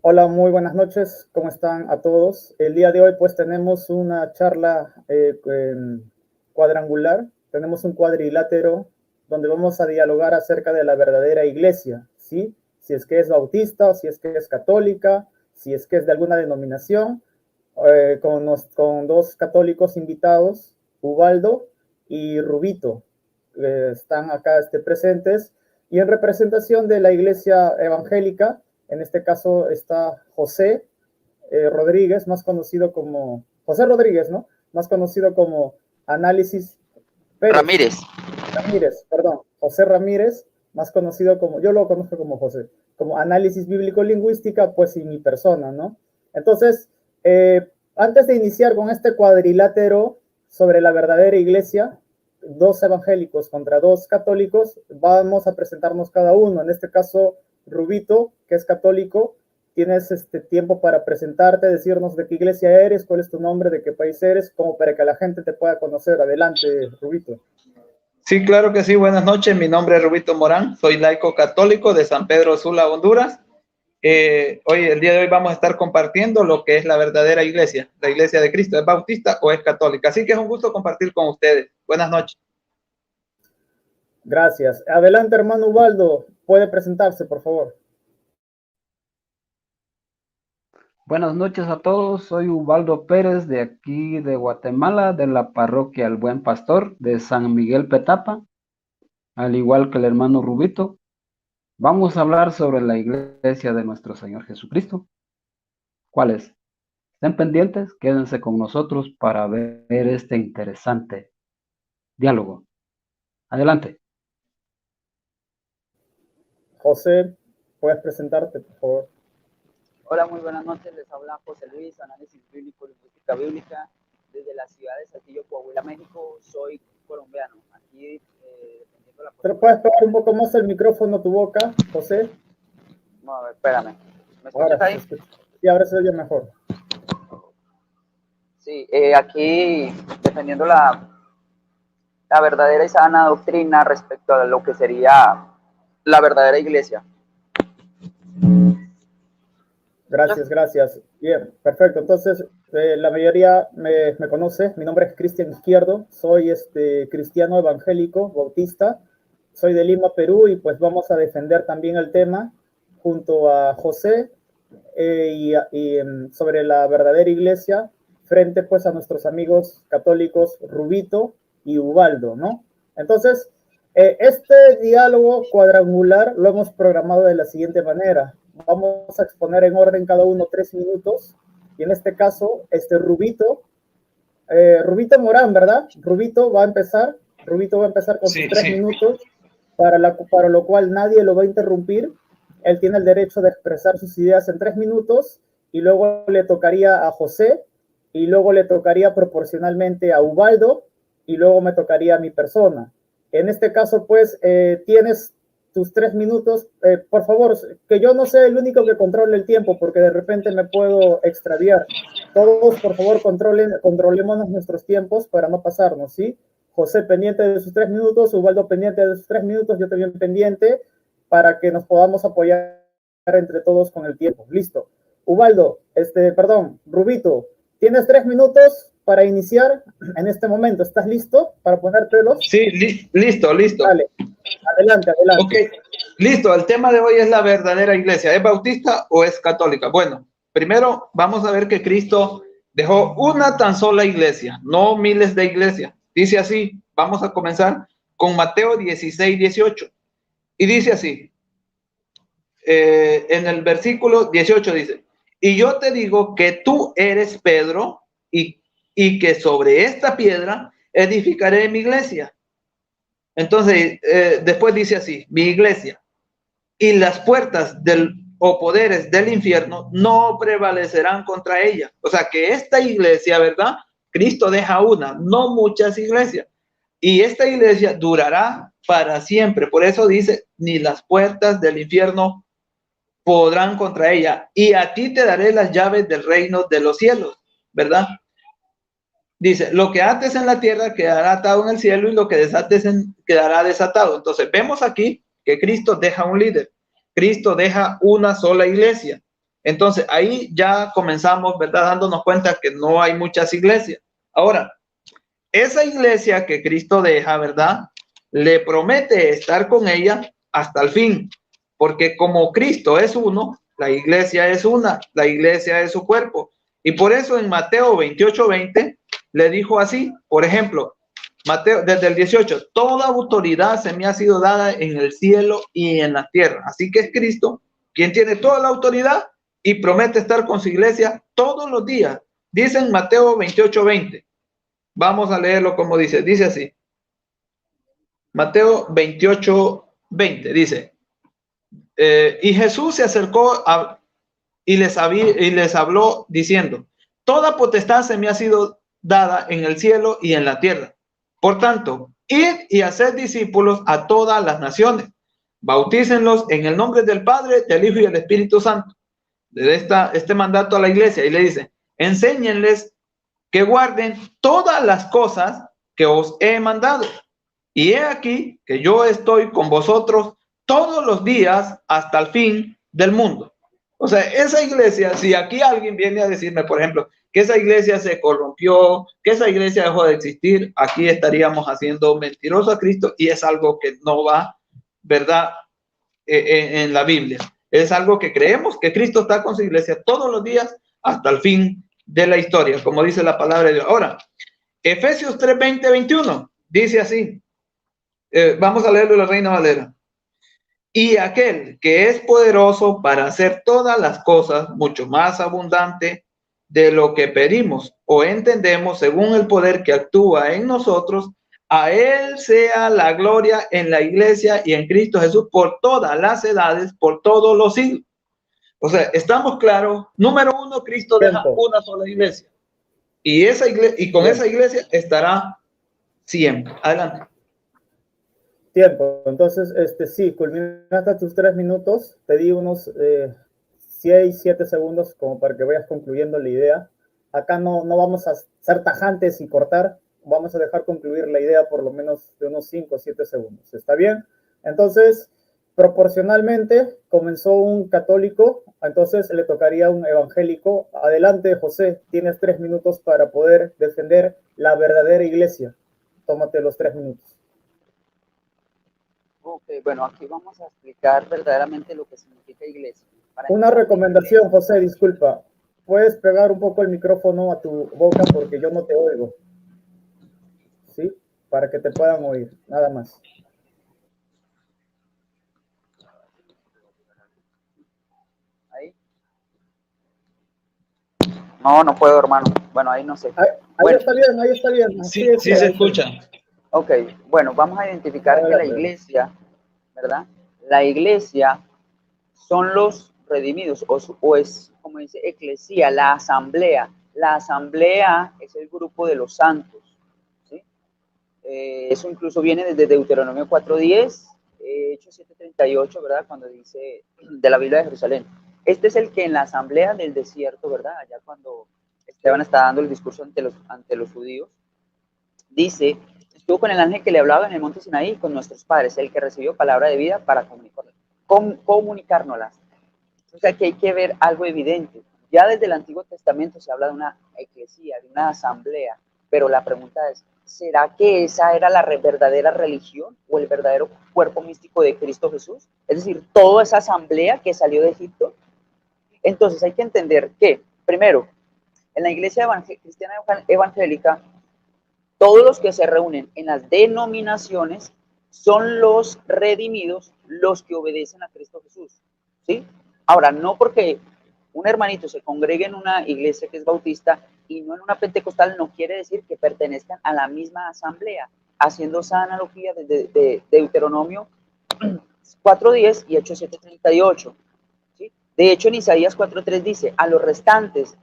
Hola, muy buenas noches. ¿Cómo están a todos? El día de hoy pues tenemos una charla cuadrangular, tenemos un cuadrilátero donde vamos a dialogar acerca de la verdadera iglesia, ¿sí? Si es que es bautista o si es que es católica, si es que es de alguna denominación, con dos católicos invitados, Ubaldo y Rubito, están acá presentes, y en representación de la iglesia evangélica, en este caso está José Rodríguez, más conocido como José Rodríguez, ¿no? Más conocido como Análisis Pérez. Ramírez, perdón, José Ramírez, más conocido como, yo lo conozco como José, como Análisis Bíblico-Lingüística, pues y mi persona, ¿no? Entonces, antes de iniciar con este cuadrilátero sobre la verdadera iglesia, dos evangélicos contra dos católicos, vamos a presentarnos cada uno. En este caso, Rubito, que es católico, tienes tiempo para presentarte, decirnos de qué iglesia eres, cuál es tu nombre, de qué país eres, como para que la gente te pueda conocer. Adelante, Rubito. Sí, claro que sí. Buenas noches. Mi nombre es Rubito Morán. Soy laico católico de San Pedro Sula, Honduras. El día de hoy vamos a estar compartiendo lo que es la verdadera iglesia, la iglesia de Cristo. ¿Es bautista o es católica? Así que es un gusto compartir con ustedes. Buenas noches. Gracias. Adelante, hermano Ubaldo. Puede presentarse, por favor. Buenas noches a todos. Soy Ubaldo Pérez de aquí de Guatemala, de la parroquia El Buen Pastor de San Miguel Petapa, al igual que el hermano Rubito. Vamos a hablar sobre la iglesia de nuestro Señor Jesucristo. ¿Cuál es? Estén pendientes, quédense con nosotros para ver este interesante diálogo. Adelante. José, puedes presentarte, por favor. Hola, muy buenas noches. Les habla José Luis, Análisis Bíblico, Lingüística Bíblica, desde la ciudad de Saltillo, Coahuila, México. Soy colombiano. Aquí, dependiendo la... ¿Pero puedes pegar un poco más el micrófono a tu boca, José? No, a ver, espérame. ¿Me escuchas ahí? Sí, ahora se oye mejor. Sí, aquí, defendiendo la verdadera y sana doctrina respecto a lo que sería la verdadera iglesia. Gracias, gracias. Bien, perfecto. Entonces, la mayoría me conoce. Mi nombre es Cristian Izquierdo. Soy cristiano evangélico, bautista. Soy de Lima, Perú, y pues vamos a defender también el tema junto a José sobre la verdadera iglesia frente pues a nuestros amigos católicos Rubito y Ubaldo, ¿no? Entonces, este diálogo cuadrangular lo hemos programado de la siguiente manera. Vamos a exponer en orden cada uno 3 minutos, y en este caso, Rubito Morán, ¿verdad? Rubito va a empezar con sus 3 minutos, para lo cual nadie lo va a interrumpir. Él tiene el derecho de expresar sus ideas en 3 minutos, y luego le tocaría a José, y luego le tocaría proporcionalmente a Ubaldo, y luego me tocaría a mi persona. En este caso, pues, tienes tus 3 minutos. Por favor, que yo no sea el único que controle el tiempo, porque de repente me puedo extraviar. Todos, por favor, controlémonos nuestros tiempos para no pasarnos, ¿sí? José pendiente de sus 3 minutos, Ubaldo pendiente de sus 3 minutos, yo también pendiente, para que nos podamos apoyar entre todos con el tiempo. Listo. Ubaldo, Rubito, tienes 3 minutos para iniciar en este momento. ¿Estás listo para ponértelos? Sí, listo. Dale, adelante. Ok, listo. El tema de hoy es la verdadera iglesia. ¿Es bautista o es católica? Bueno, primero vamos a ver que Cristo dejó una tan sola iglesia, no miles de iglesias. Dice así, vamos a comenzar con Mateo 16:18. Y dice así, en el versículo 18 dice, y yo te digo que tú eres Pedro, y que sobre esta piedra edificaré mi iglesia. Entonces, después dice así, mi iglesia, y las puertas o poderes del infierno no prevalecerán contra ella. O sea, que esta iglesia, ¿verdad? Cristo deja una, no muchas iglesias. Y esta iglesia durará para siempre. Por eso dice, ni las puertas del infierno podrán contra ella. Y a ti te daré las llaves del reino de los cielos, ¿verdad? Dice, lo que ates en la tierra quedará atado en el cielo, y lo que desates quedará desatado. Entonces vemos aquí que Cristo deja un líder. Cristo deja una sola iglesia. Entonces, ahí ya comenzamos, ¿verdad? Dándonos cuenta que no hay muchas iglesias. Ahora, esa iglesia que Cristo deja, ¿verdad? Le promete estar con ella hasta el fin, porque como Cristo es uno, la iglesia es una, la iglesia es su cuerpo. Y por eso en Mateo 28:20 le dijo así, por ejemplo, Mateo, desde el 18, toda autoridad se me ha sido dada en el cielo y en la tierra. Así que es Cristo quien tiene toda la autoridad y promete estar con su iglesia todos los días. Dice en Mateo 28:20. Vamos a leerlo como dice. Dice así. Mateo 28:20 dice, y Jesús se acercó y les habló diciendo, toda potestad se me ha sido dada en el cielo y en la tierra. Por tanto, id y haced discípulos a todas las naciones, bautícenlos en el nombre del Padre, del Hijo y del Espíritu Santo. De este mandato a la iglesia, y le dice, enséñenles que guarden todas las cosas que os he mandado. Y he aquí que yo estoy con vosotros todos los días hasta el fin del mundo. O sea, esa iglesia, si aquí alguien viene a decirme, por ejemplo, que esa iglesia se corrompió, que esa iglesia dejó de existir, aquí estaríamos haciendo mentiroso a Cristo y es algo que no va, ¿verdad? En la Biblia. Es algo que creemos que Cristo está con su iglesia todos los días hasta el fin de la historia, como dice la palabra de Dios. Ahora, Efesios 3:20-21 dice así. Vamos a leerlo en la Reina Valera. Y aquel que es poderoso para hacer todas las cosas mucho más abundante de lo que pedimos o entendemos según el poder que actúa en nosotros, a él sea la gloria en la iglesia y en Cristo Jesús por todas las edades, por todos los siglos. O sea, estamos claros. Número uno, Cristo deja una sola iglesia. Y esa iglesia, y con esa iglesia estará siempre. Adelante. Tiempo. Entonces, sí, culminaste tus 3 minutos. Te di unos 6, 7 segundos como para que vayas concluyendo la idea. Acá no vamos a ser tajantes y cortar. Vamos a dejar concluir la idea por lo menos de unos 5 o 7 segundos. ¿Está bien? Entonces, proporcionalmente, comenzó un católico, entonces le tocaría a un evangélico. Adelante, José, tienes 3 minutos para poder defender la verdadera iglesia. Tómate los 3 minutos. Ok, bueno, aquí vamos a explicar verdaderamente lo que significa iglesia. Una recomendación, José, disculpa. Puedes pegar un poco el micrófono a tu boca porque yo no te oigo. ¿Sí? Para que te puedan oír, nada más. ¿Ahí? No puedo, hermano. Bueno, ahí no sé. Ahí bueno, está bien, ahí está bien. Sí, sí se escucha. Ok, bueno, vamos a identificar que la iglesia, ¿verdad? La iglesia son los redimidos, o es, como dice, eclesía, la asamblea. La asamblea es el grupo de los santos, ¿sí? Eso incluso viene desde Deuteronomio 4:10, Hechos 7:38, ¿verdad? Cuando dice de la Biblia de Jerusalén. Este es el que en la asamblea del desierto, ¿verdad? Allá cuando Esteban está dando el discurso ante los judíos, dice, estuvo con el ángel que le hablaba en el monte Sinaí con nuestros padres, el que recibió palabra de vida para comunicárnoslas. O sea que hay que ver algo evidente. Ya desde el Antiguo Testamento se habla de una eclesía, de una asamblea, pero la pregunta es, ¿será que esa era la verdadera religión o el verdadero cuerpo místico de Cristo Jesús? Es decir, toda esa asamblea que salió de Egipto. Entonces hay que entender que, primero, en la iglesia cristiana evangélica, todos los que se reúnen en las denominaciones son los redimidos, los que obedecen a Cristo Jesús, ¿sí? Ahora, no porque un hermanito se congregue en una iglesia que es bautista y no en una pentecostal, no quiere decir que pertenezcan a la misma asamblea, haciendo esa analogía de Deuteronomio 4:10 y Hechos 7:38, ¿sí? De hecho, en Isaías 4:3 dice, a los restantes,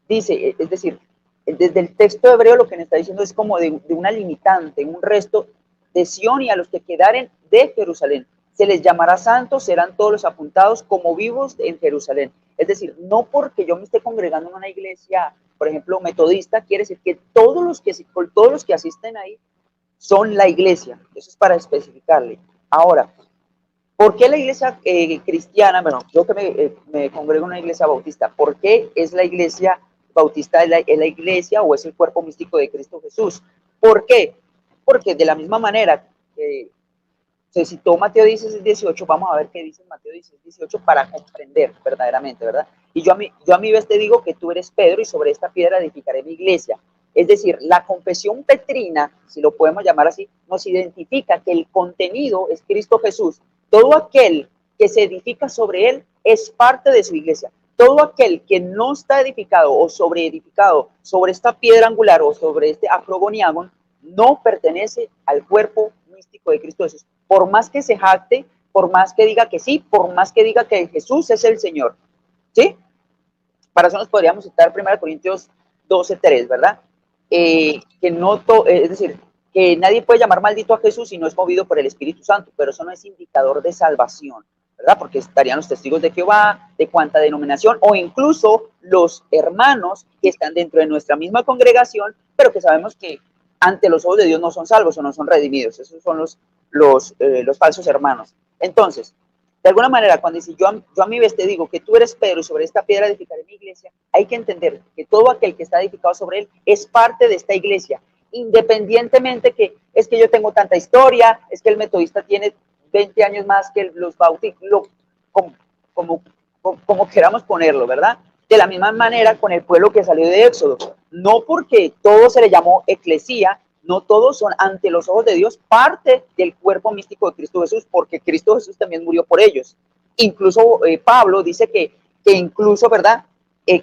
dice, es decir, desde el texto hebreo lo que me está diciendo es como de una limitante, un resto de Sión, y a los que quedaren de Jerusalén se les llamará santos, serán todos los apuntados como vivos en Jerusalén. Es decir, no porque yo me esté congregando en una iglesia, por ejemplo, metodista, quiere decir que todos los que asisten ahí son la iglesia. Eso es para especificarle. Ahora, ¿Por qué la iglesia cristiana, bueno, yo que me congrego en una iglesia bautista, ¿por qué es la iglesia bautista, es la iglesia o es el cuerpo místico de Cristo Jesús? ¿Por qué? Porque de la misma manera que se citó Mateo 16, 18, vamos a ver qué dice Mateo 16, 18 para comprender verdaderamente, ¿verdad? Y yo a mi vez te digo que tú eres Pedro y sobre esta piedra edificaré mi iglesia. Es decir, la confesión petrina, si lo podemos llamar así, nos identifica que el contenido es Cristo Jesús. Todo aquel que se edifica sobre él es parte de su iglesia. Todo aquel que no está edificado o sobreedificado sobre esta piedra angular o sobre este acrogoniágon no pertenece al cuerpo místico de Cristo Jesús. Por más que se jacte, por más que diga que sí, por más que diga que Jesús es el Señor. ¿Sí? Para eso nos podríamos citar 1 Corintios 12:3, ¿verdad? Que no es decir, que nadie puede llamar maldito a Jesús si no es movido por el Espíritu Santo, pero eso no es indicador de salvación, ¿verdad? Porque estarían los testigos de Jehová, de cuánta denominación, o incluso los hermanos que están dentro de nuestra misma congregación, pero que sabemos que ante los ojos de Dios no son salvos o no son redimidos. Esos son los falsos hermanos. Entonces, de alguna manera, cuando dice yo a mi vez te digo que tú eres Pedro y sobre esta piedra edificaré mi iglesia, hay que entender que todo aquel que está edificado sobre él es parte de esta iglesia, independientemente que es que yo tengo tanta historia, es que el metodista tiene 20 años más que los bautistas, como queramos ponerlo, ¿verdad? De la misma manera con el pueblo que salió de Éxodo. No porque todo se le llamó eclesía, no todos son ante los ojos de Dios parte del cuerpo místico de Cristo Jesús, porque Cristo Jesús también murió por ellos. Incluso Pablo dice que incluso, ¿verdad?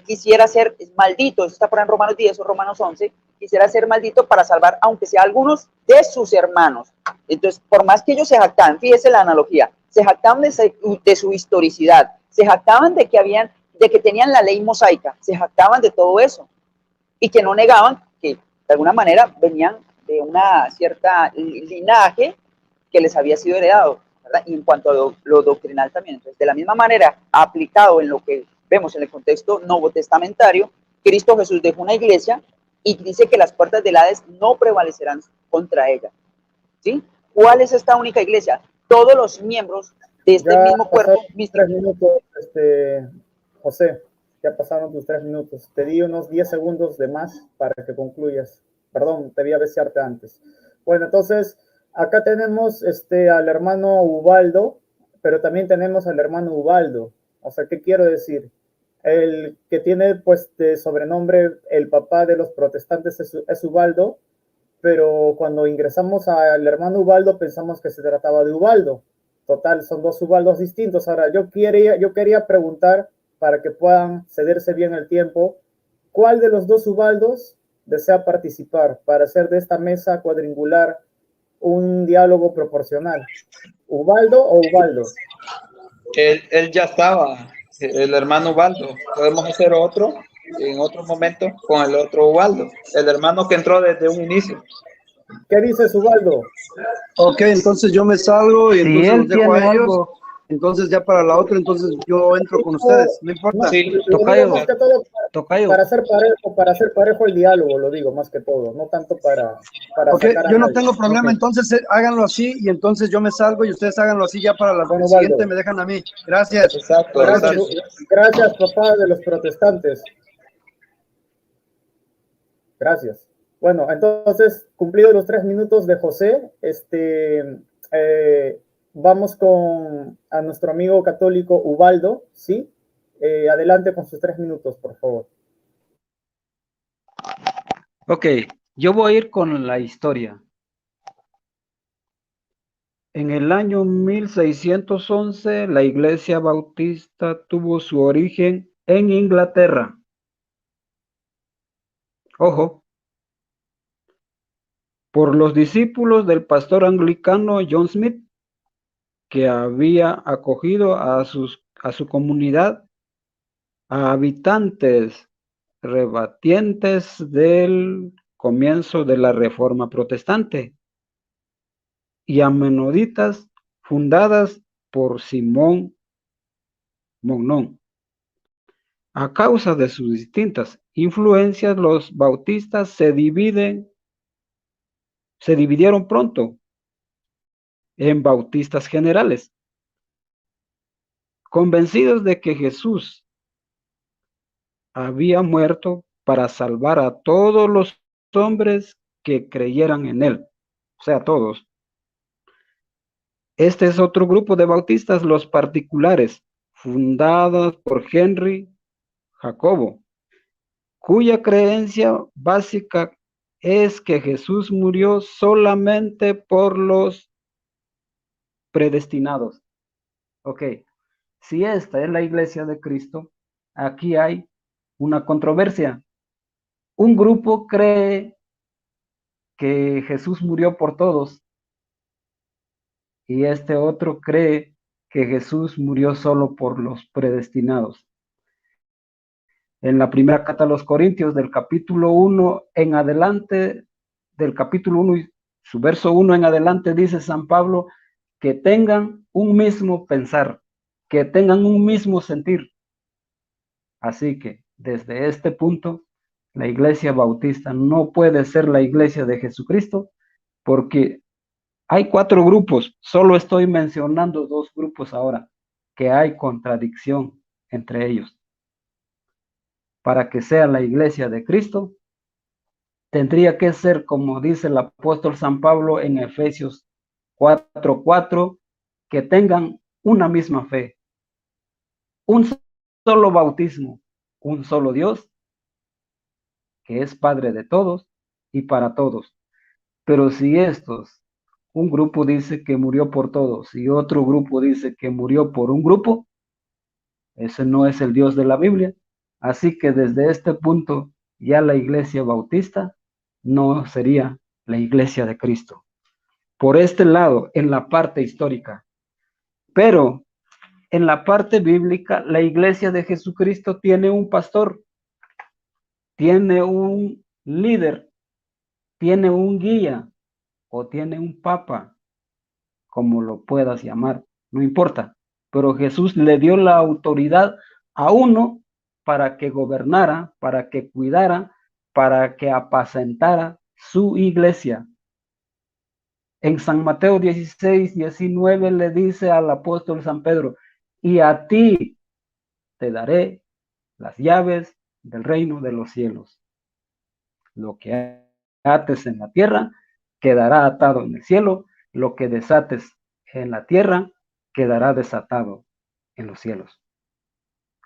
Quisiera ser maldito, eso está por ahí en Romanos 10 o Romanos 11, quisiera ser maldito para salvar, aunque sea algunos de sus hermanos. Entonces, por más que ellos se jactaban, fíjese la analogía, se jactaban de su historicidad, se jactaban de que tenían la ley mosaica, se jactaban de todo eso, y que no negaban que de alguna manera venían de una cierta linaje que les había sido heredado, ¿verdad? Y en cuanto a lo doctrinal también. Entonces, de la misma manera, aplicado en lo que vemos en el contexto nuevo testamentario, Cristo Jesús dejó una iglesia y dice que las puertas del Hades no prevalecerán contra ella. ¿Sí? ¿Cuál es esta única iglesia? Todos los miembros de este mismo cuerpo místico. 3 minutos, José, ya pasaron tus 3 minutos. Te di unos 10 segundos de más para que concluyas. Perdón, te vi a desearte antes. Bueno, entonces, acá tenemos al hermano Ubaldo, pero también tenemos al hermano Ubaldo. O sea, ¿qué quiero decir? El que tiene, pues, de sobrenombre el papá de los protestantes es Ubaldo, pero cuando ingresamos al hermano Ubaldo pensamos que se trataba de Ubaldo. Total, son dos Ubaldos distintos. Ahora, yo quería preguntar, para que puedan cederse bien el tiempo, ¿cuál de los dos Ubaldos desea participar para hacer de esta mesa cuadrangular un diálogo proporcional? ¿Ubaldo o Ubaldo? Él ya estaba, el hermano Ubaldo. Podemos hacer otro en otro momento con el otro Ubaldo, el hermano que entró desde un inicio. ¿Qué dices, Ubaldo? Ok, entonces yo me salgo y Si entonces él los dejo tiene a ellos. algo, Entonces ya para la otra, entonces yo entro con ustedes, no importa. Sí, Lo digo Tocayo, más que todo Tocayo, para hacer parejo el diálogo, lo digo más que todo, no tanto para Ok, sacar a yo no nadie. tengo problema, Ok. entonces háganlo así y entonces yo me salgo y ustedes háganlo así ya para la Bueno, siguiente Ubaldo. me dejan a mí. Gracias. exacto, Buenas exacto. noches. Gracias, papá de los protestantes. Gracias. Bueno, entonces, cumplidos los 3 minutos de José, vamos a nuestro amigo católico Ubaldo, ¿sí? Adelante con sus 3 minutos, por favor. ok, yo voy a ir con la historia. En el año 1611, la Iglesia Bautista tuvo su origen en Inglaterra. Ojo, por los discípulos del pastor anglicano John Smith, que había acogido a su comunidad a habitantes rebatientes del comienzo de la Reforma Protestante y a menonitas fundadas por Simón Monón. A causa de sus distintas influencias, los bautistas se dividieron pronto en bautistas generales, convencidos de que Jesús había muerto para salvar a todos los hombres que creyeran en él, o sea, todos. Este es otro grupo de bautistas, los particulares, fundados por Henry Jacobo, cuya creencia básica es que Jesús murió solamente por los predestinados. Ok, si esta es la iglesia de Cristo, aquí hay una controversia. Un grupo cree que Jesús murió por todos y este otro cree que Jesús murió solo por los predestinados. En la primera carta a los Corintios, del capítulo 1 en adelante, del capítulo 1 y su verso 1 en adelante, dice San Pablo que tengan un mismo pensar, que tengan un mismo sentir. Así que desde este punto, la iglesia bautista no puede ser la iglesia de Jesucristo porque hay 4 grupos, solo estoy mencionando 2 grupos ahora, que hay contradicción entre ellos. Para que sea la iglesia de Cristo, tendría que ser como dice el apóstol San Pablo en Efesios 4:4, que tengan una misma fe, un solo bautismo, un solo Dios, que es Padre de todos y para todos. Pero si un grupo dice que murió por todos y otro grupo dice que murió por un grupo, ese no es el Dios de la Biblia. Así que desde este punto ya la iglesia bautista no sería la iglesia de Cristo. Por este lado, en la parte histórica. Pero en la parte bíblica, la iglesia de Jesucristo tiene un pastor, tiene un líder, tiene un guía o tiene un papa, como lo puedas llamar, no importa. Pero Jesús le dio la autoridad a uno para que gobernara, para que cuidara, para que apacentara su iglesia. En San Mateo 16:19 le dice al apóstol San Pedro, y a ti te daré las llaves del reino de los cielos. Lo que ates en la tierra quedará atado en el cielo, lo que desates en la tierra quedará desatado en los cielos.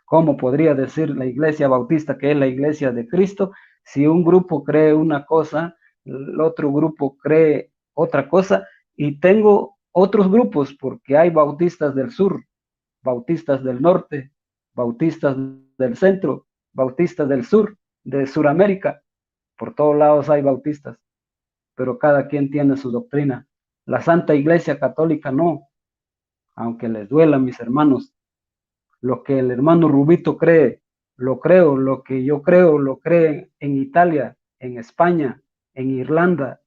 ¿Cómo podría decir la iglesia bautista que es la iglesia de Cristo si un grupo cree una cosa, el otro grupo cree otra cosa? Y tengo otros grupos porque hay bautistas del sur, bautistas del norte, bautistas del centro, bautistas del sur, de Suramérica. Por todos lados hay bautistas, pero cada quien tiene su doctrina. La Santa Iglesia Católica no, aunque les duela, mis hermanos. Lo que el hermano Rubito cree, lo creo, lo que yo creo, lo cree en Italia, en España, en Irlanda,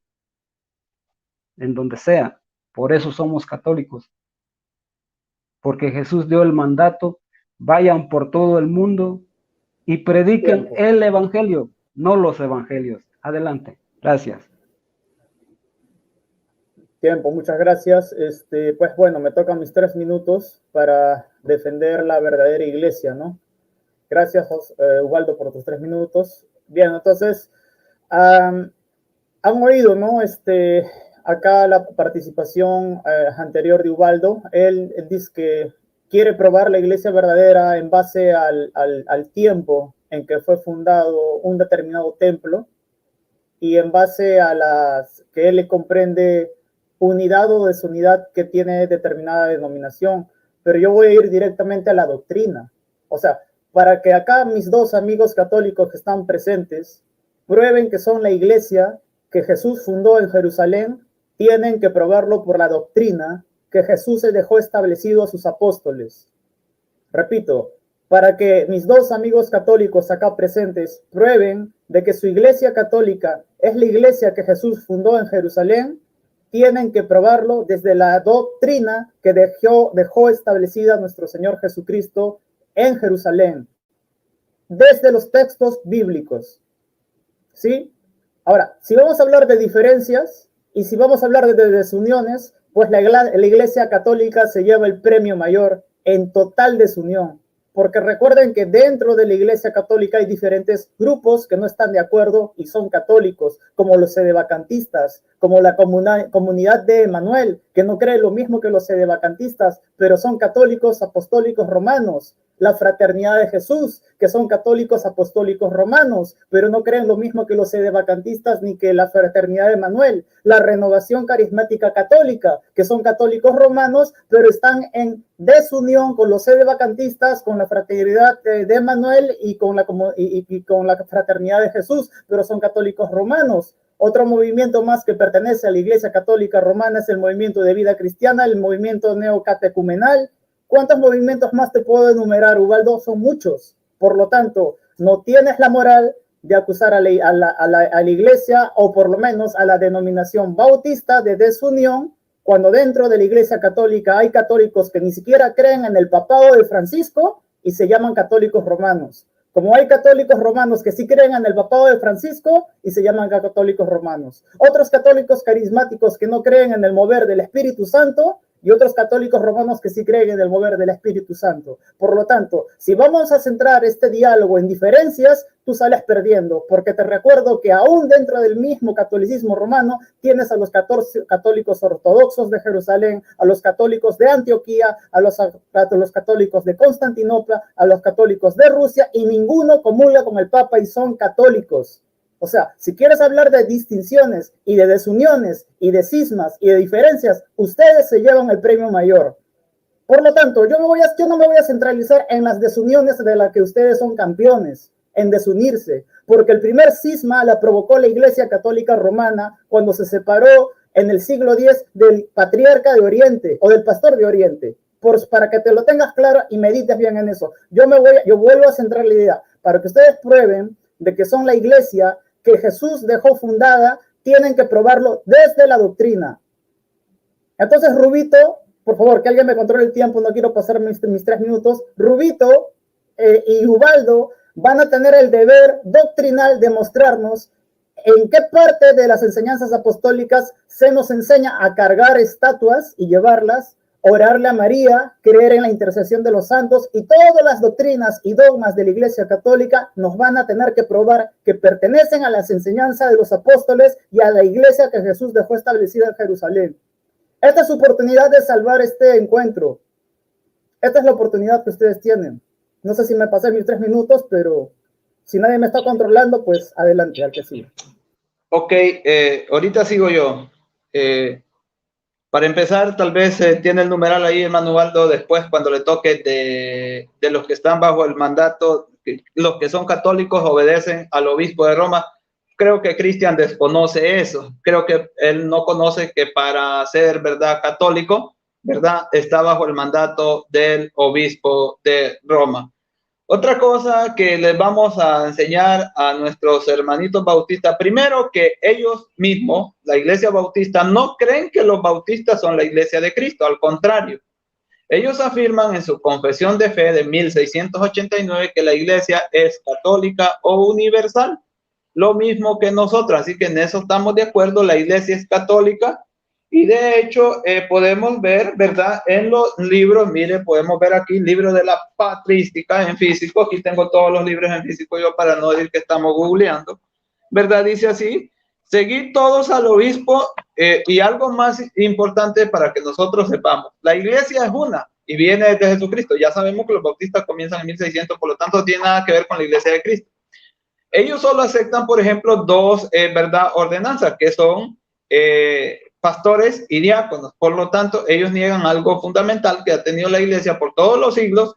en donde sea. Por eso somos católicos. Porque Jesús dio el mandato, vayan por todo el mundo y prediquen el evangelio, no los evangelios. Adelante. Gracias. Tiempo, muchas gracias. Pues bueno, me tocan mis 3 minutos para defender la verdadera iglesia, ¿no? Gracias, Ubaldo, por tus 3 minutos. Bien, entonces, han oído, ¿no? Acá la participación anterior de Ubaldo. Él dice que quiere probar la iglesia verdadera en base al tiempo en que fue fundado un determinado templo y en base a las que él le comprende unidad o desunidad que tiene determinada denominación. Pero yo voy a ir directamente a la doctrina. O sea, para que acá mis 2 amigos católicos que están presentes prueben que son la iglesia que Jesús fundó en Jerusalén, tienen que probarlo por la doctrina que Jesús se dejó establecido a sus apóstoles. Repito, para que mis 2 amigos católicos acá presentes prueben de que su iglesia católica es la iglesia que Jesús fundó en Jerusalén, tienen que probarlo desde la doctrina que dejó establecida nuestro Señor Jesucristo en Jerusalén, desde los textos bíblicos. ¿Sí? Ahora, si vamos a hablar de diferencias y si vamos a hablar de desuniones, pues la iglesia católica se lleva el premio mayor en total desunión. Porque recuerden que dentro de la Iglesia Católica hay diferentes grupos que no están de acuerdo y son católicos, como los sedevacantistas, como la comunidad de Emanuel, que no cree lo mismo que los sedevacantistas, pero son católicos apostólicos romanos. La Fraternidad de Jesús, que son católicos apostólicos romanos, pero no creen lo mismo que los sedevacantistas ni que la Fraternidad de Emanuel. La Renovación Carismática Católica, que son católicos romanos, pero están en desunión con los sedevacantistas, con la Fraternidad de Emanuel y con la Fraternidad de Jesús, pero son católicos romanos. Otro movimiento más que pertenece a la Iglesia Católica Romana es el movimiento de vida cristiana, el movimiento neocatecumenal. ¿Cuántos movimientos más te puedo enumerar, Ubaldo? Son muchos. Por lo tanto, no tienes la moral de acusar a la Iglesia, o por lo menos a la denominación bautista, de desunión, cuando dentro de la Iglesia Católica hay católicos que ni siquiera creen en el papado de Francisco y se llaman católicos romanos. Como hay católicos romanos que sí creen en el papado de Francisco y se llaman católicos romanos. Otros católicos carismáticos que no creen en el mover del Espíritu Santo y otros católicos romanos que sí creen en el mover del Espíritu Santo. Por lo tanto, si vamos a centrar este diálogo en diferencias, tú sales perdiendo, porque te recuerdo que aún dentro del mismo catolicismo romano tienes a los 14 católicos ortodoxos de Jerusalén, a los católicos de Antioquía, a los católicos de Constantinopla, a los católicos de Rusia, y ninguno comulga con el Papa y son católicos. O sea, si quieres hablar de distinciones y de desuniones y de cismas y de diferencias, ustedes se llevan el premio mayor. Por lo tanto, yo no me voy a centralizar en las desuniones de las que ustedes son campeones, en desunirse, porque el primer cisma la provocó la Iglesia Católica Romana cuando se separó en el siglo X del patriarca de Oriente o del pastor de Oriente. Para que te lo tengas claro y medites bien en eso. Yo vuelvo a centrar la idea, para que ustedes prueben de que son la Iglesia que Jesús dejó fundada, tienen que probarlo desde la doctrina. Entonces, Rubito, por favor, que alguien me controle el tiempo, no quiero pasar mis 3 minutos. Rubito y Ubaldo van a tener el deber doctrinal de mostrarnos en qué parte de las enseñanzas apostólicas se nos enseña a cargar estatuas y llevarlas, orarle a María, creer en la intercesión de los santos, y todas las doctrinas y dogmas de la Iglesia Católica nos van a tener que probar que pertenecen a las enseñanzas de los apóstoles y a la Iglesia que Jesús dejó establecida en Jerusalén. Esta es su oportunidad de salvar este encuentro. Esta es la oportunidad que ustedes tienen. No sé si me pasé mis 3 minutos, pero si nadie me está controlando, pues adelante, al que siga. Ok, ahorita sigo yo. Para empezar, tal vez tiene el numeral ahí, hermano Ubaldo, después cuando le toque de los que están bajo el mandato, los que son católicos obedecen al obispo de Roma. Creo que Cristian desconoce eso. Creo que él no conoce que para ser, ¿verdad?, católico, ¿verdad?, está bajo el mandato del obispo de Roma. Otra cosa que les vamos a enseñar a nuestros hermanitos bautistas, primero que ellos mismos, la Iglesia Bautista, no creen que los bautistas son la Iglesia de Cristo, al contrario. Ellos afirman en su confesión de fe de 1689 que la Iglesia es católica o universal, lo mismo que nosotros, así que en eso estamos de acuerdo, la Iglesia es católica. Y de hecho, podemos ver, ¿verdad?, en los libros, mire, podemos ver aquí el libro de la patrística en físico. Aquí tengo todos los libros en físico yo para no decir que estamos googleando, ¿verdad? Dice así: seguid todos al obispo, y algo más importante para que nosotros sepamos, la iglesia es una y viene de Jesucristo. Ya sabemos que los bautistas comienzan en 1600, por lo tanto no tiene nada que ver con la iglesia de Cristo. Ellos solo aceptan, por ejemplo, 2, ¿verdad?, ordenanzas, que son pastores y diáconos. Por lo tanto, ellos niegan algo fundamental que ha tenido la iglesia por todos los siglos,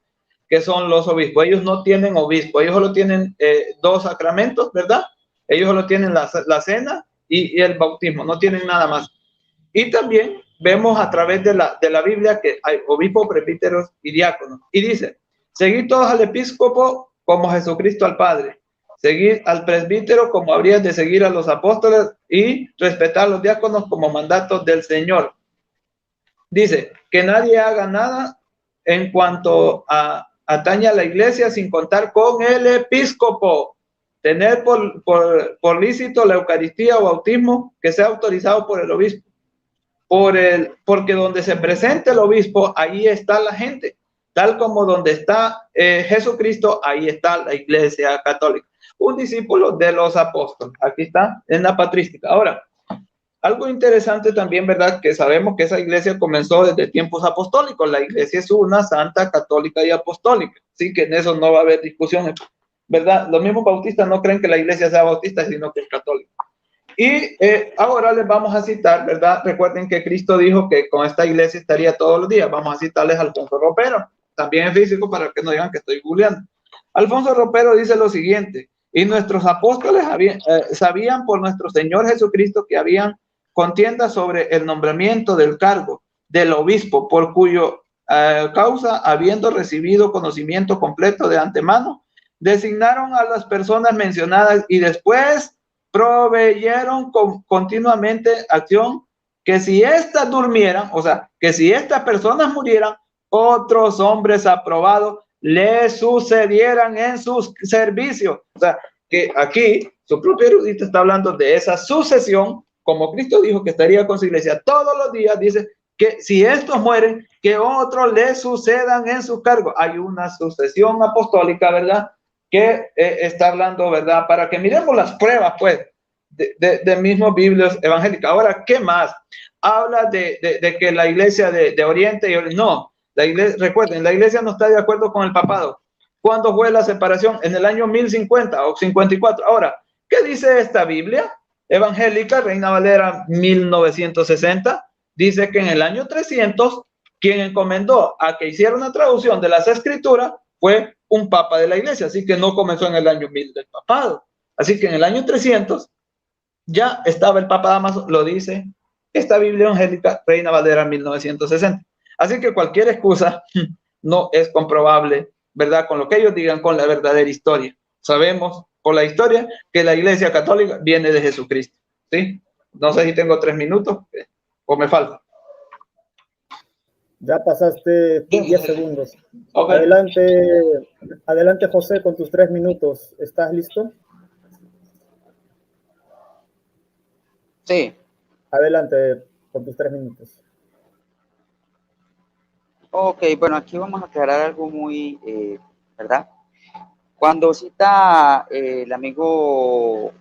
que son los obispos. Ellos no tienen obispo, ellos solo tienen 2 sacramentos, ¿verdad? Ellos solo tienen la cena y el bautismo, no tienen nada más. Y también vemos a través de la Biblia que hay obispos, presbíteros y diáconos. Y dice: seguid todos al episcopo como Jesucristo al Padre. Seguir al presbítero como habrías de seguir a los apóstoles, y respetar a los diáconos como mandatos del Señor. Dice que nadie haga nada en cuanto atañe a la iglesia sin contar con el episcopo. Tener por lícito la Eucaristía o bautismo que sea autorizado por el obispo. Porque donde se presente el obispo, ahí está la gente. tal como donde está Jesucristo, ahí está la Iglesia Católica. Un discípulo de los apóstoles. Aquí está en la patrística. Ahora, algo interesante también, ¿verdad? Que sabemos que esa iglesia comenzó desde tiempos apostólicos. La iglesia es una santa, católica y apostólica. Así que en eso no va a haber discusiones, ¿verdad? Los mismos bautistas no creen que la iglesia sea bautista, sino que es católica. Y ahora les vamos a citar, ¿verdad? Recuerden que Cristo dijo que con esta iglesia estaría todos los días. Vamos a citarles a Alfonso Ropero, también es físico, para que no digan que estoy googleando. Alfonso Ropero dice lo siguiente: y nuestros apóstoles sabían por nuestro Señor Jesucristo que habían contienda sobre el nombramiento del cargo del obispo, por cuyo causa, habiendo recibido conocimiento completo de antemano, designaron a las personas mencionadas y después proveyeron continuamente acción, que si éstas durmieran, o sea, que si estas personas murieran, otros hombres aprobados le sucedieran en sus servicios. O sea, que aquí su propio erudito está hablando de esa sucesión, como Cristo dijo que estaría con su iglesia todos los días. Dice que si estos mueren, que otros le sucedan en sus cargos. Hay una sucesión apostólica, ¿verdad? Que está hablando, ¿verdad? Para que miremos las pruebas, pues, de mismos Biblias evangélicas. Ahora, ¿qué más? Habla de que la iglesia de Oriente y no, la iglesia, recuerden, la iglesia no está de acuerdo con el papado. ¿Cuándo fue la separación? En el año 1050 o 54. Ahora, ¿qué dice esta Biblia evangélica, Reina Valera 1960? Dice que en el año 300, quien encomendó a que hiciera una traducción de las escrituras fue un papa de la iglesia, así que no comenzó en el año 1000 del papado. Así que en el año 300 ya estaba el Papa Damaso, lo dice esta Biblia evangélica, Reina Valera 1960. Así que cualquier excusa no es comprobable, ¿verdad? Con lo que ellos digan, con la verdadera historia. Sabemos por la historia que la Iglesia Católica viene de Jesucristo, ¿sí? No sé si tengo 3 minutos o me falta. Ya pasaste 10 segundos. Okay. Adelante, José, con tus 3 minutos. ¿Estás listo? Sí. Adelante con tus 3 minutos. Ok, bueno, aquí vamos a aclarar algo muy, ¿verdad? Cuando cita el amigo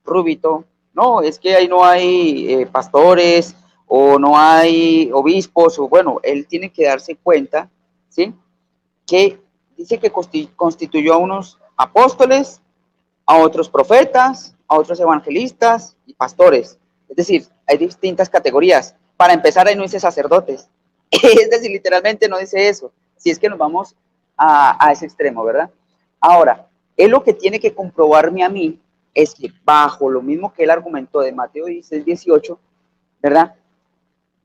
Rubito, no, es que ahí no hay pastores o no hay obispos, o bueno, él tiene que darse cuenta, ¿sí? Que dice que constituyó a unos apóstoles, a otros profetas, a otros evangelistas y pastores. Es decir, hay distintas categorías. Para empezar, ahí no dice sacerdotes. Es decir, literalmente no dice eso. Si es que nos vamos a ese extremo, ¿verdad? Ahora, él lo que tiene que comprobarme a mí es que bajo lo mismo que él argumentó de Mateo 16, 18, ¿verdad?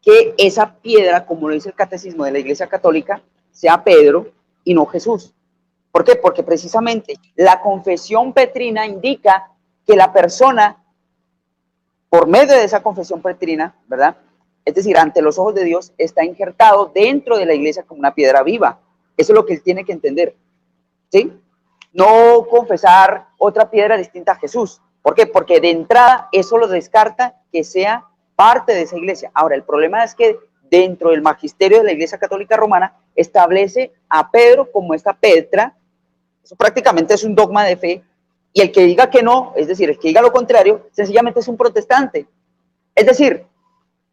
Que esa piedra, como lo dice el catecismo de la Iglesia Católica, sea Pedro y no Jesús. ¿Por qué? Porque precisamente la confesión petrina indica que la persona, por medio de esa confesión petrina, ¿verdad? Es decir, ante los ojos de Dios, está injertado dentro de la iglesia como una piedra viva. Eso es lo que él tiene que entender, ¿sí? No confesar otra piedra distinta a Jesús. ¿Por qué? Porque de entrada eso lo descarta que sea parte de esa iglesia. Ahora, el problema es que dentro del magisterio de la Iglesia Católica Romana establece a Pedro como esta Petra. Eso prácticamente es un dogma de fe, y el que diga que no, es decir, el que diga lo contrario, sencillamente es un protestante. Es decir,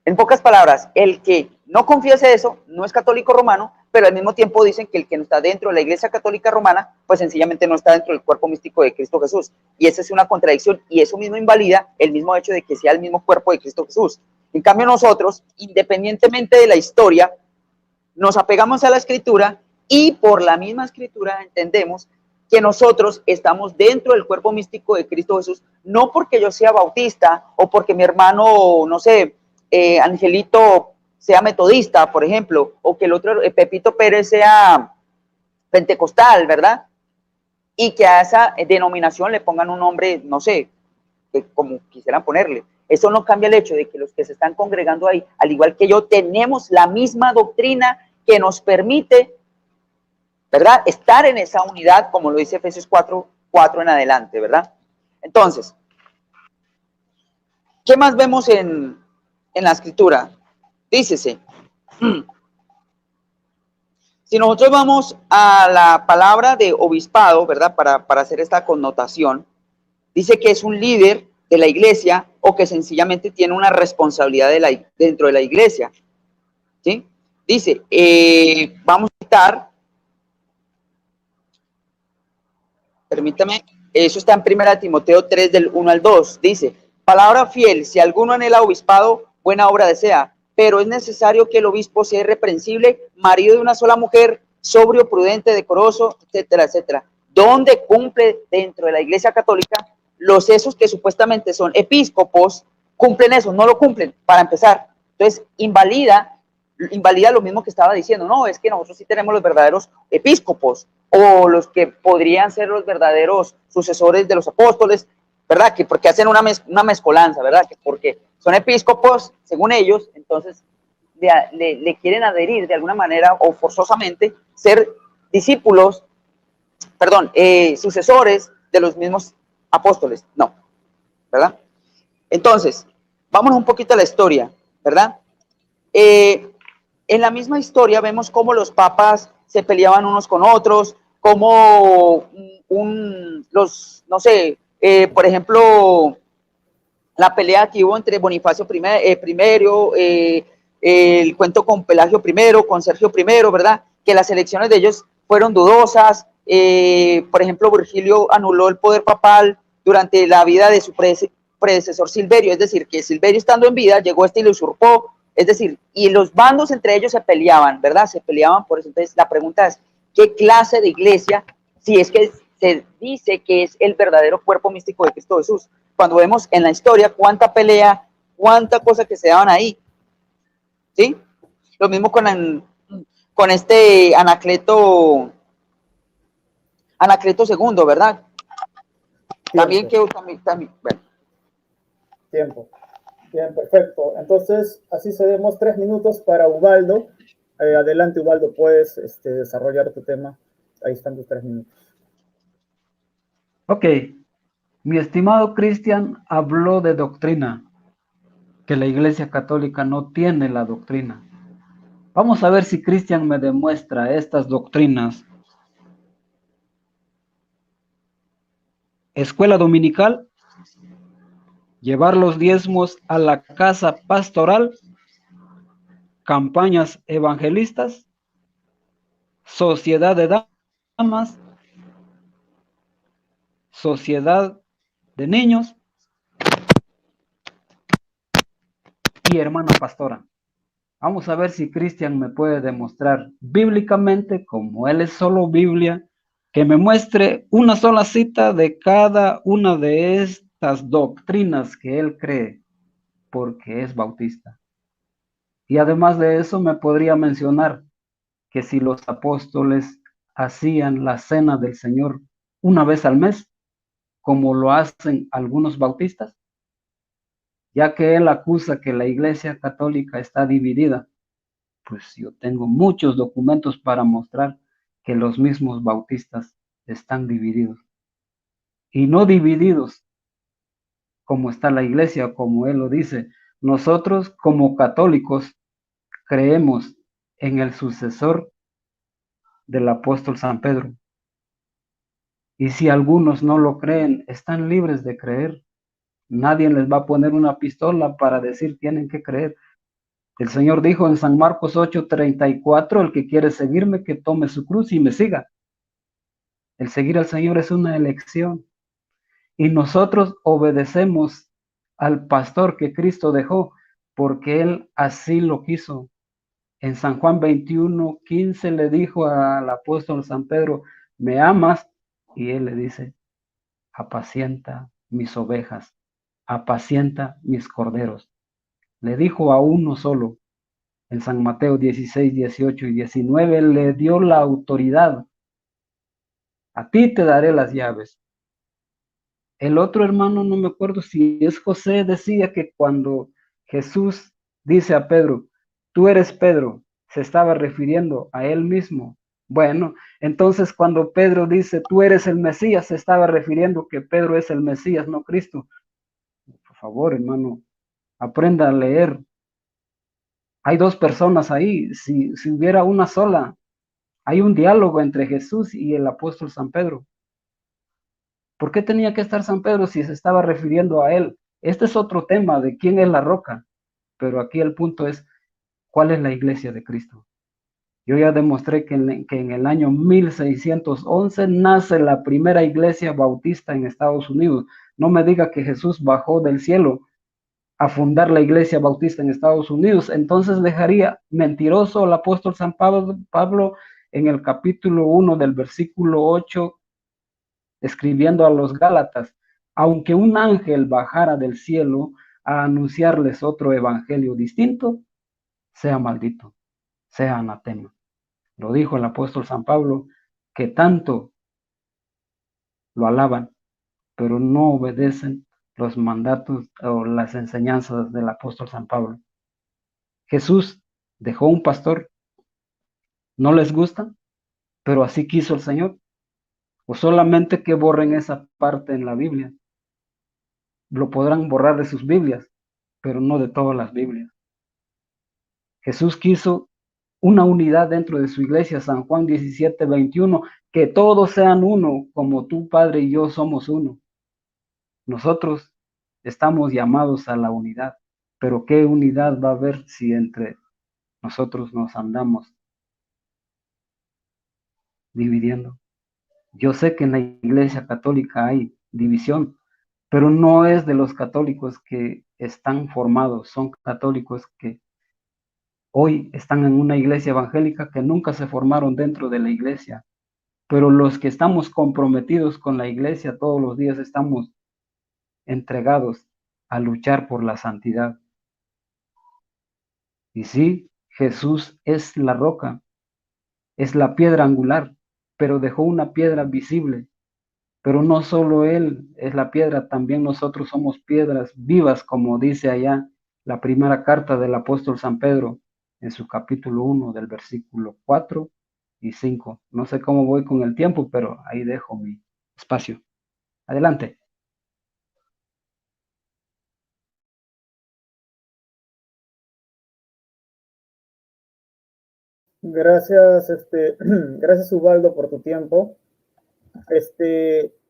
en pocas palabras, el que no confiese eso no es católico romano, pero al mismo tiempo dicen que el que no está dentro de la Iglesia Católica Romana, pues sencillamente no está dentro del cuerpo místico de Cristo Jesús. Y esa es una contradicción, y eso mismo invalida el mismo hecho de que sea el mismo cuerpo de Cristo Jesús. En cambio nosotros, independientemente de la historia, nos apegamos a la Escritura, y por la misma Escritura entendemos que nosotros estamos dentro del cuerpo místico de Cristo Jesús, no porque yo sea bautista o porque mi hermano, no sé, Angelito sea metodista, por ejemplo, o que el otro, Pepito Pérez, sea pentecostal, ¿verdad? Y que a esa denominación le pongan un nombre, no sé, como quisieran ponerle. Eso no cambia el hecho de que los que se están congregando ahí, al igual que yo, tenemos la misma doctrina que nos permite, ¿verdad?, estar en esa unidad, como lo dice Efesios 4 en adelante, ¿verdad? Entonces, ¿qué más vemos en la Escritura? Dícese, Si nosotros vamos a la palabra de obispado, ¿verdad? Para hacer esta connotación, dice que es un líder de la iglesia o que sencillamente tiene una responsabilidad dentro de la iglesia, ¿sí? Dice, vamos a citar, permítame, eso está en 1 Timoteo 3 del 1 al 2, dice, palabra fiel, si alguno anhela obispado, buena obra desea, pero es necesario que el obispo sea irreprensible, marido de una sola mujer, sobrio, prudente, decoroso, etcétera, etcétera. Donde cumple dentro de la iglesia católica los esos que supuestamente son episcopos, cumplen eso, no lo cumplen, para empezar. Entonces, invalida lo mismo que estaba diciendo, no, es que nosotros sí tenemos los verdaderos episcopos, o los que podrían ser los verdaderos sucesores de los apóstoles, ¿verdad? Que porque hacen una mezcolanza, ¿verdad? Que porque son episcopos, según ellos, entonces le quieren adherir de alguna manera o forzosamente ser discípulos, perdón, sucesores de los mismos apóstoles. No, ¿verdad? Entonces, vámonos un poquito a la historia, ¿verdad? En la misma historia vemos cómo los papas se peleaban unos con otros, como no sé, por ejemplo, la pelea que hubo entre Bonifacio primero, el cuento con Pelagio primero, con Sergio primero, ¿verdad? Que las elecciones de ellos fueron dudosas. Por ejemplo, Virgilio anuló el poder papal durante la vida de su predecesor Silverio, es decir, que Silverio estando en vida llegó y lo usurpó, es decir, y los bandos entre ellos se peleaban, ¿verdad? Se peleaban por eso. Entonces, la pregunta es, ¿qué clase de iglesia, si es que se dice que es el verdadero cuerpo místico de Cristo Jesús? Cuando vemos en la historia cuánta pelea, cuánta cosa que se daban ahí, ¿sí? Lo mismo con este Anacleto II, ¿verdad? También que también, bueno. Tiempo. Bien, perfecto. Entonces, así cedemos 3 minutos para Ubaldo. Adelante, Ubaldo, puedes desarrollar tu tema. Ahí están tus 3 minutos. Ok. Mi estimado Cristian habló de doctrina, que la Iglesia Católica no tiene la doctrina. Vamos a ver si Cristian me demuestra estas doctrinas. Escuela dominical, llevar los diezmos a la casa pastoral, campañas evangelistas, sociedad de damas, sociedad de niños y hermana pastora. Vamos a ver si Cristian me puede demostrar bíblicamente, como él es solo Biblia, que me muestre una sola cita de cada una de estas doctrinas que él cree, porque es bautista. Y además de eso me podría mencionar que si los apóstoles hacían la cena del Señor una vez al mes, como lo hacen algunos bautistas, ya que él acusa que la Iglesia Católica está dividida, pues yo tengo muchos documentos para mostrar que los mismos bautistas están divididos. Y no divididos como está la Iglesia, como él lo dice. Nosotros como católicos creemos en el sucesor del apóstol San Pedro. Y si algunos no lo creen, están libres de creer. Nadie les va a poner una pistola para decir tienen que creer. El Señor dijo en San Marcos 8:34, el que quiere seguirme, que tome su cruz y me siga. El seguir al Señor es una elección. Y nosotros obedecemos al pastor que Cristo dejó, porque Él así lo quiso. En San Juan 21:15 le dijo al apóstol San Pedro, ¿me amas? Y él le dice, apacienta mis ovejas, apacienta mis corderos. Le dijo a uno solo. En San Mateo 16, 18 y 19 le dio la autoridad. A ti te daré las llaves. El otro hermano, no me acuerdo si es José, decía que cuando Jesús dice a Pedro, tú eres Pedro, se estaba refiriendo a él mismo. Bueno, entonces cuando Pedro dice, tú eres el Mesías, se estaba refiriendo que Pedro es el Mesías, no Cristo. Por favor, hermano, aprenda a leer. Hay dos personas ahí. Si hubiera una sola, Hay un diálogo entre Jesús y el apóstol San Pedro. ¿Por qué tenía que estar San Pedro si se estaba refiriendo a él? Este es otro tema de quién es la roca, pero aquí el punto es, ¿cuál es la iglesia de Cristo? Yo ya demostré que en el año 1611 nace la primera iglesia bautista en Estados Unidos. No me diga que Jesús bajó del cielo a fundar la iglesia bautista en Estados Unidos. Entonces dejaría mentiroso al apóstol San Pablo en el capítulo 1 del versículo 8, escribiendo a los Gálatas, aunque un ángel bajara del cielo a anunciarles otro evangelio distinto, sea maldito, sea anatema. Lo dijo el apóstol San Pablo, que tanto lo alaban, pero no obedecen los mandatos o las enseñanzas del apóstol San Pablo. Jesús dejó un pastor, no les gusta, pero así quiso el Señor. O solamente que borren esa parte en la Biblia. Lo podrán borrar de sus Biblias, pero no de todas las Biblias. Jesús quiso una unidad dentro de su iglesia, San Juan 17:21, que todos sean uno, como tú, Padre, y yo somos uno. Nosotros estamos llamados a la unidad, pero ¿qué unidad va a haber si entre nosotros nos andamos dividiendo? Yo sé que en la iglesia católica hay división, pero no es de los católicos que están formados, son católicos que hoy están en una iglesia evangélica que nunca se formaron dentro de la iglesia, pero los que estamos comprometidos con la iglesia todos los días estamos entregados a luchar por la santidad. Y sí, Jesús es la roca, es la piedra angular, pero dejó una piedra visible. Pero no solo Él es la piedra, también nosotros somos piedras vivas, como dice allá la primera carta del apóstol San Pedro en su capítulo 1 del versículo 4 y 5. No sé cómo voy con el tiempo, pero ahí dejo mi espacio. Adelante. Gracias, gracias Ubaldo por tu tiempo.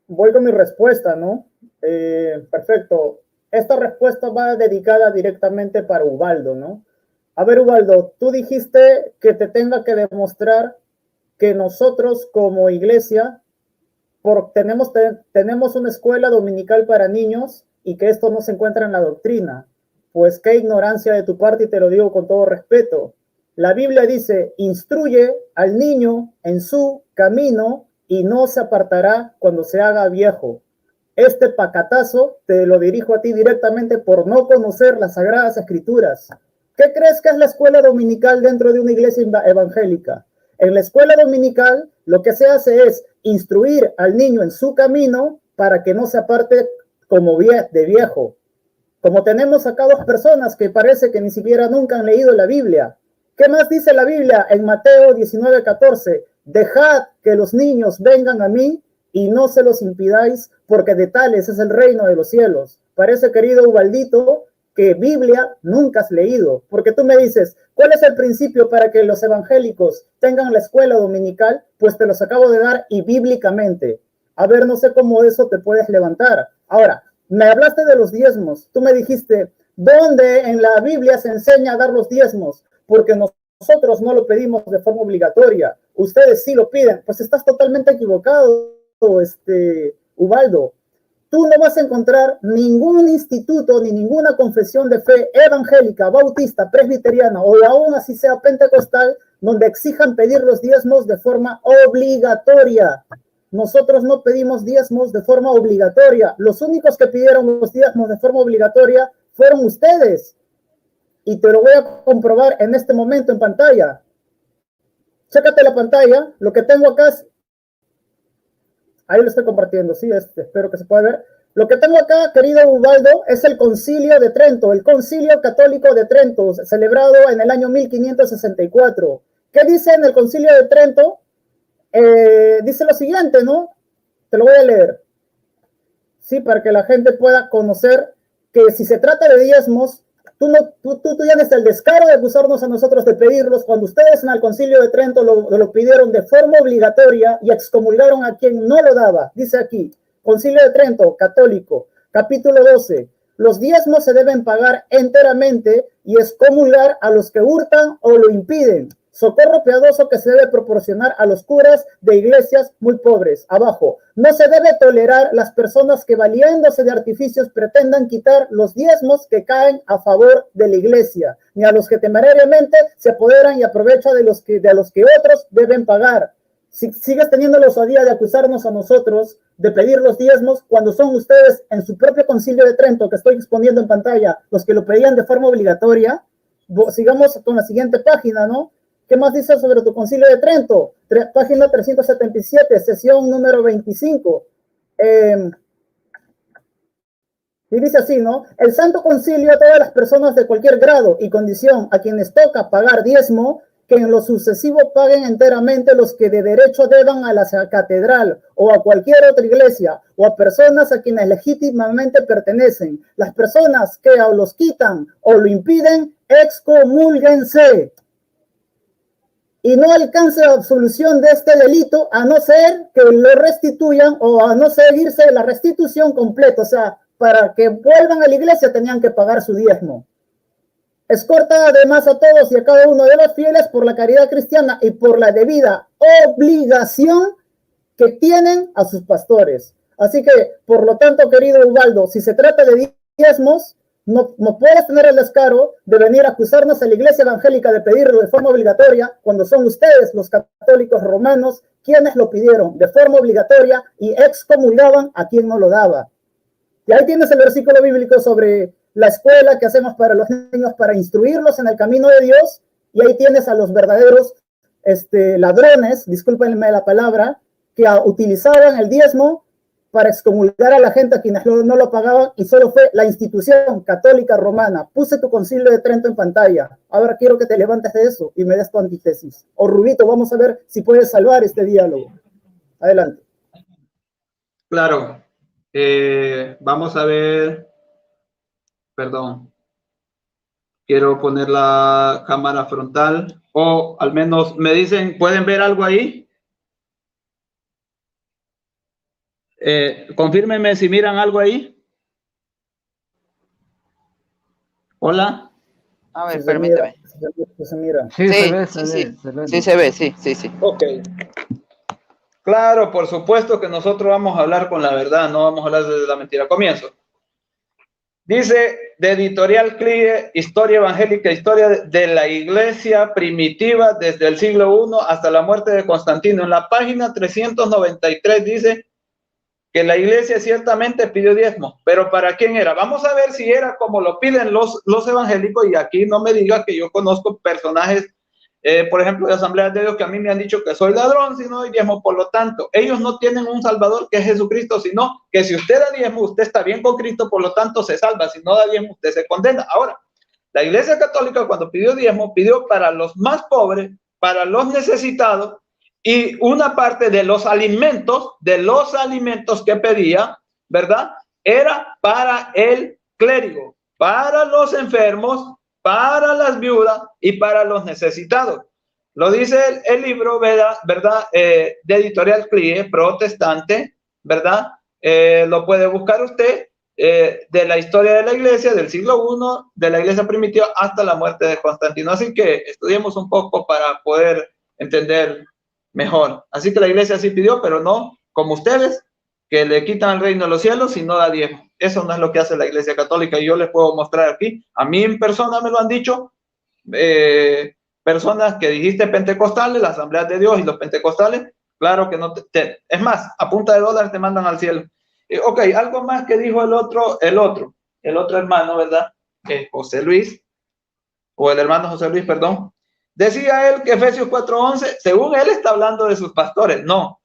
Voy con mi respuesta, ¿no? Perfecto. Esta respuesta va dedicada directamente para Ubaldo, ¿no? A ver, Ubaldo, tú dijiste que te tenga que demostrar que nosotros como iglesia tenemos una escuela dominical para niños y que esto no se encuentra en la doctrina. Pues qué ignorancia de tu parte, y te lo digo con todo respeto. La Biblia dice, instruye al niño en su camino y no se apartará cuando se haga viejo. Este pacatazo te lo dirijo a ti directamente por no conocer las Sagradas Escrituras. ¿Qué crees que es la escuela dominical dentro de una iglesia evangélica? En la escuela dominical lo que se hace es instruir al niño en su camino para que no se aparte como de viejo. Como tenemos acá dos personas que parece que ni siquiera nunca han leído la Biblia. ¿Qué más dice la Biblia en Mateo 19:14? Dejad que los niños vengan a mí y no se los impidáis, porque de tales es el reino de los cielos. Parece, querido Ubaldito, que Biblia nunca has leído, porque tú me dices, ¿cuál es el principio para que los evangélicos tengan la escuela dominical? Pues te los acabo de dar y bíblicamente. A ver, no sé cómo eso te puedes levantar. Ahora, me hablaste de los diezmos. Tú me dijiste, ¿dónde en la Biblia se enseña a dar los diezmos? Porque nosotros no lo pedimos de forma obligatoria. Ustedes sí lo piden. Pues estás totalmente equivocado, Ubaldo. Tú no vas a encontrar ningún instituto ni ninguna confesión de fe evangélica, bautista, presbiteriana o aún así sea pentecostal donde exijan pedir los diezmos de forma obligatoria. Nosotros no pedimos diezmos de forma obligatoria. Los únicos que pidieron los diezmos de forma obligatoria fueron ustedes. Y te lo voy a comprobar en este momento en pantalla. Chécate la pantalla. Lo que tengo acá es... Ahí lo estoy compartiendo, sí, espero que se pueda ver. Lo que tengo acá, querido Ubaldo, es el Concilio de Trento, el Concilio Católico de Trento, celebrado en el año 1564. ¿Qué dice en el Concilio de Trento? Dice lo siguiente, ¿no? Te lo voy a leer. Sí, para que la gente pueda conocer que si se trata de diezmos, Tú tienes el descaro de acusarnos a nosotros de pedirlos cuando ustedes en el Concilio de Trento lo pidieron de forma obligatoria y excomulgaron a quien no lo daba. Dice aquí, Concilio de Trento, católico, capítulo 12. Los diezmos se deben pagar enteramente y excomulgar a los que hurtan o lo impiden. Socorro piadoso que se debe proporcionar a los curas de iglesias muy pobres. Abajo, no se debe tolerar las personas que valiéndose de artificios pretendan quitar los diezmos que caen a favor de la iglesia, ni a los que temerariamente se apoderan y aprovechan de los que otros deben pagar. Si sigues teniendo la osadía de acusarnos a nosotros de pedir los diezmos cuando son ustedes en su propio Concilio de Trento, que estoy exponiendo en pantalla, los que lo pedían de forma obligatoria, sigamos con la siguiente página, ¿no? ¿Qué más dice sobre tu Concilio de Trento? Página 377, sesión número 25. Y dice así, ¿no? El Santo Concilio a todas las personas de cualquier grado y condición a quienes toca pagar diezmo, que en lo sucesivo paguen enteramente los que de derecho deban a la catedral o a cualquier otra iglesia, o a personas a quienes legítimamente pertenecen. Las personas que o los quitan o lo impiden, excomúlguense. Y no alcance la absolución de este delito a no ser que lo restituyan o a no seguirse la restitución completa. O sea, para que vuelvan a la iglesia tenían que pagar su diezmo. Exhorta además a todos y a cada uno de los fieles por la caridad cristiana y por la debida obligación que tienen a sus pastores. Así que, por lo tanto, querido Ubaldo, si se trata de diezmos, no puedes tener el descaro de venir a acusarnos a la iglesia evangélica de pedirlo de forma obligatoria cuando son ustedes, los católicos romanos, quienes lo pidieron de forma obligatoria y excomulgaban a quien no lo daba. Y ahí tienes el versículo bíblico sobre la escuela que hacemos para los niños para instruirlos en el camino de Dios, y ahí tienes a los verdaderos ladrones, discúlpenme la palabra, que utilizaban el diezmo para excomulgar a la gente a quienes no lo pagaban, y solo fue la institución católica romana. Puse tu Concilio de Trento en pantalla. Ahora quiero que te levantes de eso y me des tu antítesis. O Rubito, vamos a ver si puedes salvar este diálogo. Adelante. Claro. Vamos a ver. Perdón. Quiero poner la cámara frontal. O al menos me dicen, ¿pueden ver algo ahí? Confírmenme si miran algo ahí. Hola. A ver, Sí, permíteme. Se mira. Sí, Sí, se ve, sí, se ve. sí se ve, sí. Ok. Claro, por supuesto que nosotros vamos a hablar con la verdad, no vamos a hablar de la mentira. Comienzo. Dice de Editorial CLIE, Historia Evangélica, Historia de la Iglesia Primitiva desde el siglo I hasta la muerte de Constantino. En la página 393 dice que la iglesia ciertamente pidió diezmo, pero ¿para quién era? Vamos a ver si era como lo piden los evangélicos, y aquí no me diga que yo conozco personajes, por ejemplo, de Asambleas de Dios, que a mí me han dicho que soy ladrón si no doy diezmo. Por lo tanto, ellos no tienen un salvador que es Jesucristo, sino que si usted da diezmo, usted está bien con Cristo, por lo tanto se salva. Si no da diezmo, usted se condena. Ahora, la Iglesia Católica cuando pidió diezmo, pidió para los más pobres, para los necesitados, y una parte de los alimentos que pedía, ¿verdad? Era para el clérigo, para los enfermos, para las viudas y para los necesitados. Lo dice el libro, ¿verdad? De Editorial CLIE, protestante, ¿verdad? Lo puede buscar usted, de la historia de la iglesia del siglo I, de la iglesia primitiva hasta la muerte de Constantino. Así que estudiemos un poco para poder entender mejor. Así que la iglesia sí pidió, pero no como ustedes, que le quitan el reino de los cielos y no da diezmo. Eso no es lo que hace la iglesia católica, y yo les puedo mostrar aquí. A mí en persona me lo han dicho personas que dijiste pentecostales, las asambleas de Dios y los pentecostales. Claro que no es más, a punta de dólares te mandan al cielo. Ok, algo más que dijo el otro hermano, ¿verdad? José Luis, o el hermano José Luis, perdón. Decía él que Efesios 4:11, según él está hablando de sus pastores. No,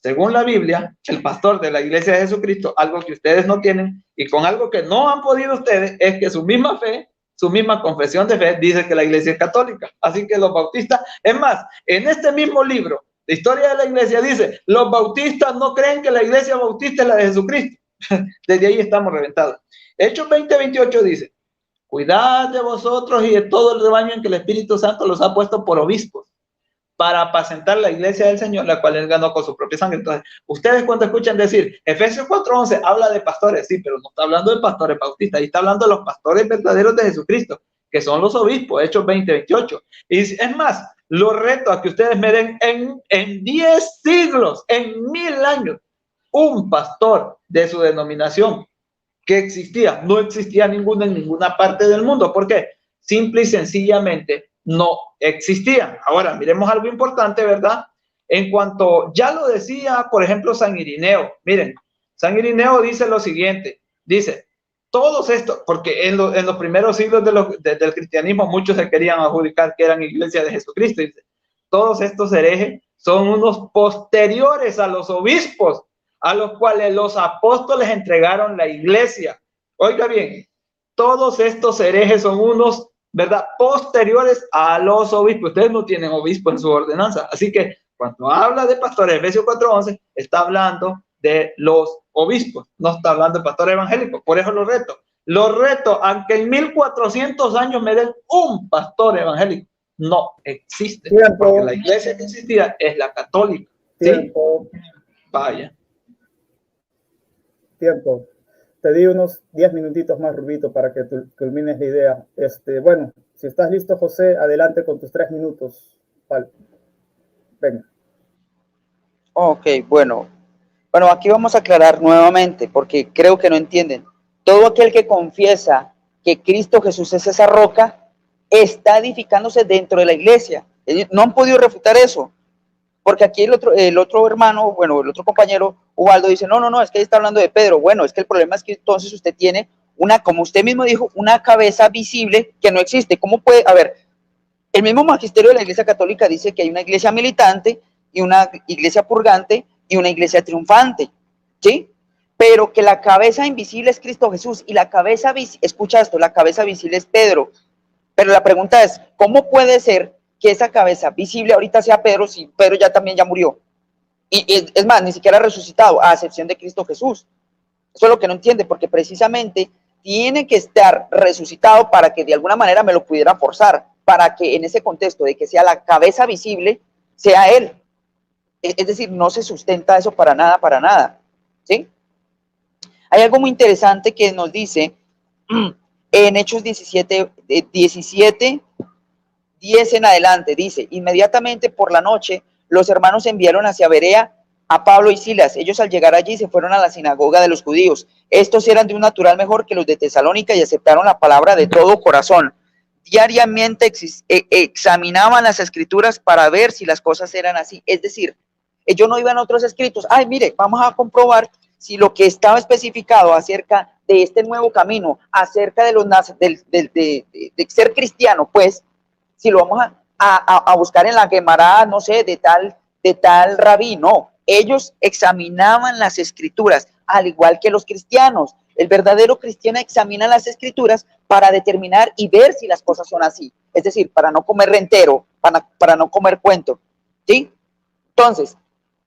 según la Biblia, el pastor de la iglesia de Jesucristo, algo que ustedes no tienen, y con algo que no han podido ustedes, es que su misma fe, su misma confesión de fe, dice que la iglesia es católica. Así que los bautistas, es más, en este mismo libro, la historia de la iglesia, dice, los bautistas no creen que la iglesia bautista es la de Jesucristo. Desde ahí estamos reventados. Hechos 20:28 dice, cuidad de vosotros y de todo el rebaño en que el Espíritu Santo los ha puesto por obispos, para apacentar la iglesia del Señor, la cual él ganó con su propia sangre. Entonces, ustedes cuando escuchan decir, Efesios 4:11 habla de pastores, sí, pero no está hablando de pastores bautistas, ahí está hablando de los pastores verdaderos de Jesucristo, que son los obispos, Hechos 20:28. Y es más, los reto a que ustedes me den en 10 siglos, en 1000 años, un pastor de su denominación que existía. No existía ninguno en ninguna parte del mundo. ¿Por qué? Simple y sencillamente no existían. Ahora, miremos algo importante, ¿verdad? En cuanto, ya lo decía, por ejemplo, San Irineo. Miren, San Irineo dice lo siguiente, dice, todos estos, porque en los primeros siglos del cristianismo muchos se querían adjudicar que eran iglesia de Jesucristo, dice, todos estos herejes son unos posteriores a los obispos, a los cuales los apóstoles entregaron la iglesia. Oiga bien, todos estos herejes son unos, ¿verdad?, posteriores a los obispos. Ustedes no tienen obispo en su ordenanza. Así que cuando habla de pastores, Efesios 4:11, está hablando de los obispos, no está hablando de pastores evangélicos. Por eso lo reto. Lo reto, aunque en 1400 años me den un pastor evangélico. No existe. Tiempo. Porque la iglesia que existía es la católica. Tiempo. ¿Sí? Vaya. Tiempo. Te di unos 10 minutitos más, Rubito, para que culmines la idea. Bueno, si estás listo, José, adelante con tus 3 minutos. Vale. Venga. Ok, bueno. Bueno, aquí vamos a aclarar nuevamente, porque creo que no entienden. Todo aquel que confiesa que Cristo Jesús es esa roca, está edificándose dentro de la iglesia. Ellos no han podido refutar eso. Porque aquí el otro hermano, bueno, el otro compañero, Ubaldo, dice, no, es que ahí está hablando de Pedro. Bueno, es que el problema es que entonces usted tiene una, como usted mismo dijo, una cabeza visible que no existe. ¿Cómo puede? A ver, el mismo magisterio de la Iglesia Católica dice que hay una iglesia militante y una iglesia purgante y una iglesia triunfante, ¿sí? Pero que la cabeza invisible es Cristo Jesús y la cabeza visible, escucha esto, la cabeza visible es Pedro. Pero la pregunta es, ¿cómo puede ser que esa cabeza visible ahorita sea Pedro si Pedro ya murió? Y es más, ni siquiera ha resucitado, a excepción de Cristo Jesús. Eso es lo que no entiende, porque precisamente tiene que estar resucitado para que de alguna manera me lo pudiera forzar, para que en ese contexto de que sea la cabeza visible, sea él. Es decir, no se sustenta eso para nada, ¿sí? Hay algo muy interesante que nos dice en Hechos 17, 10 en adelante, dice, inmediatamente por la noche, los hermanos enviaron hacia Berea a Pablo y Silas. Ellos al llegar allí se fueron a la sinagoga de los judíos. Estos eran de un natural mejor que los de Tesalónica y aceptaron la palabra de todo corazón. Diariamente examinaban las escrituras para ver si las cosas eran así. Es decir, ellos no iban a otros escritos. Ay, mire, vamos a comprobar si lo que estaba especificado acerca de este nuevo camino, acerca de los de ser cristiano, pues, si lo vamos a buscar en la Gemara, no sé, de tal rabí, no. Ellos examinaban las escrituras, al igual que los cristianos. El verdadero cristiano examina las escrituras para determinar y ver si las cosas son así. Es decir, para no comer rentero, para no comer cuento, ¿sí? Entonces,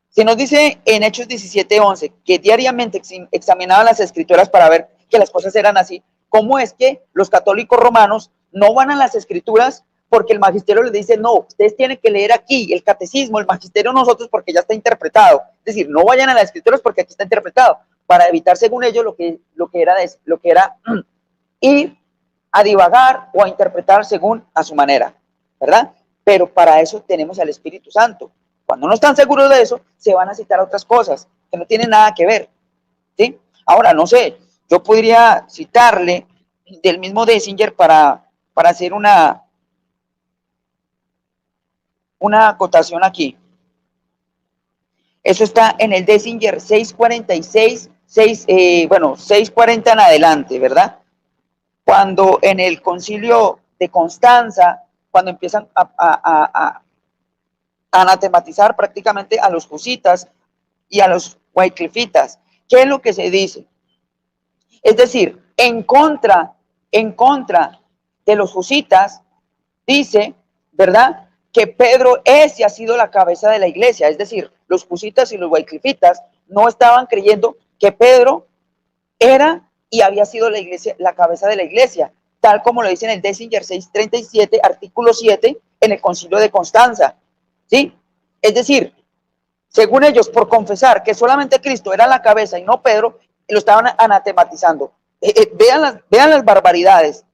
se nos dice en Hechos 17:11 que diariamente examinaban las escrituras para ver que las cosas eran así. ¿Cómo es que los católicos romanos no van a las escrituras? Porque el magisterio les dice, no, ustedes tienen que leer aquí el catecismo, el magisterio nosotros, porque ya está interpretado. Es decir, no vayan a las escrituras porque aquí está interpretado, para evitar, según ellos, lo que era ir a divagar o a interpretar según a su manera, ¿verdad? Pero para eso tenemos al Espíritu Santo. Cuando no están seguros de eso, se van a citar otras cosas que no tienen nada que ver, ¿sí? Ahora, no sé, yo podría citarle del mismo Dessinger para hacer una acotación aquí. Eso está en el Dessinger 646, 640 en adelante, ¿verdad? Cuando en el concilio de Constanza, cuando empiezan a anatematizar prácticamente a los husitas y a los wyclifitas, ¿qué es lo que se dice? Es decir, en contra de los husitas, dice, ¿verdad?, que Pedro es y ha sido la cabeza de la iglesia. Es decir, los husitas y los wyclifitas no estaban creyendo que Pedro era y había sido la cabeza de la iglesia. tal como lo dice en el Dessinger 637, artículo 7, en el Concilio de Constanza, ¿sí? Es decir, según ellos, por confesar que solamente Cristo era la cabeza y no Pedro, lo estaban anatematizando. Vean las barbaridades,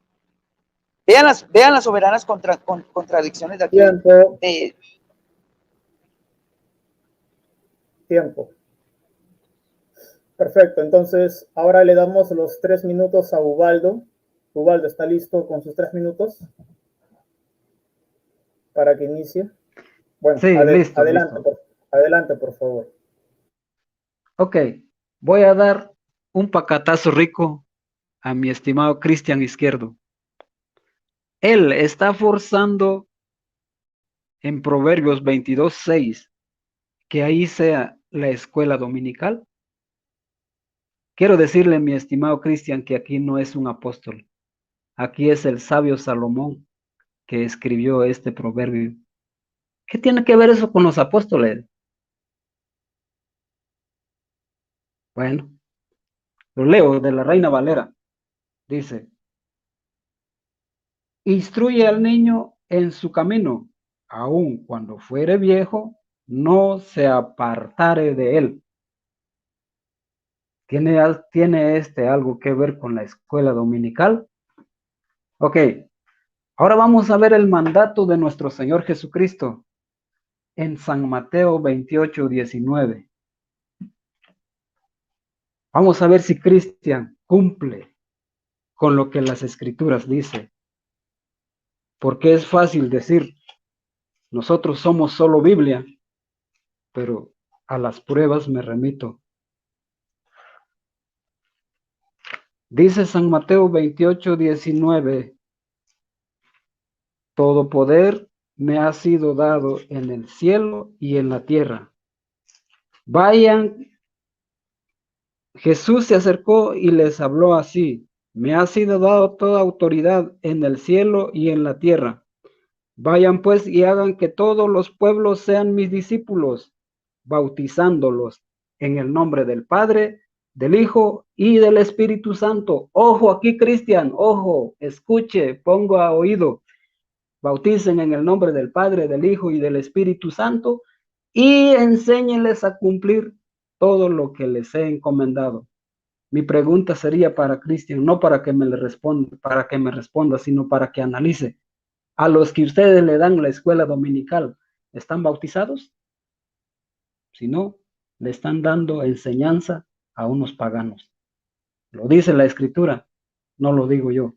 vean las soberanas contradicciones de aquí. Tiempo. Perfecto, entonces ahora le damos los 3 minutos a Ubaldo. Ubaldo, ¿está listo con sus 3 minutos? Para que inicie. Bueno, sí, listo, adelante, listo. Adelante, por favor. Ok, voy a dar un pacatazo rico a mi estimado Cristian Izquierdo. Él está forzando en Proverbios 22:6 que ahí sea la escuela dominical. Quiero decirle, mi estimado Cristian, que aquí no es un apóstol. Aquí es el sabio Salomón que escribió este proverbio. ¿Qué tiene que ver eso con los apóstoles? Bueno, lo leo de la Reina Valera. Dice, instruye al niño en su camino, aun cuando fuere viejo, no se apartare de él. ¿Tiene algo que ver con la escuela dominical? Ok, ahora vamos a ver el mandato de nuestro Señor Jesucristo en San Mateo 28:19. Vamos a ver si Cristian cumple con lo que las Escrituras dice. Porque es fácil decir, nosotros somos solo Biblia, pero a las pruebas me remito. Dice San Mateo 28:19, todo poder me ha sido dado en el cielo y en la tierra. Vayan, Jesús se acercó y les habló así, me ha sido dado toda autoridad en el cielo y en la tierra. Vayan pues y hagan que todos los pueblos sean mis discípulos, bautizándolos en el nombre del Padre, del Hijo y del Espíritu Santo. Ojo aquí, Cristian, ojo, escuche, ponga oído. Bauticen en el nombre del Padre, del Hijo y del Espíritu Santo y enséñenles a cumplir todo lo que les he encomendado. Mi pregunta sería para Cristian, no para que me responda, sino para que analice. A los que ustedes le dan la escuela dominical, ¿están bautizados? Si no, le están dando enseñanza a unos paganos. Lo dice la Escritura, no lo digo yo.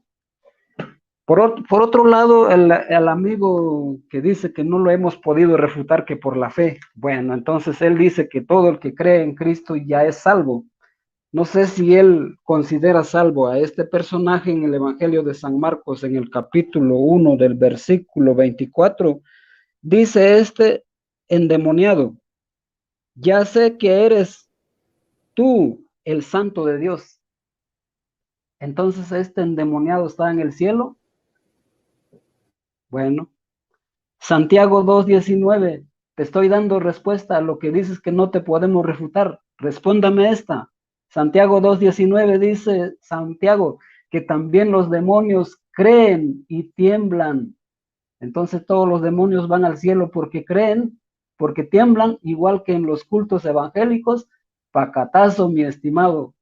Por otro lado, el amigo que dice que no lo hemos podido refutar que por la fe. Bueno, entonces él dice que todo el que cree en Cristo ya es salvo. No sé si él considera salvo a este personaje en el Evangelio de San Marcos, en el capítulo 1 del versículo 24. Dice este endemoniado, ya sé que eres tú el santo de Dios. Entonces este endemoniado está en el cielo. Bueno, Santiago 2:19, te estoy dando respuesta a lo que dices que no te podemos refutar. Respóndame esta. Santiago 2:19 dice Santiago que también los demonios creen y tiemblan. Entonces todos los demonios van al cielo porque creen, porque tiemblan, igual que en los cultos evangélicos. Pacatazo, mi estimado.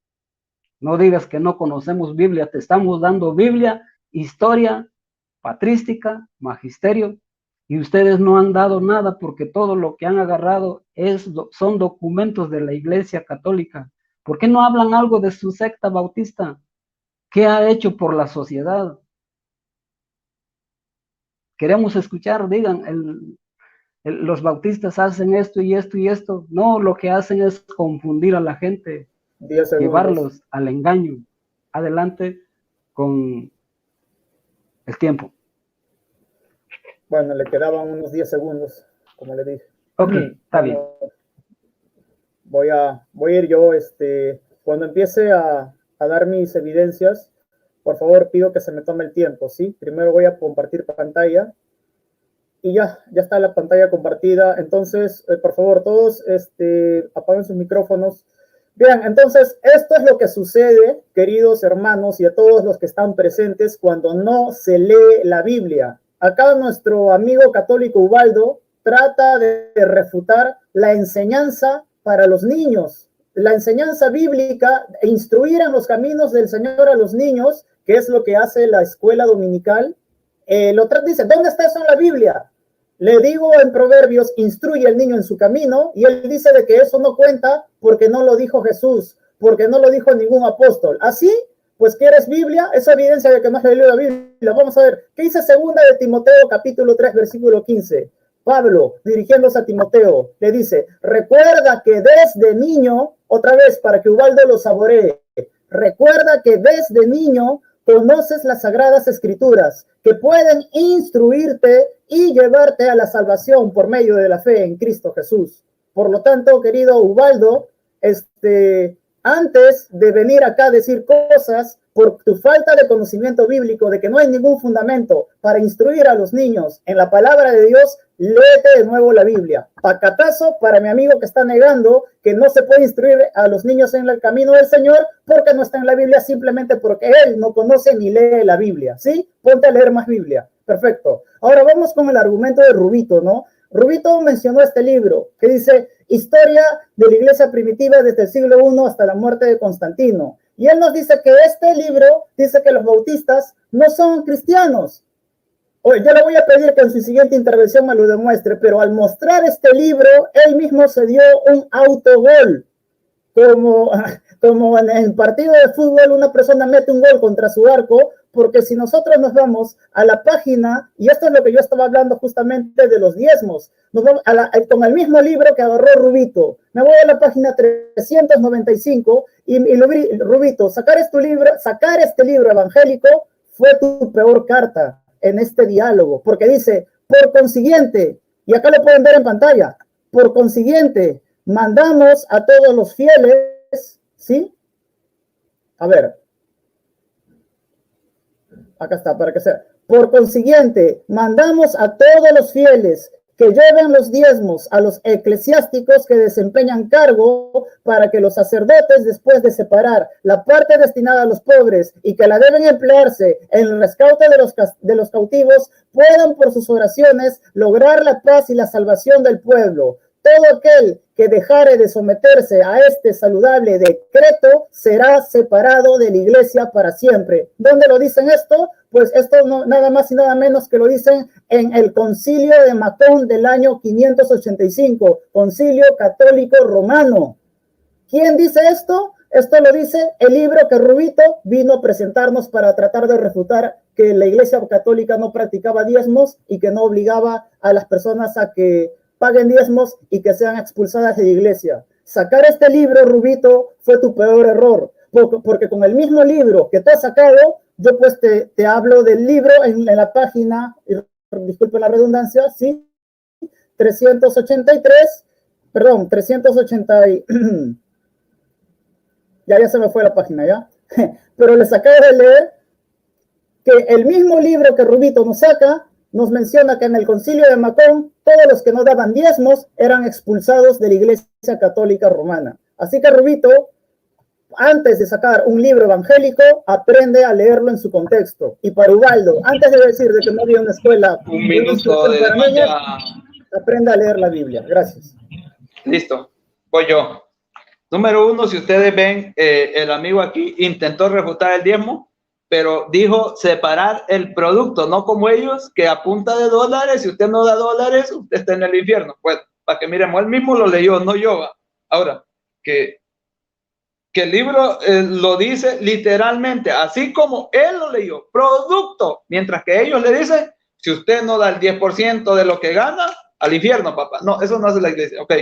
No digas que no conocemos Biblia, te estamos dando Biblia, historia, patrística, magisterio, y ustedes no han dado nada porque todo lo que han agarrado son documentos de la Iglesia Católica. ¿Por qué no hablan algo de su secta bautista? ¿Qué ha hecho por la sociedad? Queremos escuchar, digan, los bautistas hacen esto y esto y esto. No, lo que hacen es confundir a la gente, 10 segundos. Llevarlos al engaño. Adelante con el tiempo. Bueno, le quedaban unos 10 segundos, como le dije. Ok, está bien. Voy a ir yo, cuando empiece a dar mis evidencias, por favor pido que se me tome el tiempo, ¿sí? Primero voy a compartir pantalla y ya está la pantalla compartida. Entonces, por favor, todos apaguen sus micrófonos. Bien, entonces esto es lo que sucede, queridos hermanos y a todos los que están presentes, cuando no se lee la Biblia. Acá nuestro amigo católico Ubaldo trata de refutar la enseñanza para los niños, la enseñanza bíblica, e instruir en los caminos del Señor a los niños, que es lo que hace la escuela dominical. Dice, ¿dónde está eso en la Biblia? Le digo en Proverbios, instruye al niño en su camino, y él dice de que eso no cuenta porque no lo dijo Jesús, porque no lo dijo ningún apóstol. ¿Así? Pues ¿quieres Biblia? Es evidencia de que no has leído la Biblia. Vamos a ver, ¿qué dice segunda de Timoteo, capítulo 3, versículo 15? Pablo, dirigiéndose a Timoteo, le dice, recuerda que desde niño, otra vez para que Ubaldo lo saboree, recuerda que desde niño conoces las sagradas escrituras que pueden instruirte y llevarte a la salvación por medio de la fe en Cristo Jesús. Por lo tanto, querido Ubaldo, antes de venir acá a decir cosas por tu falta de conocimiento bíblico, de que no hay ningún fundamento para instruir a los niños en la palabra de Dios, léete de nuevo la Biblia. Pacatazo para mi amigo que está negando que no se puede instruir a los niños en el camino del Señor porque no está en la Biblia, simplemente porque él no conoce ni lee la Biblia, ¿sí? Ponte a leer más Biblia. Perfecto. Ahora vamos con el argumento de Rubito, ¿no? Rubito mencionó este libro que dice Historia de la Iglesia Primitiva desde el siglo I hasta la muerte de Constantino. Y él nos dice que este libro dice que los bautistas no son cristianos. Oye, yo le voy a pedir que en su siguiente intervención me lo demuestre, pero al mostrar este libro, él mismo se dio un autogol. Como en el partido de fútbol una persona mete un gol contra su arco, porque si nosotros nos vamos a la página, y esto es lo que yo estaba hablando justamente de los diezmos, nos vamos con el mismo libro que agarró Rubito, me voy a la página 395 y Rubito, sacar este libro evangélico fue tu peor carta en este diálogo, porque dice, por consiguiente, y acá lo pueden ver en pantalla, por consiguiente, mandamos a todos los fieles, ¿sí? A ver. Acá está, para que sea. Por consiguiente, mandamos a todos los fieles que lleven los diezmos a los eclesiásticos que desempeñan cargo para que los sacerdotes, después de separar la parte destinada a los pobres y que la deben emplearse en el rescate de los cautivos, puedan por sus oraciones lograr la paz y la salvación del pueblo. Todo aquel que dejare de someterse a este saludable decreto será separado de la iglesia para siempre. ¿Dónde lo dicen esto? Pues esto no, nada más y nada menos que lo dicen en el Concilio de Macón del año 585, Concilio Católico Romano. ¿Quién dice esto? Esto lo dice el libro que Rubito vino a presentarnos para tratar de refutar que la iglesia católica no practicaba diezmos y que no obligaba a las personas a que paguen diezmos y que sean expulsadas de la iglesia. Sacar este libro, Rubito, fue tu peor error, porque con el mismo libro que tú has sacado, yo pues te hablo del libro en la página, disculpen la redundancia, ¿sí? 383, perdón, 380 ya se me fue la página, ¿ya? Pero les acabo de leer que el mismo libro que Rubito nos saca, nos menciona que en el Concilio de Macón, todos los que no daban diezmos eran expulsados de la Iglesia Católica Romana. Así que Rubito, antes de sacar un libro evangélico, aprende a leerlo en su contexto. Y para Ubaldo, antes de decir de que no había una escuela, un minuto de niños, aprende a leer la Biblia. Gracias. Listo, voy yo. Número uno, si ustedes ven, el amigo aquí intentó refutar el diezmo, pero dijo separar el producto, no como ellos, que a punta de dólares, si usted no da dólares, usted está en el infierno. Pues, para que miremos, él mismo lo leyó, no yo. Ahora, que el libro lo dice literalmente, así como él lo leyó, producto, mientras que ellos le dicen, si usted no da el 10% de lo que gana, al infierno, papá. No, eso no hace la iglesia. Ok,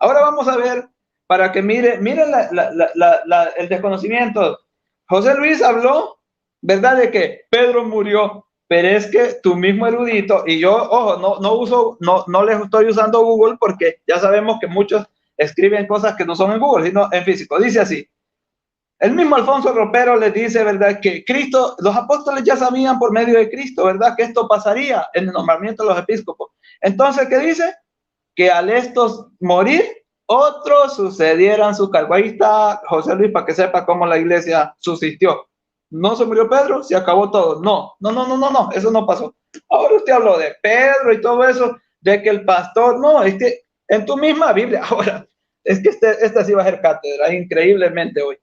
ahora vamos a ver, para que miren el desconocimiento. José Luis habló, ¿verdad? De que Pedro murió, pero es que tu mismo erudito, y yo, ojo, no les estoy usando Google porque ya sabemos que muchos escriben cosas que no son en Google, sino en físico. Dice así, el mismo Alfonso Ropero les dice, ¿verdad? Que Cristo, los apóstoles ya sabían por medio de Cristo, ¿verdad? Que esto pasaría en el nombramiento de los episcopos. Entonces, ¿qué dice? Que al estos morir, otros sucedieran su cargo. Ahí está José Luis para que sepa cómo la iglesia subsistió. No se murió Pedro, se acabó todo. No, eso no pasó. Ahora usted habló de Pedro y todo eso, de que el pastor, no, es que en tu misma Biblia, ahora, es que esta sí va a ser cátedra, increíblemente hoy.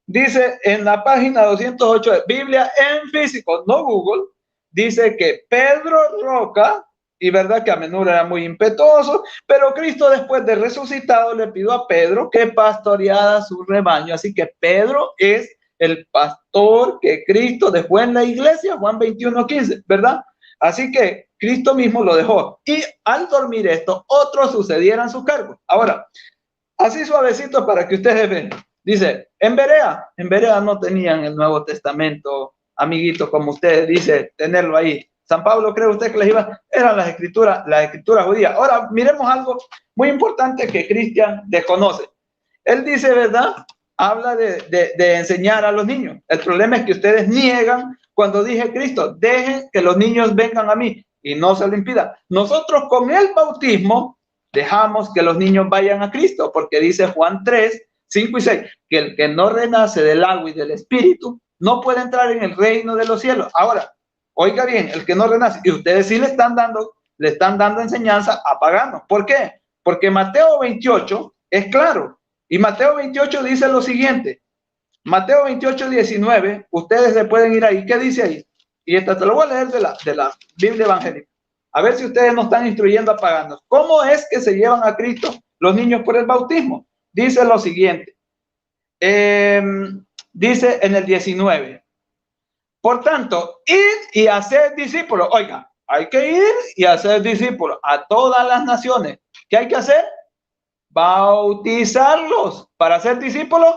Dice en la página 208 de Biblia en físico, no Google, dice que Pedro Roca, y verdad que a menudo era muy impetuoso, pero Cristo después de resucitado le pidió a Pedro que pastoreara su rebaño. Así que Pedro es el pastor que Cristo dejó en la iglesia, Juan 21:15, ¿verdad? Así que Cristo mismo lo dejó. Y al dormir esto, otros sucedieran su cargo. Ahora, así suavecito para que ustedes vean. Dice, en Berea no tenían el Nuevo Testamento, amiguito, como usted dice, tenerlo ahí. San Pablo, ¿cree usted que les iba? Eran las escrituras judías. Ahora, miremos algo muy importante que Cristian desconoce. Él dice, ¿verdad? Habla de enseñar a los niños. El problema es que ustedes niegan cuando dije Cristo, dejen que los niños vengan a mí y no se lo impida. Nosotros con el bautismo dejamos que los niños vayan a Cristo, porque dice Juan 3:5 y 6, que el que no renace del agua y del espíritu no puede entrar en el reino de los cielos. Ahora, oiga bien, el que no renace, y ustedes sí le están dando enseñanza a paganos. ¿Por qué? Porque Mateo 28 es claro, y Mateo 28 dice lo siguiente, Mateo 28:19, ustedes se pueden ir ahí. ¿Qué dice ahí? Y esta te lo voy a leer de la Biblia evangélica. A ver si ustedes nos están instruyendo a paganos. ¿Cómo es que se llevan a Cristo los niños por el bautismo? Dice lo siguiente. Dice en el 19. Por tanto, id y hacer discípulos. Oiga, hay que ir y hacer discípulos a todas las naciones. ¿Qué hay que hacer? Bautizarlos. Para ser discípulos,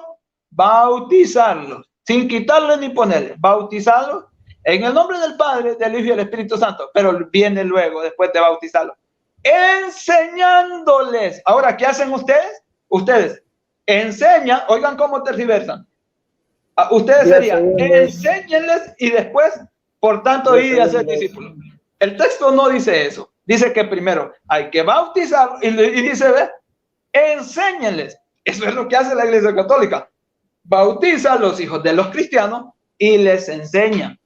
bautizarlos. Sin quitarle ni ponerle. Bautizarlos en el nombre del Padre, del Hijo y del Espíritu Santo. Pero viene luego, después de bautizarlos, enseñándoles. Ahora, ¿qué hacen ustedes? Ustedes enseñan, oigan cómo tergiversan. Ustedes serían, enséñenles y después, por tanto, ir a hacer discípulos. El texto no dice eso. Dice que primero hay que bautizar y dice, ve, enséñenles. Eso es lo que hace la Iglesia Católica. Bautiza a los hijos de los cristianos y les enseña.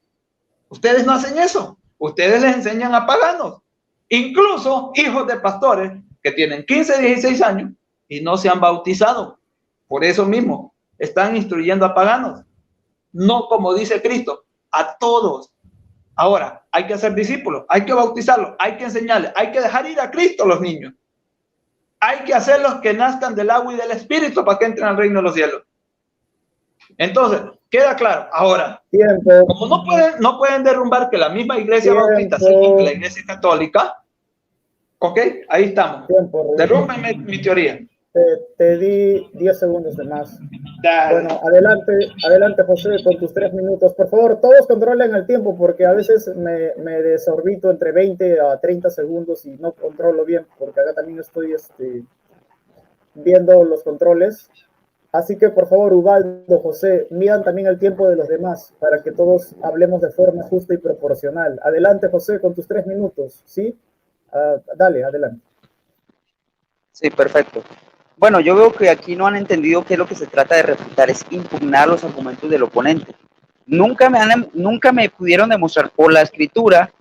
Ustedes no hacen eso. Ustedes les enseñan a paganos. Incluso hijos de pastores que tienen 15, 16 años y no se han bautizado. Por eso mismo están instruyendo a paganos. No como dice Cristo, a todos. Ahora, hay que hacer discípulos, hay que bautizarlos, hay que enseñarles, hay que dejar ir a Cristo a los niños. Hay que hacerlos que nazcan del agua y del espíritu para que entren al reino de los cielos. Entonces, queda claro. Ahora, como no pueden derrumbar que la misma iglesia bautista sea que la iglesia católica, ok, ahí estamos. Derrúmbenme mi teoría. Te di 10 segundos de más. Dale. Bueno, adelante José, con tus 3 minutos. Por favor, todos controlen el tiempo porque a veces me desorbito entre 20 a 30 segundos y no controlo bien porque acá también estoy viendo los controles. Así que por favor, Ubaldo, José, midan también el tiempo de los demás para que todos hablemos de forma justa y proporcional. Adelante, José, con tus 3 minutos, ¿sí? Dale, adelante. Sí, perfecto. Bueno, yo veo que aquí no han entendido qué es lo que se trata de refutar, es impugnar los argumentos del oponente. Nunca me pudieron demostrar por la escritura,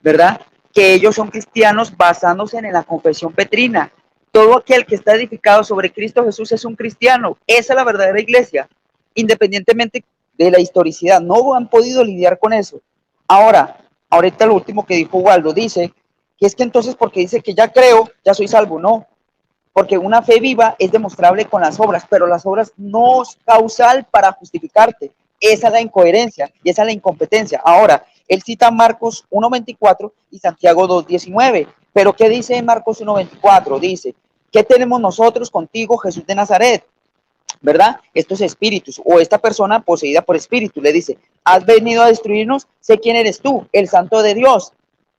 ¿verdad?, que ellos son cristianos basándose en la confesión petrina. Todo aquel que está edificado sobre Cristo Jesús es un cristiano. Esa es la verdadera iglesia, independientemente de la historicidad. No han podido lidiar con eso. Ahorita lo último que dijo Waldo, dice que es que entonces porque dice que ya creo, ya soy salvo. No, porque una fe viva es demostrable con las obras, pero las obras no es causal para justificarte. Esa es la incoherencia y esa es la incompetencia. Ahora, él cita Marcos 1:24 y Santiago 2:19. Pero ¿qué dice en Marcos 1:24? Dice, ¿qué tenemos nosotros contigo, Jesús de Nazaret? ¿Verdad? Estos espíritus o esta persona poseída por espíritu le dice, ¿has venido a destruirnos? Sé quién eres tú, el Santo de Dios.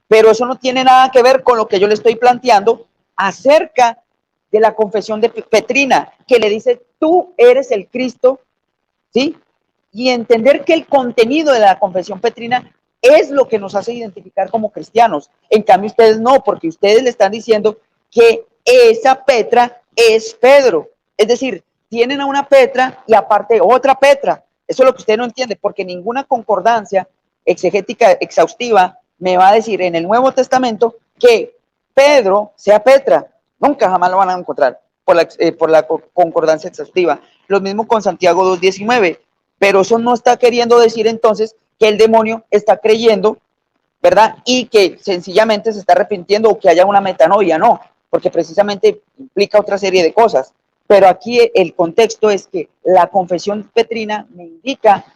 Pero eso no tiene nada que ver con lo que yo le estoy planteando acerca de la confesión de Petrina, que le dice, tú eres el Cristo, ¿sí? Y entender que el contenido de la confesión petrina es lo que nos hace identificar como cristianos. En cambio, ustedes no, porque ustedes le están diciendo que esa Petra es Pedro. Es decir, tienen a una Petra y aparte otra Petra. Eso es lo que usted no entiende, porque ninguna concordancia exegética exhaustiva me va a decir en el Nuevo Testamento que Pedro sea Petra. Nunca jamás lo van a encontrar por la concordancia exhaustiva. Lo mismo con Santiago 2:19. Pero eso no está queriendo decir entonces que el demonio está creyendo, ¿verdad? Y que sencillamente se está arrepintiendo o que haya una metanoia, no, porque precisamente implica otra serie de cosas. Pero aquí el contexto es que la confesión petrina me indica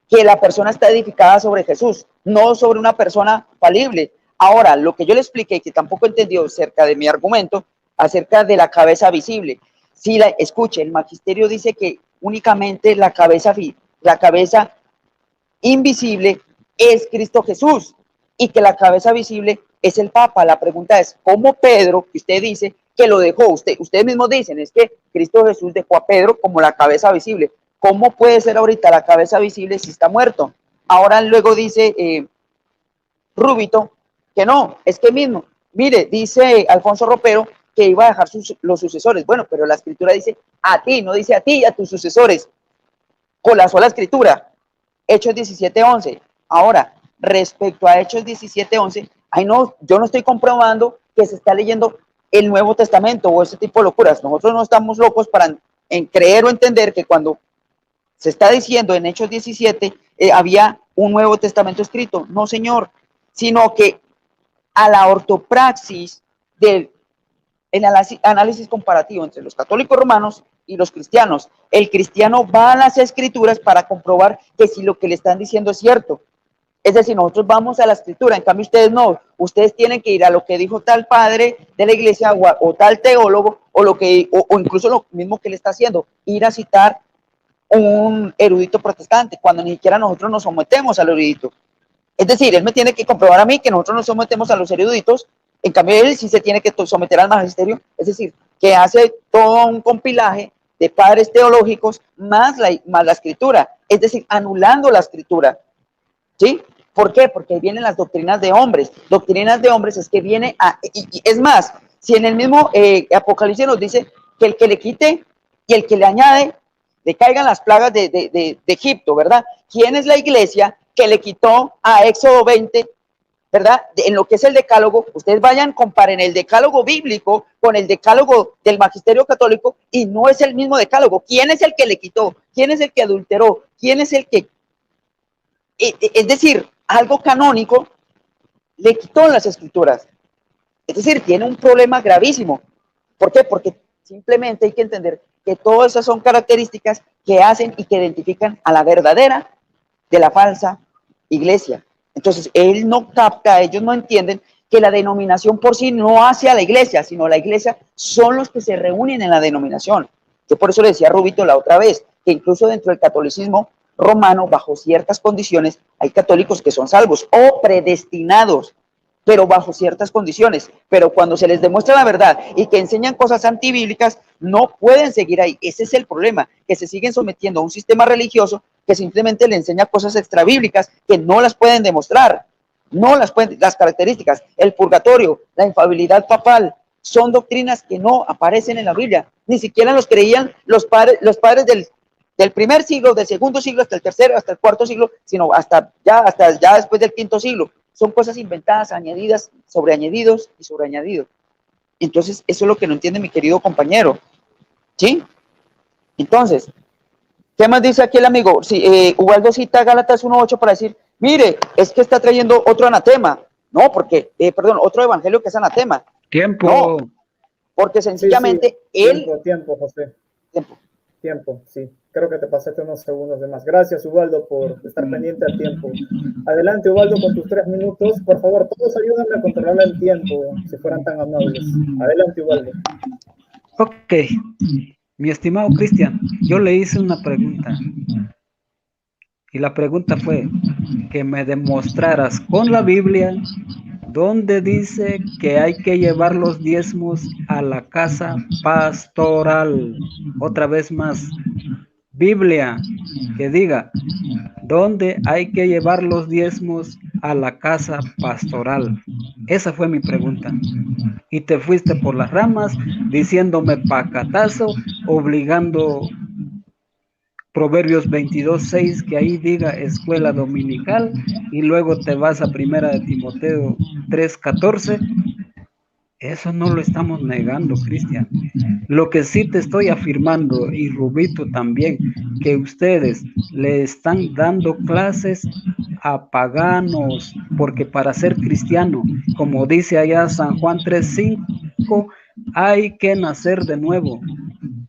que la persona está edificada sobre Jesús, no sobre una persona falible. Ahora, lo que yo le expliqué, que tampoco entendió acerca de mi argumento, acerca de la cabeza visible. Si la escuche, el magisterio dice que únicamente la cabeza invisible es Cristo Jesús y que la cabeza visible es el Papa. La pregunta es, ¿cómo Pedro, que usted dice que lo dejó? Ustedes mismos dicen, es que Cristo Jesús dejó a Pedro como la cabeza visible. ¿Cómo puede ser ahorita la cabeza visible si está muerto? Ahora luego dice Rúbito que no, es que mismo. Mire, dice Alfonso Ropero que iba a dejar los sucesores. Bueno, pero la escritura dice a ti, no dice a ti y a tus sucesores. Con la sola escritura. Hechos 17:11. Ahora, respecto a Hechos 17:11, no, yo no estoy comprobando que se está leyendo el Nuevo Testamento o ese tipo de locuras. Nosotros no estamos locos para creer o entender que cuando se está diciendo en Hechos 17 había un Nuevo Testamento escrito. No, señor, sino que a la ortopraxis del análisis comparativo entre los católicos romanos y los cristianos. El cristiano va a las escrituras para comprobar que si lo que le están diciendo es cierto. Es decir, nosotros vamos a la escritura, en cambio ustedes no. Ustedes tienen que ir a lo que dijo tal padre de la iglesia o tal teólogo o incluso lo mismo que le está haciendo, ir a citar un erudito protestante, cuando ni siquiera nosotros nos sometemos al erudito. Es decir, él me tiene que comprobar a mí que nosotros nos sometemos a los eruditos, en cambio él sí se tiene que someter al magisterio, es decir, que hace todo un compilaje de padres teológicos más la escritura, es decir, anulando la escritura. ¿Sí? ¿Por qué? Porque ahí vienen las doctrinas de hombres. Doctrinas de hombres es que viene y es más, si en el mismo Apocalipsis nos dice que el que le quite y el que le añade, le caigan las plagas de Egipto, ¿verdad? ¿Quién es la iglesia que le quitó a Éxodo 20, ¿verdad? En lo que es el decálogo? Ustedes vayan, comparen el decálogo bíblico con el decálogo del magisterio católico y no es el mismo decálogo. ¿Quién es el que le quitó? ¿Quién es el que adulteró? ¿Quién es el que... Es decir, algo canónico le quitó las escrituras. Es decir, tiene un problema gravísimo. ¿Por qué? Porque simplemente hay que entender que todas esas son características que hacen y que identifican a la verdadera de la falsa iglesia. Entonces, él no capta, ellos no entienden que la denominación por sí no hace a la iglesia, sino la iglesia son los que se reúnen en la denominación. Yo por eso le decía a Rubito la otra vez, que incluso dentro del catolicismo romano, bajo ciertas condiciones, hay católicos que son salvos o predestinados, pero bajo ciertas condiciones. Pero cuando se les demuestra la verdad y que enseñan cosas antibíblicas, no pueden seguir ahí. Ese es el problema, que se siguen sometiendo a un sistema religioso que simplemente le enseña cosas extrabíblicas que no las pueden demostrar. No las pueden, las características, el purgatorio, la infalibilidad papal, son doctrinas que no aparecen en la Biblia. Ni siquiera los creían los padres del primer siglo, del segundo siglo, hasta el tercero, hasta el cuarto siglo, sino hasta ya después del quinto siglo. Son cosas inventadas, añadidas, sobreañadidos y sobreañadidos. Entonces, eso es lo que no entiende mi querido compañero. ¿Sí? Entonces, ¿qué más dice aquí el amigo? Sí, Ubaldo cita Gálatas 1:8 para decir, mire, es que está trayendo otro anatema. No, porque, otro evangelio que es anatema. Tiempo. No, porque sencillamente él... Tiempo, José. Tiempo, sí. Creo que te pasaste unos segundos de más. Gracias, Ubaldo, por estar pendiente al tiempo. Adelante, Ubaldo, con tus 3 minutos. Por favor, todos ayúdenme a controlar el tiempo, si fueran tan amables. Adelante, Ubaldo. Ok. Mi estimado Cristian, yo le hice una pregunta. Y la pregunta fue que me demostraras con la Biblia donde dice que hay que llevar los diezmos a la casa pastoral. Otra vez más, Biblia, que diga, ¿dónde hay que llevar los diezmos a la casa pastoral? Esa fue mi pregunta. Y te fuiste por las ramas diciéndome pacatazo, obligando Proverbios 22:6, que ahí diga escuela dominical, y luego te vas a Primera de Timoteo 3:14. Eso no lo estamos negando, Cristian. Lo que sí te estoy afirmando, y Rubito también, que ustedes le están dando clases a paganos, porque para ser cristiano, como dice allá San Juan 3:5, hay que nacer de nuevo.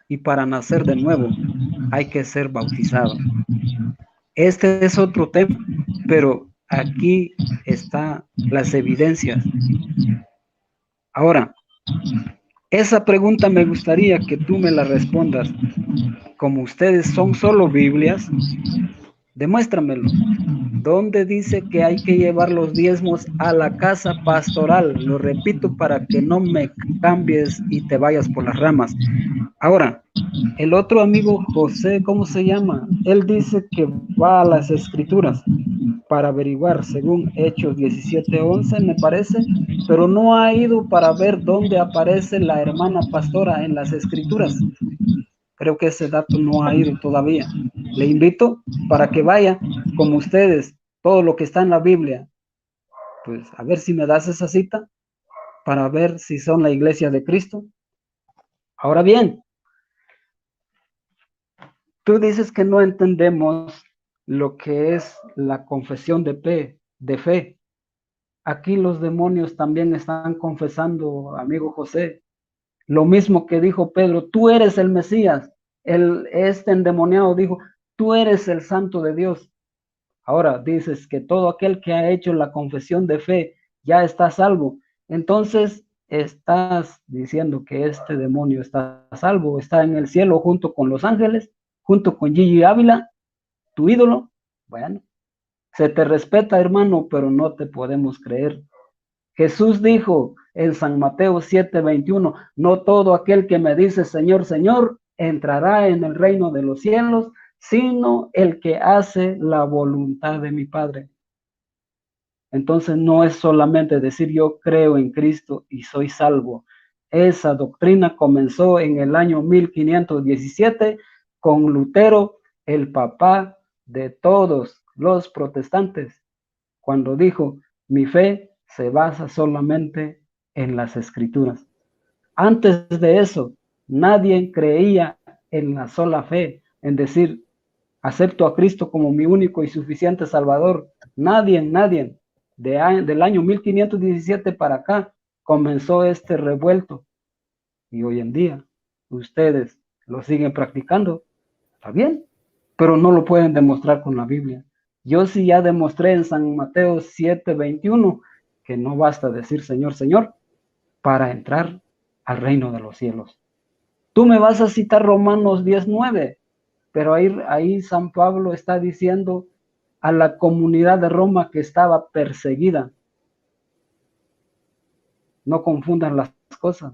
Y para nacer de nuevo hay que ser bautizado. Este es otro tema, pero aquí están las evidencias. Ahora, esa pregunta me gustaría que tú me la respondas. Como ustedes son solo Biblias, demuéstramelo. ¿Dónde dice que hay que llevar los diezmos a la casa pastoral? Lo repito para que no me cambies y te vayas por las ramas. Ahora, el otro amigo José, ¿cómo se llama? Él dice que va a las escrituras para averiguar, según Hechos 17:11 me parece, pero no ha ido para ver dónde aparece la hermana pastora en las escrituras. Creo que ese dato no ha ido todavía. Le invito para que vaya, como ustedes, todo lo que está en la Biblia, pues a ver si me das esa cita para ver si son la iglesia de Cristo. Ahora bien, tú dices que no entendemos lo que es la confesión de fe. Aquí los demonios también están confesando, amigo José, lo mismo que dijo Pedro, tú eres el Mesías. Este endemoniado dijo, tú eres el Santo de Dios. Ahora dices que todo aquel que ha hecho la confesión de fe ya está salvo. Entonces estás diciendo que este demonio está salvo, está en el cielo junto con los ángeles, junto con Gigi Ávila, tu ídolo. Bueno, se te respeta, hermano, pero no te podemos creer. Jesús dijo en San Mateo 7:21, no todo aquel que me dice Señor, Señor, entrará en el reino de los cielos, sino el que hace la voluntad de mi Padre. Entonces no es solamente decir yo creo en Cristo y soy salvo. Esa doctrina comenzó en el año 1517 con Lutero, el papá de todos los protestantes, cuando dijo, mi fe se basa solamente en las escrituras. Antes de eso, nadie creía en la sola fe, en decir, acepto a Cristo como mi único y suficiente Salvador. Nadie. Del año 1517 para acá comenzó este revuelto. Y hoy en día, ustedes lo siguen practicando. Está bien, pero no lo pueden demostrar con la Biblia. Yo sí ya demostré en San Mateo 7:21 que no basta decir Señor, Señor, para entrar al reino de los cielos. Tú me vas a citar Romanos 10:9, pero ahí San Pablo está diciendo a la comunidad de Roma que estaba perseguida. No confundan las cosas.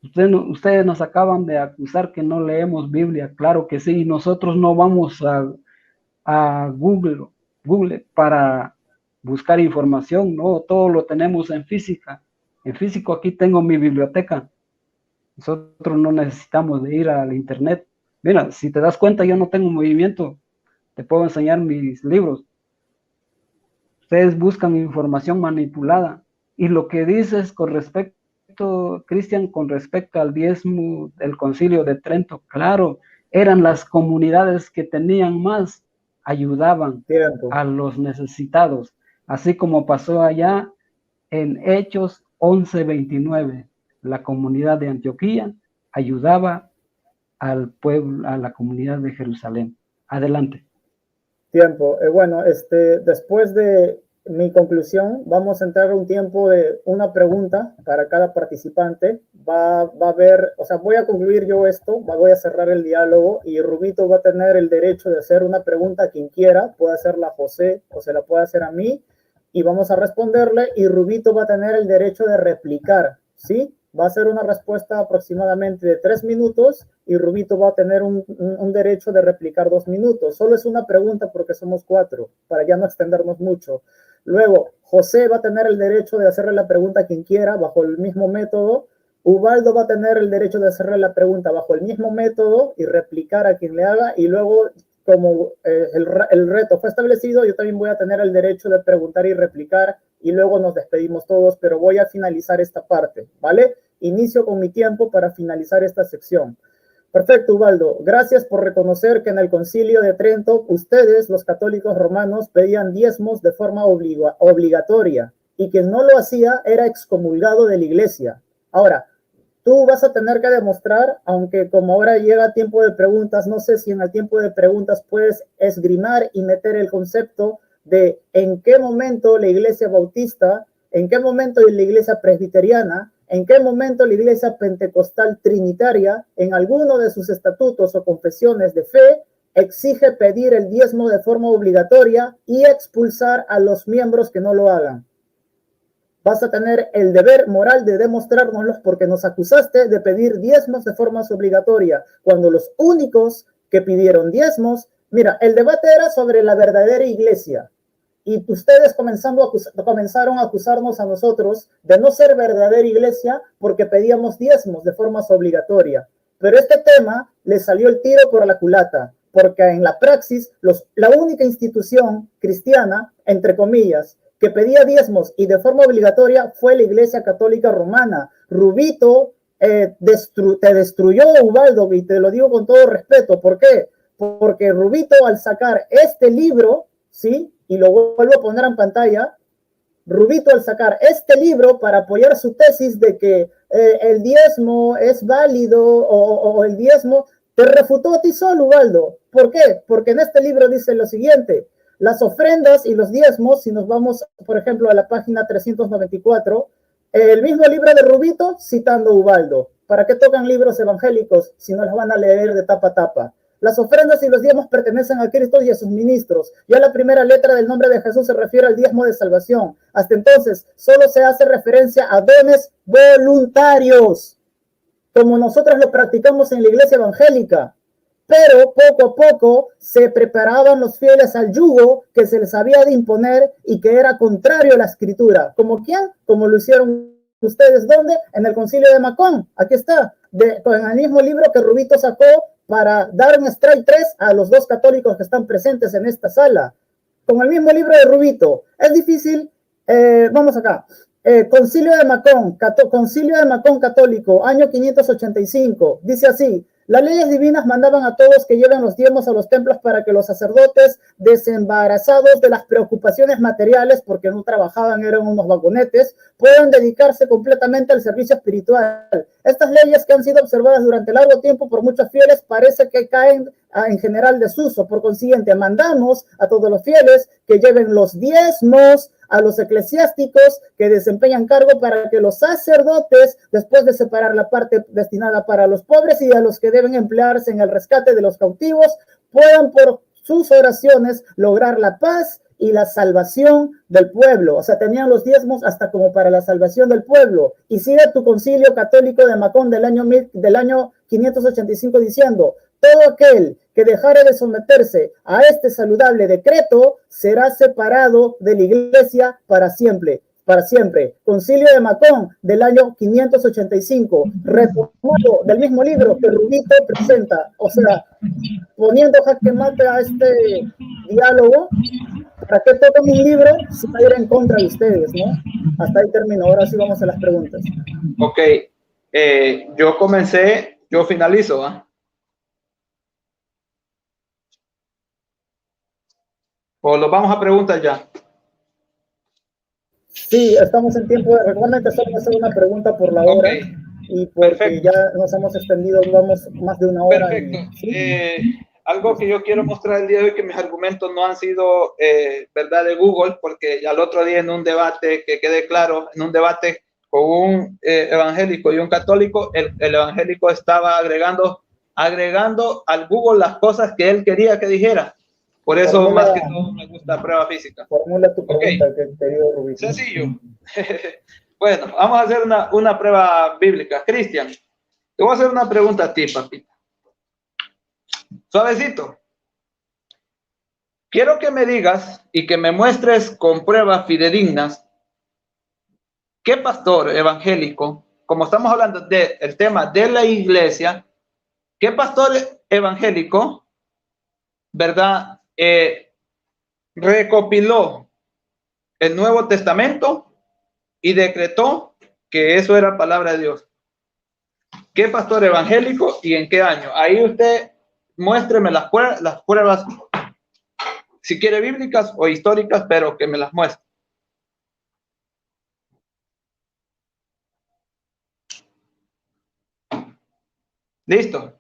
Ustedes nos acaban de acusar que no leemos Biblia. Claro que sí, nosotros no vamos a Google para buscar información, no, todo lo tenemos en física. En físico aquí tengo mi biblioteca. Nosotros no necesitamos de ir al internet. Mira, si te das cuenta, yo no tengo movimiento. Te puedo enseñar mis libros. Ustedes buscan información manipulada. Y lo que dices con respecto, Cristian, con respecto al diezmo del Concilio de Trento, claro, eran las comunidades que tenían más, ayudaban a los necesitados, así como pasó allá en Hechos 11:29. La comunidad de Antioquía ayudaba al pueblo, a la comunidad de Jerusalén. Adelante. Tiempo. Bueno, después de mi conclusión, vamos a entrar a un tiempo de una pregunta para cada participante. Va a haber, o sea, voy a concluir yo esto, voy a cerrar el diálogo y Rubito va a tener el derecho de hacer una pregunta a quien quiera, puede hacerla a José o se la puede hacer a mí y vamos a responderle y Rubito va a tener el derecho de replicar, ¿sí? va a ser una respuesta aproximadamente de 3 minutos y Rubito va a tener un derecho de replicar 2 minutos. Solo es una pregunta porque somos 4, para ya no extendernos mucho. Luego, José va a tener el derecho de hacerle la pregunta a quien quiera bajo el mismo método. Ubaldo va a tener el derecho de hacerle la pregunta bajo el mismo método y replicar a quien le haga. Y luego, como el reto fue establecido, yo también voy a tener el derecho de preguntar y replicar. Y luego nos despedimos todos, pero voy a finalizar esta parte, ¿vale? Inicio con mi tiempo para finalizar esta sección. Perfecto, Ubaldo. Gracias por reconocer que en el Concilio de Trento, ustedes, los católicos romanos, pedían diezmos de forma obligatoria y quien no lo hacía era excomulgado de la iglesia. Ahora, tú vas a tener que demostrar, aunque como ahora llega tiempo de preguntas, no sé si en el tiempo de preguntas puedes esgrimar y meter el concepto de en qué momento la iglesia bautista, en qué momento la iglesia presbiteriana, en qué momento la iglesia pentecostal trinitaria, en alguno de sus estatutos o confesiones de fe, exige pedir el diezmo de forma obligatoria y expulsar a los miembros que no lo hagan. Vas a tener el deber moral de demostrárnoslos porque nos acusaste de pedir diezmos de forma obligatoria, cuando los únicos que pidieron diezmos, mira, el debate era sobre la verdadera iglesia, y ustedes comenzaron a acusarnos a nosotros de no ser verdadera iglesia porque pedíamos diezmos de forma obligatoria. Pero este tema le salió el tiro por la culata, porque en la praxis, la única institución cristiana, entre comillas, que pedía diezmos y de forma obligatoria fue la Iglesia Católica Romana. Rubito te destruyó, Ubaldo, y te lo digo con todo respeto. ¿Por qué? Porque Rubito, al sacar este libro, ¿sí? Y lo vuelvo a poner en pantalla, Rubito, al sacar este libro para apoyar su tesis de que el diezmo es válido o el diezmo, te refutó a ti solo, Ubaldo. ¿Por qué? Porque en este libro dice lo siguiente: las ofrendas y los diezmos, si nos vamos, por ejemplo, a la página 394, el mismo libro de Rubito citando a Ubaldo. ¿Para qué tocan libros evangélicos si no los van a leer de tapa a tapa? Las ofrendas y los diezmos pertenecen a Cristo y a sus ministros. Ya la primera letra del nombre de Jesús se refiere al diezmo de salvación. Hasta entonces, solo se hace referencia a dones voluntarios, como nosotros lo practicamos en la iglesia evangélica. Pero poco a poco se preparaban los fieles al yugo que se les había de imponer y que era contrario a la escritura. ¿Como quién? Como lo hicieron ustedes. ¿Dónde? En el Concilio de Macón. Aquí está, en el mismo libro que Rubito sacó para dar un strike 3 a los 2 católicos que están presentes en esta sala. Con el mismo libro de Rubito. Es difícil. Vamos acá. Concilio de Macón católico, año 585. Dice así: las leyes divinas mandaban a todos que lleven los diezmos a los templos para que los sacerdotes, desembarazados de las preocupaciones materiales, porque no trabajaban, eran unos vagonetes, puedan dedicarse completamente al servicio espiritual. Estas leyes, que han sido observadas durante largo tiempo por muchos fieles, parece que caen en general desuso. Por consiguiente, mandamos a todos los fieles que lleven los diezmos a los eclesiásticos que desempeñan cargo para que los sacerdotes, después de separar la parte destinada para los pobres y a los que deben emplearse en el rescate de los cautivos, puedan por sus oraciones lograr la paz y la salvación del pueblo. O sea, tenían los diezmos hasta como para la salvación del pueblo. Y sigue tu Concilio Católico de Macón del año 585 diciendo: todo aquel que dejare de someterse a este saludable decreto será separado de la iglesia para siempre. Para siempre. Concilio de Macón del año 585, retomado del mismo libro que Rubito presenta, o sea, poniendo jaque mate a este diálogo. ¿Para qué tocan un libro si va a ir en contra de ustedes, no? Hasta ahí termino. Ahora sí vamos a las preguntas. Ok, yo comencé, yo finalizo, ¿ah? O lo vamos a preguntar ya. Sí, estamos en tiempo de... Recuerden que solo hacer una pregunta por la hora. Y porque perfecto. Ya nos hemos extendido, vamos más de una hora. Perfecto. Y, ¿sí? Algo que yo quiero mostrar el día de hoy, que mis argumentos no han sido verdad de Google, porque al otro día en un debate, que quede claro, en un debate con un evangélico y un católico, el evangélico estaba agregando al Google las cosas que él quería que dijera. Por eso, más que todo, me gusta prueba física. Formula tu pregunta, querido Rubito. Sencillo. Bueno, vamos a hacer una prueba bíblica. Cristian, te voy a hacer una pregunta a ti, papita. Suavecito. Quiero que me digas y que me muestres con pruebas fidedignas qué pastor evangélico, como estamos hablando del tema de la iglesia, qué pastor evangélico, ¿verdad? Recopiló el Nuevo Testamento y decretó que eso era palabra de Dios. ¿Qué pastor evangélico y en qué año? Ahí usted muéstreme las pruebas, si quiere bíblicas o históricas, pero que me las muestre. ¿Listo?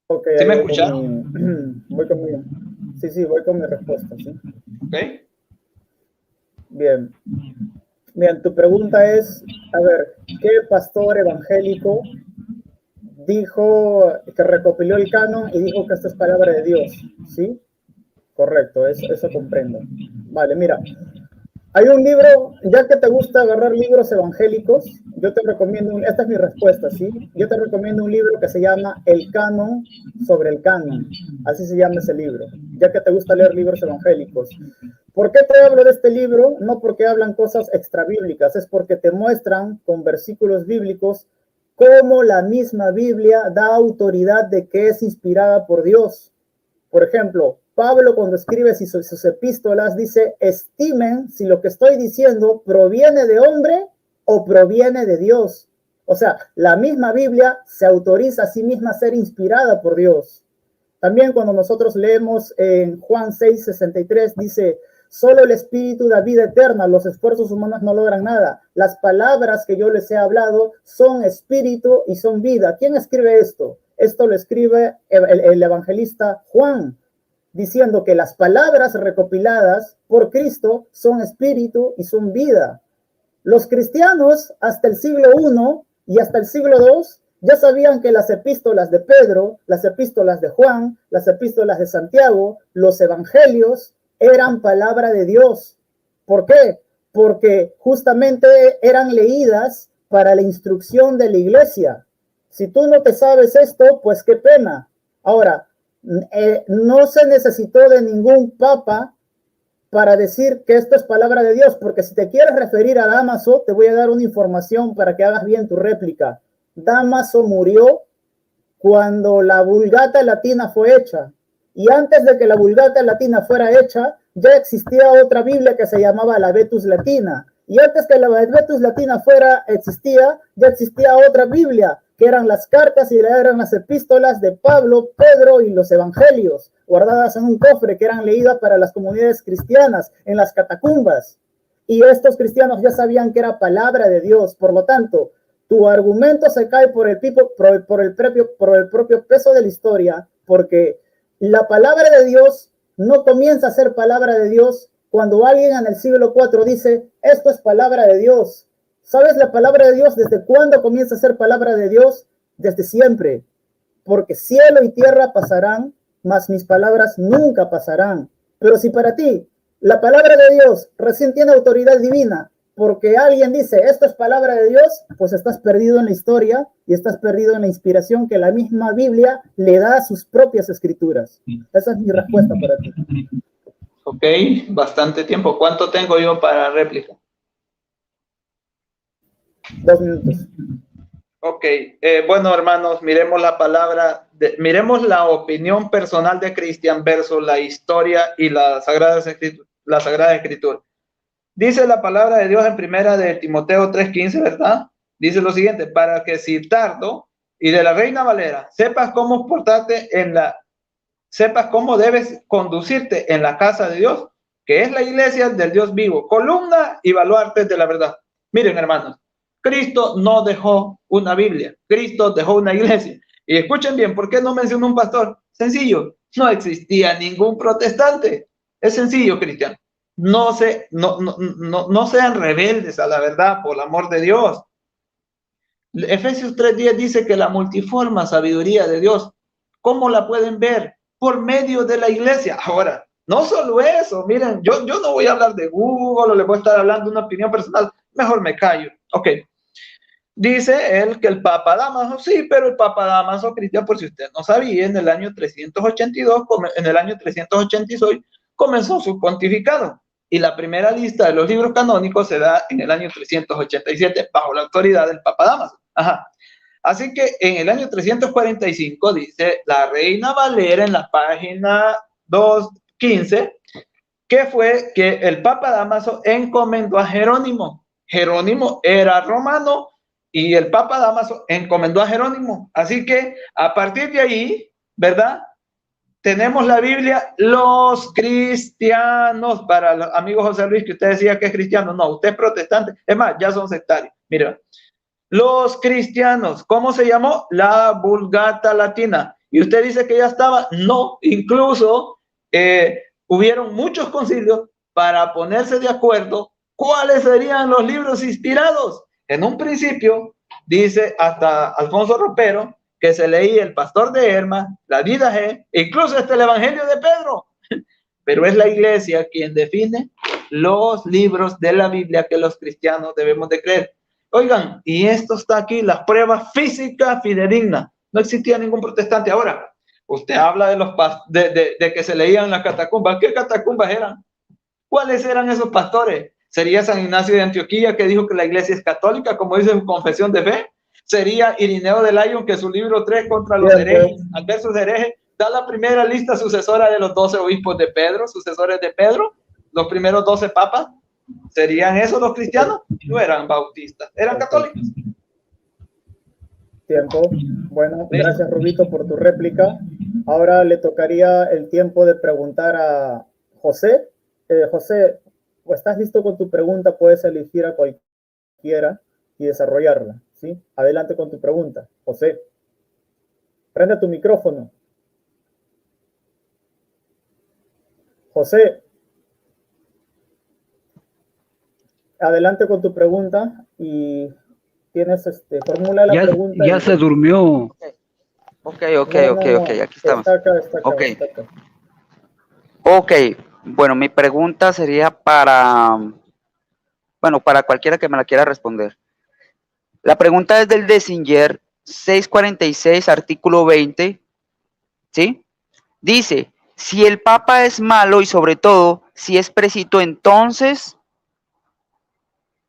Ok, ¿Sí ahí me voy con escucharon? voy con sí, voy con mi respuesta, ¿sí? ¿Ok? Bien. Bien, tu pregunta es, a ver, ¿qué pastor evangélico dijo que recopiló el canon y dijo que esta es palabra de Dios? ¿Sí? Correcto, eso comprendo. Vale, mira, hay un libro, ya que te gusta agarrar libros evangélicos, yo te recomiendo, esta es mi respuesta, ¿sí? Yo te recomiendo un libro que se llama El Canon sobre el Canon, así se llama ese libro, ya que te gusta leer libros evangélicos. ¿Por qué te hablo de este libro? No porque hablan cosas extrabíblicas, es porque te muestran con versículos bíblicos cómo la misma Biblia da autoridad de que es inspirada por Dios. Por ejemplo, Pablo cuando escribe sus epístolas dice, estimen si lo que estoy diciendo proviene de hombre o proviene de Dios. O sea, la misma Biblia se autoriza a sí misma a ser inspirada por Dios. También cuando nosotros leemos en Juan 6:63 dice, solo el Espíritu da vida eterna, los esfuerzos humanos no logran nada. Las palabras que yo les he hablado son espíritu y son vida. ¿Quién escribe esto? Esto lo escribe el evangelista Juan, diciendo que las palabras recopiladas por Cristo son espíritu y son vida. Los cristianos hasta el siglo I y hasta el siglo II ya sabían que las epístolas de Pedro, las epístolas de Juan, las epístolas de Santiago, los evangelios eran palabra de Dios. ¿Por qué? Porque justamente eran leídas para la instrucción de la iglesia. Si tú no te sabes esto, pues qué pena. Ahora, no se necesitó de ningún papa para decir que esto es palabra de Dios, porque si te quieres referir a Dámaso, te voy a dar una información para que hagas bien tu réplica. Dámaso murió cuando la Vulgata Latina fue hecha, y antes de que la Vulgata Latina fuera hecha, ya existía otra Biblia que se llamaba la Vetus Latina, y antes que la Vetus Latina ya existía otra Biblia, que eran las cartas y eran las epístolas de Pablo, Pedro y los evangelios, guardadas en un cofre que eran leídas para las comunidades cristianas en las catacumbas. Y estos cristianos ya sabían que era palabra de Dios. Por lo tanto, tu argumento se cae por el propio peso de la historia, porque la palabra de Dios no comienza a ser palabra de Dios cuando alguien en el siglo IV dice, esto es palabra de Dios. ¿Sabes la palabra de Dios desde cuándo comienza a ser palabra de Dios? Desde siempre. Porque cielo y tierra pasarán, mas mis palabras nunca pasarán. Pero si para ti la palabra de Dios recién tiene autoridad divina, porque alguien dice, esto es palabra de Dios, pues estás perdido en la historia y estás perdido en la inspiración que la misma Biblia le da a sus propias escrituras. Esa es mi respuesta para ti. Ok, bastante tiempo. ¿Cuánto tengo yo para réplica? 2 minutos. Ok, bueno hermanos, miremos la miremos la opinión personal de Cristian versus la historia y la Sagrada Escritura. Dice la palabra de Dios en primera de Timoteo 3:15, ¿verdad? Dice lo siguiente, para que si tardo, y de la Reina Valera, sepas cómo sepas cómo debes conducirte en la casa de Dios, que es la iglesia del Dios vivo, columna y baluarte de la verdad. Miren hermanos, Cristo no dejó una Biblia, Cristo dejó una iglesia. Y escuchen bien, ¿por qué no mencionó un pastor? Sencillo, no existía ningún protestante. Es sencillo, cristiano. No sean rebeldes a la verdad, por el amor de Dios. Efesios 3:10 dice que la multiforme sabiduría de Dios, ¿cómo la pueden ver? Por medio de la iglesia. Ahora, no solo eso, miren, yo no voy a hablar de Google o le voy a estar hablando de una opinión personal, mejor me callo. Ok. Dice él que el Papa Dámaso, sí, pero el Papa Dámaso, Cristian, por si usted no sabía, en el año 382, en el año 386, comenzó su pontificado. Y la primera lista de los libros canónicos se da en el año 387, bajo la autoridad del Papa Dámaso. Ajá. Así que en el año 345 dice la Reina Valera en la página 215, que fue que el Papa Dámaso encomendó a Jerónimo. Jerónimo era romano y el Papa Dámaso encomendó a Jerónimo. Así que a partir de ahí, ¿verdad? Tenemos la Biblia, los cristianos, para los amigos José Luis, que usted decía que es cristiano. No, usted es protestante. Es más, ya son sectarios. Mira, los cristianos, ¿cómo se llamó? La Vulgata Latina. Y usted dice que ya estaba. No, incluso hubieron muchos concilios para ponerse de acuerdo cuáles serían los libros inspirados. En un principio, dice hasta Alfonso Ropero, que se leía el Pastor de Hermas, la Vida G, incluso el Evangelio de Pedro. Pero es la iglesia quien define los libros de la Biblia que los cristianos debemos de creer. Oigan, y esto está aquí, las pruebas físicas fidedignas. No existía ningún protestante. Ahora, usted habla de los de que se leían las catacumbas. ¿Qué catacumbas eran? ¿Cuáles eran esos pastores? ¿Sería San Ignacio de Antioquía, que dijo que la iglesia es católica, como dice en Confesión de Fe? ¿Sería Irineo de Lyon, que su libro 3 contra los herejes, adversos de herejes, da la primera lista sucesora de los 12 obispos de Pedro, sucesores de Pedro, los primeros 12 papas? ¿Serían esos los cristianos? No eran bautistas, eran católicos. Tiempo. Bueno, gracias Rubito por tu réplica. Ahora le tocaría el tiempo de preguntar a José. José, ¿estás listo con tu pregunta? Puedes elegir a cualquiera y desarrollarla, ¿sí? Adelante con tu pregunta, José. Prende tu micrófono. José, adelante con tu pregunta y tienes, formula la pregunta. Ya se durmió. Ok, aquí estamos. Está acá. Ok, bueno, mi pregunta sería para cualquiera que me la quiera responder. La pregunta es del Dessinger 646, artículo 20, ¿sí? Dice, si el Papa es malo y sobre todo, si es presito, entonces,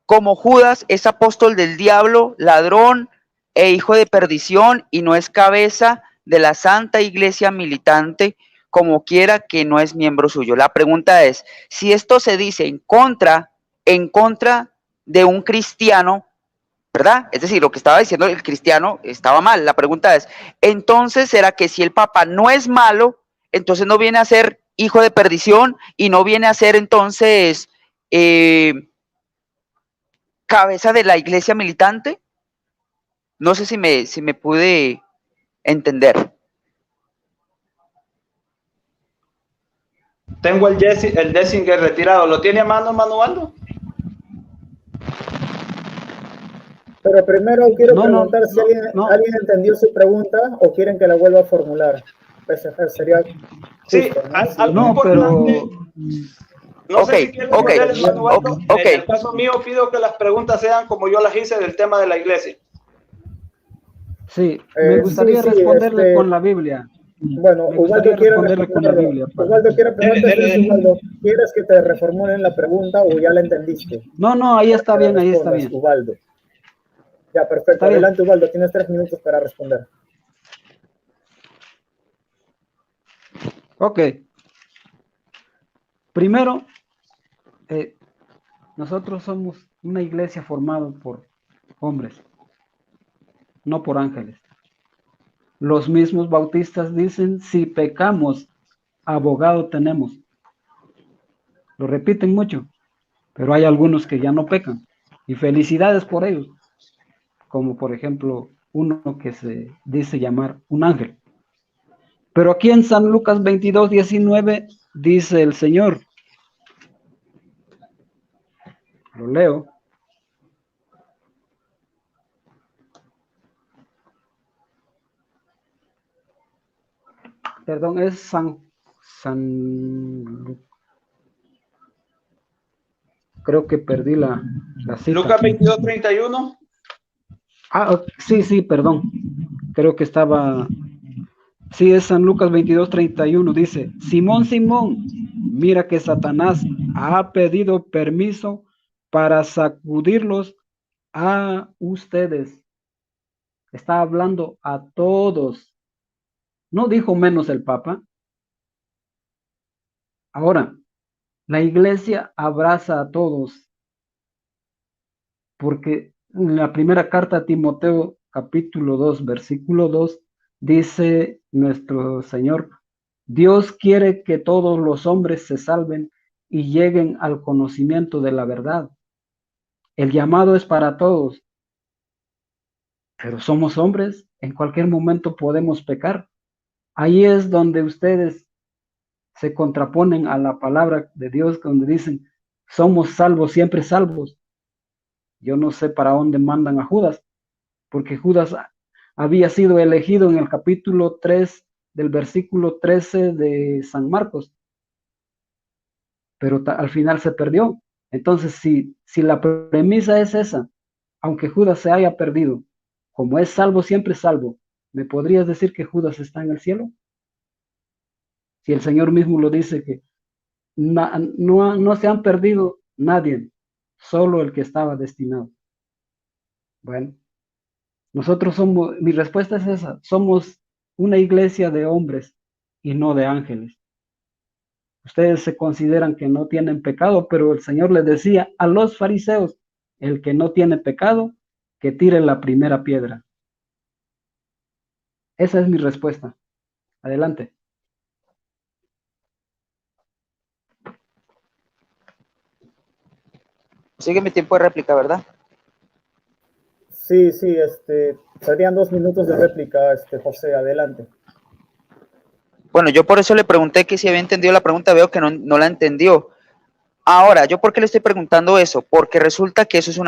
como Judas es apóstol del diablo, ladrón e hijo de perdición y no es cabeza de la Santa Iglesia militante, como quiera que no es miembro suyo. La pregunta es, si esto se dice en contra de un cristiano, ¿verdad? Es decir, lo que estaba diciendo el cristiano estaba mal. La pregunta es, entonces, ¿será que si el Papa no es malo, entonces no viene a ser hijo de perdición y no viene a ser entonces cabeza de la iglesia militante? No sé si me pude entender. Tengo el Dessinger retirado. ¿Lo tiene a mano, Manualdo? Pero primero quiero preguntar si alguien entendió su pregunta o quieren que la vuelva a formular. Sería justo, algo importante. No sé si quieren ponerle Manualdo. En el caso mío pido que las preguntas sean como yo las hice del tema de la iglesia. Sí, me gustaría responderle con la Biblia. Bueno, Ubaldo quiere responderle con la Biblia. Ubaldo quiere preguntarte, Ubaldo, ¿quieres que te reformulen la pregunta o ya la entendiste? No, ahí está bien, ahí está bien. Ubaldo. Ya, perfecto. Adelante, Ubaldo, tienes 3 minutos para responder. Ok. Primero, nosotros somos una iglesia formada por hombres, no por ángeles. Los mismos bautistas dicen, si pecamos, abogado tenemos. Lo repiten mucho, pero hay algunos que ya no pecan. Y felicidades por ellos. Como por ejemplo, uno que se dice llamar un ángel. Pero aquí en San Lucas 22:19 dice el Señor, lo leo, Perdón, es creo que perdí la cita. Lucas 22:31. Sí, perdón. Creo que estaba... Sí, es San Lucas 22:31. Dice, Simón, Simón, mira que Satanás ha pedido permiso para sacudirlos a ustedes. Está hablando a todos. No dijo menos el Papa. Ahora, la iglesia abraza a todos, porque en la primera carta a Timoteo, capítulo 2, versículo 2, dice nuestro Señor, Dios quiere que todos los hombres se salven y lleguen al conocimiento de la verdad. El llamado es para todos, pero somos hombres, en cualquier momento podemos pecar. Ahí es donde ustedes se contraponen a la palabra de Dios, donde dicen, somos salvos, siempre salvos. Yo no sé para dónde mandan a Judas, porque Judas había sido elegido en el capítulo 3 del versículo 13 de San Marcos, pero al final se perdió. Entonces, si la premisa es esa, aunque Judas se haya perdido, como es salvo, siempre salvo, ¿me podrías decir que Judas está en el cielo? Si el Señor mismo lo dice que no se han perdido nadie, solo el que estaba destinado. Bueno, nosotros somos, mi respuesta es esa, somos una iglesia de hombres y no de ángeles. Ustedes se consideran que no tienen pecado, pero el Señor les decía a los fariseos, el que no tiene pecado, que tire la primera piedra. Esa es mi respuesta. Adelante. Sigue mi tiempo de réplica, ¿verdad? Sí, serían 2 minutos de réplica, José, adelante. Bueno, yo por eso le pregunté que si había entendido la pregunta, veo que no la entendió. Ahora, ¿yo por qué le estoy preguntando eso? Porque resulta que eso es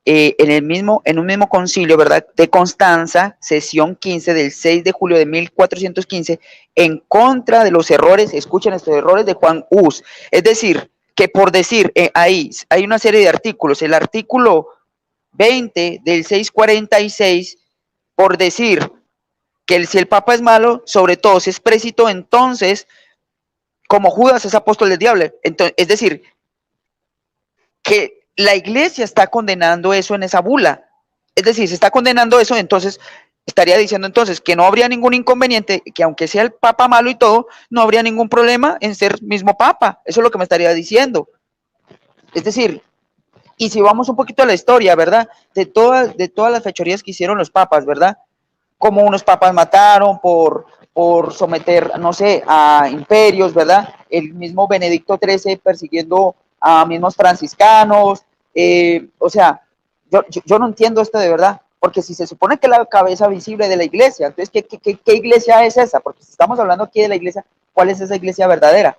en un mismo concilio, ¿verdad? De Constanza, sesión 15 del 6 de julio de 1415, en contra de los errores, escuchen estos errores de Juan Hus. Es decir, que por decir, ahí hay una serie de artículos, el artículo 20 del 646, por decir que si el Papa es malo, sobre todo si es précito, entonces, como Judas es apóstol del diablo. Entonces, es decir, que la iglesia está condenando eso en esa bula. Es decir, se está condenando eso, entonces estaría diciendo entonces que no habría ningún inconveniente, que aunque sea el Papa malo y todo, no habría ningún problema en ser mismo Papa. Eso es lo que me estaría diciendo. Es decir, y si vamos un poquito a la historia, ¿verdad? De todas las fechorías que hicieron los papas, ¿verdad? Como unos papas mataron por someter, no sé, a imperios, ¿verdad? El mismo Benedicto XIII persiguiendo a mismos franciscanos. O sea, yo no entiendo esto de verdad, porque si se supone que la cabeza visible de la iglesia, entonces, ¿qué iglesia es esa? Porque si estamos hablando aquí de la iglesia, ¿cuál es esa iglesia verdadera?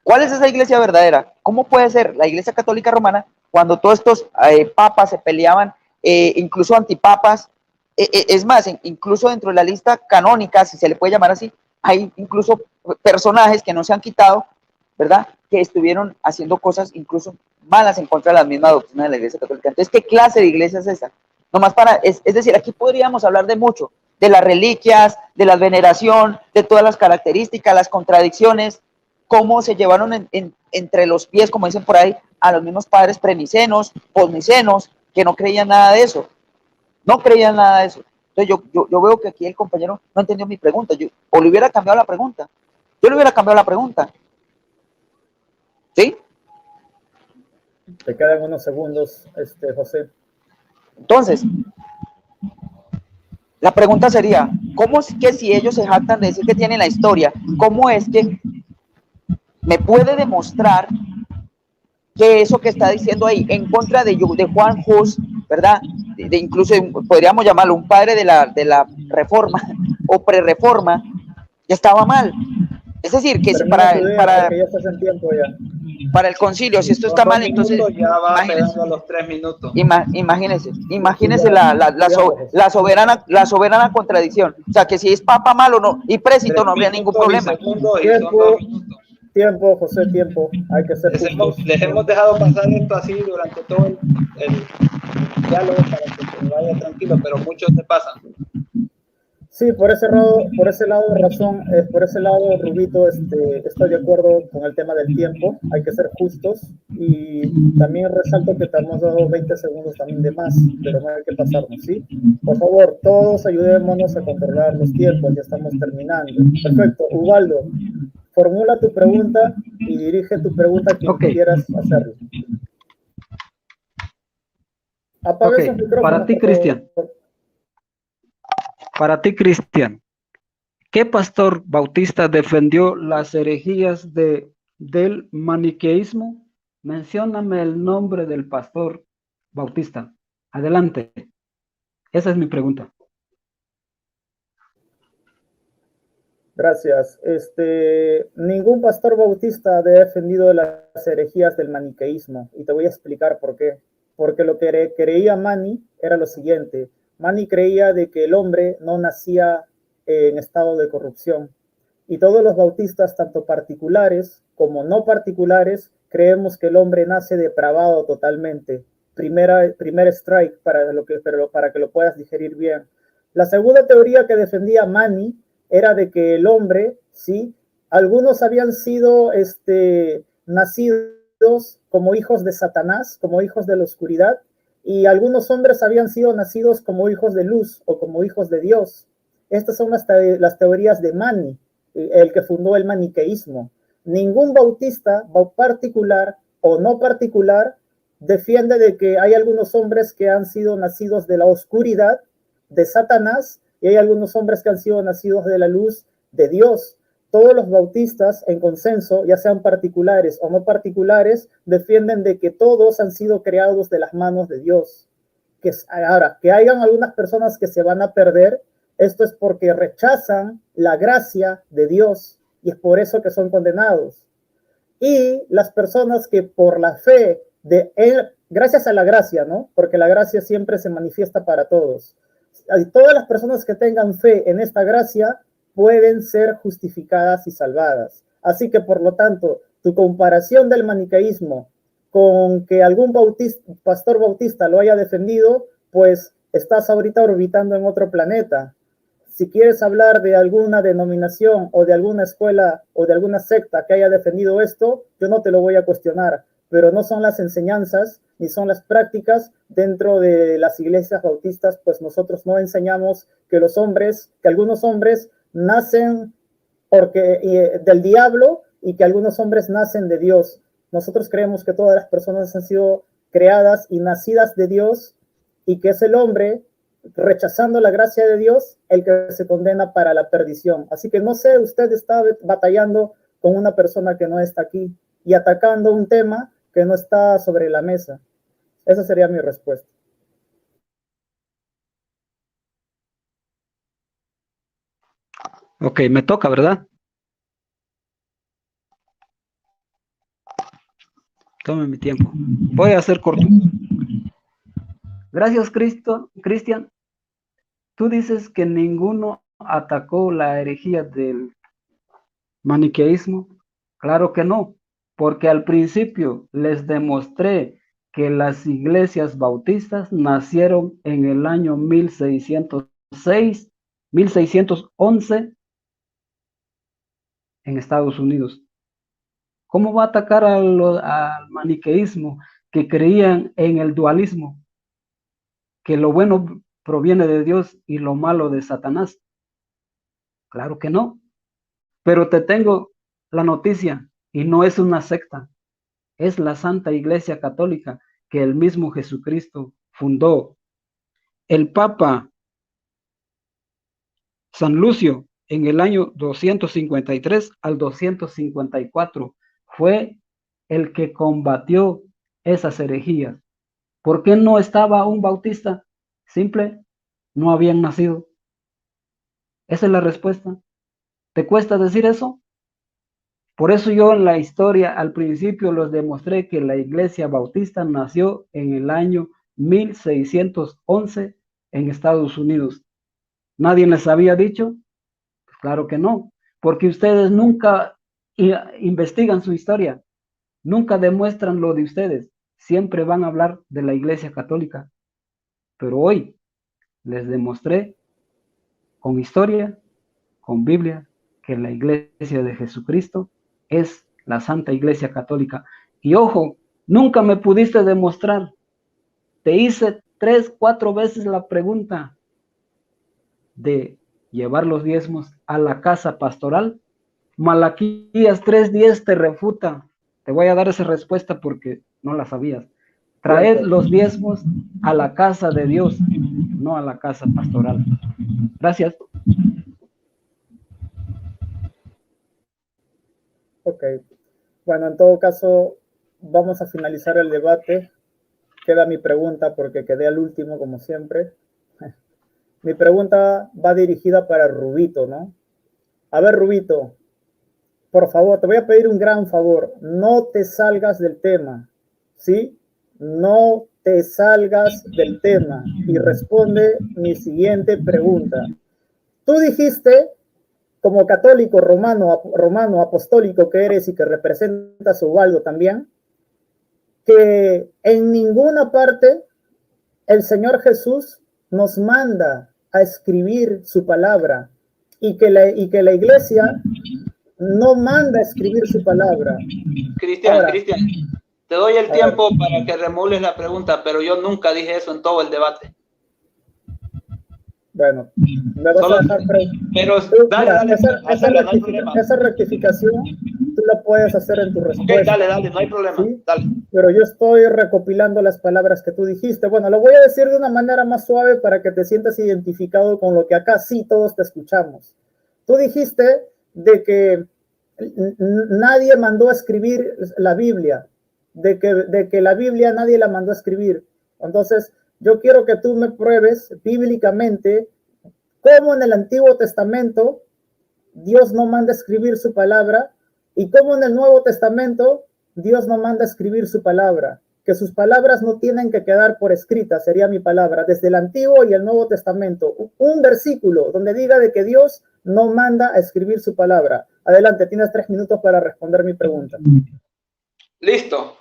¿Cuál es esa iglesia verdadera? ¿Cómo puede ser la iglesia católica romana cuando todos estos papas se peleaban, incluso antipapas? Es más, incluso dentro de la lista canónica, si se le puede llamar así, hay incluso personajes que no se han quitado, ¿verdad? Que estuvieron haciendo cosas incluso malas en contra de la misma doctrina de la iglesia católica. Entonces, ¿qué clase de iglesia es esa? Nomás es decir, aquí podríamos hablar de mucho, de las reliquias, de la veneración, de todas las características, las contradicciones, cómo se llevaron entre los pies, como dicen por ahí, a los mismos padres premicenos, posmicenos, que no creían nada de eso. No creían nada de eso. Entonces yo veo que aquí el compañero no entendió mi pregunta. O le hubiera cambiado la pregunta. Yo le hubiera cambiado la pregunta. ¿Sí? Te quedan unos segundos, José. Entonces, la pregunta sería, ¿cómo es que si ellos se jactan de decir que tienen la historia, cómo es que me puede demostrar que eso que está diciendo ahí en contra de Juan Hus, ¿verdad? Incluso podríamos llamarlo un padre de la reforma o prereforma, ya estaba mal? Es decir, que para que ya estás en tiempo ya. para el concilio. Si esto está mal, entonces Ya va imagínense. pegando a los 3 minutos. Imagínense la soberana contradicción. O sea, que si es papa malo no, y précito no habría ningún problema. Y son 2 minutos. Tiempo, José, tiempo. Hay que ser justos. Les hemos dejado pasar esto así durante todo el diálogo para que se vaya tranquilo, pero muchos se pasan. Sí, por ese lado de razón, por ese lado, Rubito, estoy de acuerdo con el tema del tiempo, hay que ser justos y también resalto que te hemos dado 20 segundos también de más, pero no hay que pasarnos, ¿sí? Por favor, todos ayudémonos a controlar los tiempos, ya estamos terminando. Perfecto, Ubaldo, formula tu pregunta y dirige tu pregunta a quien quieras hacerlo. Apaga ese micrófono. Para ti, Cristian. Para ti, Cristian, ¿qué pastor bautista defendió las herejías del maniqueísmo? Mencióname el nombre del pastor bautista. Adelante. Esa es mi pregunta. Gracias. Ningún pastor bautista ha defendido las herejías del maniqueísmo y te voy a explicar por qué. Porque lo que creía Mani era lo siguiente. Mani creía de que el hombre no nacía en estado de corrupción. Y todos los bautistas, tanto particulares como no particulares, creemos que el hombre nace depravado totalmente. Primer strike para que lo puedas digerir bien. La segunda teoría que defendía Mani era de que el hombre, ¿sí? Algunos habían sido nacidos como hijos de Satanás, como hijos de la oscuridad, y algunos hombres habían sido nacidos como hijos de luz o como hijos de Dios. Estas son las teorías de Mani, el que fundó el maniqueísmo. Ningún bautista, particular o no particular, defiende de que hay algunos hombres que han sido nacidos de la oscuridad, de Satanás, y hay algunos hombres que han sido nacidos de la luz de Dios. Todos los bautistas en consenso, ya sean particulares o no particulares, defienden de que todos han sido creados de las manos de Dios. Ahora, que hayan algunas personas que se van a perder, esto es porque rechazan la gracia de Dios y es por eso que son condenados. Y las personas que por la fe de él, gracias a la gracia, ¿no? Porque la gracia siempre se manifiesta para todos. Y todas las personas que tengan fe en esta gracia pueden ser justificadas y salvadas. Así que, por lo tanto, tu comparación del maniqueísmo con que algún pastor bautista lo haya defendido, pues estás ahorita orbitando en otro planeta. Si quieres hablar de alguna denominación o de alguna escuela o de alguna secta que haya defendido esto, yo no te lo voy a cuestionar, pero no son las enseñanzas ni son las prácticas dentro de las iglesias bautistas, pues nosotros no enseñamos que algunos hombres nacen del diablo y que algunos hombres nacen de Dios. Nosotros creemos que todas las personas han sido creadas y nacidas de Dios y que es el hombre, rechazando la gracia de Dios, el que se condena para la perdición. Así que no sé, usted está batallando con una persona que no está aquí y atacando un tema que no está sobre la mesa. Esa sería mi respuesta. Ok, me toca, ¿verdad? Tome mi tiempo. Voy a hacer corto. Gracias, Cristian. Tú dices que ninguno atacó la herejía del maniqueísmo. Claro que no, porque al principio les demostré que las iglesias bautistas nacieron en el año 1611 en Estados Unidos. ¿Cómo va a atacar al maniqueísmo que creían en el dualismo? Que lo bueno proviene de Dios y lo malo de Satanás. Claro que no. Pero te tengo la noticia, y no es una secta, es la Santa Iglesia Católica que el mismo Jesucristo fundó. El Papa San Lucio en el año 253 al 254 fue el que combatió esas herejías. ¿Por qué no estaba un bautista? Simple, no habían nacido. Esa es la respuesta. ¿Te cuesta decir eso? Por eso yo en la historia al principio les demostré que la Iglesia Bautista nació en el año 1611 en Estados Unidos. ¿Nadie les había dicho? Pues claro que no, porque ustedes nunca investigan su historia, nunca demuestran lo de ustedes, siempre van a hablar de la Iglesia Católica. Pero hoy les demostré con historia, con Biblia, que la Iglesia de Jesucristo es la Santa Iglesia Católica. Y ojo, nunca me pudiste demostrar. Te hice 3, 4 veces la pregunta de llevar los diezmos a la casa pastoral. Malaquías 3:10 te refuta. Te voy a dar esa respuesta porque no la sabías. Traed los diezmos a la casa de Dios, no a la casa pastoral. Gracias. Ok. Bueno, en todo caso, vamos a finalizar el debate. Queda mi pregunta porque quedé al último, como siempre. Mi pregunta va dirigida para Rubito, ¿no? A ver, Rubito, por favor, te voy a pedir un gran favor. No te salgas del tema, ¿sí? No te salgas del tema y responde mi siguiente pregunta. Tú dijiste, como católico romano apostólico que eres y que representas a Ubaldo también, que en ninguna parte el Señor Jesús nos manda a escribir su palabra y que la iglesia no manda a escribir su palabra. Cristian, te doy el tiempo para que reformules la pregunta, pero yo nunca dije eso en todo el debate. Bueno, me vas a dejar pero dale, esa rectificación tú la puedes hacer en tu respuesta. Ok, dale, no hay problema. ¿Sí? Dale. Pero yo estoy recopilando las palabras que tú dijiste. Bueno, lo voy a decir de una manera más suave para que te sientas identificado con lo que acá sí todos te escuchamos. Tú dijiste de que nadie mandó a escribir la Biblia, de que la Biblia nadie la mandó a escribir. Entonces, yo quiero que tú me pruebes bíblicamente cómo en el Antiguo Testamento Dios no manda a escribir su palabra y cómo en el Nuevo Testamento Dios no manda a escribir su palabra. Que sus palabras no tienen que quedar por escritas, sería mi palabra, desde el Antiguo y el Nuevo Testamento. Un versículo donde diga de que Dios no manda a escribir su palabra. Adelante, tienes 3 minutos para responder mi pregunta. Listo.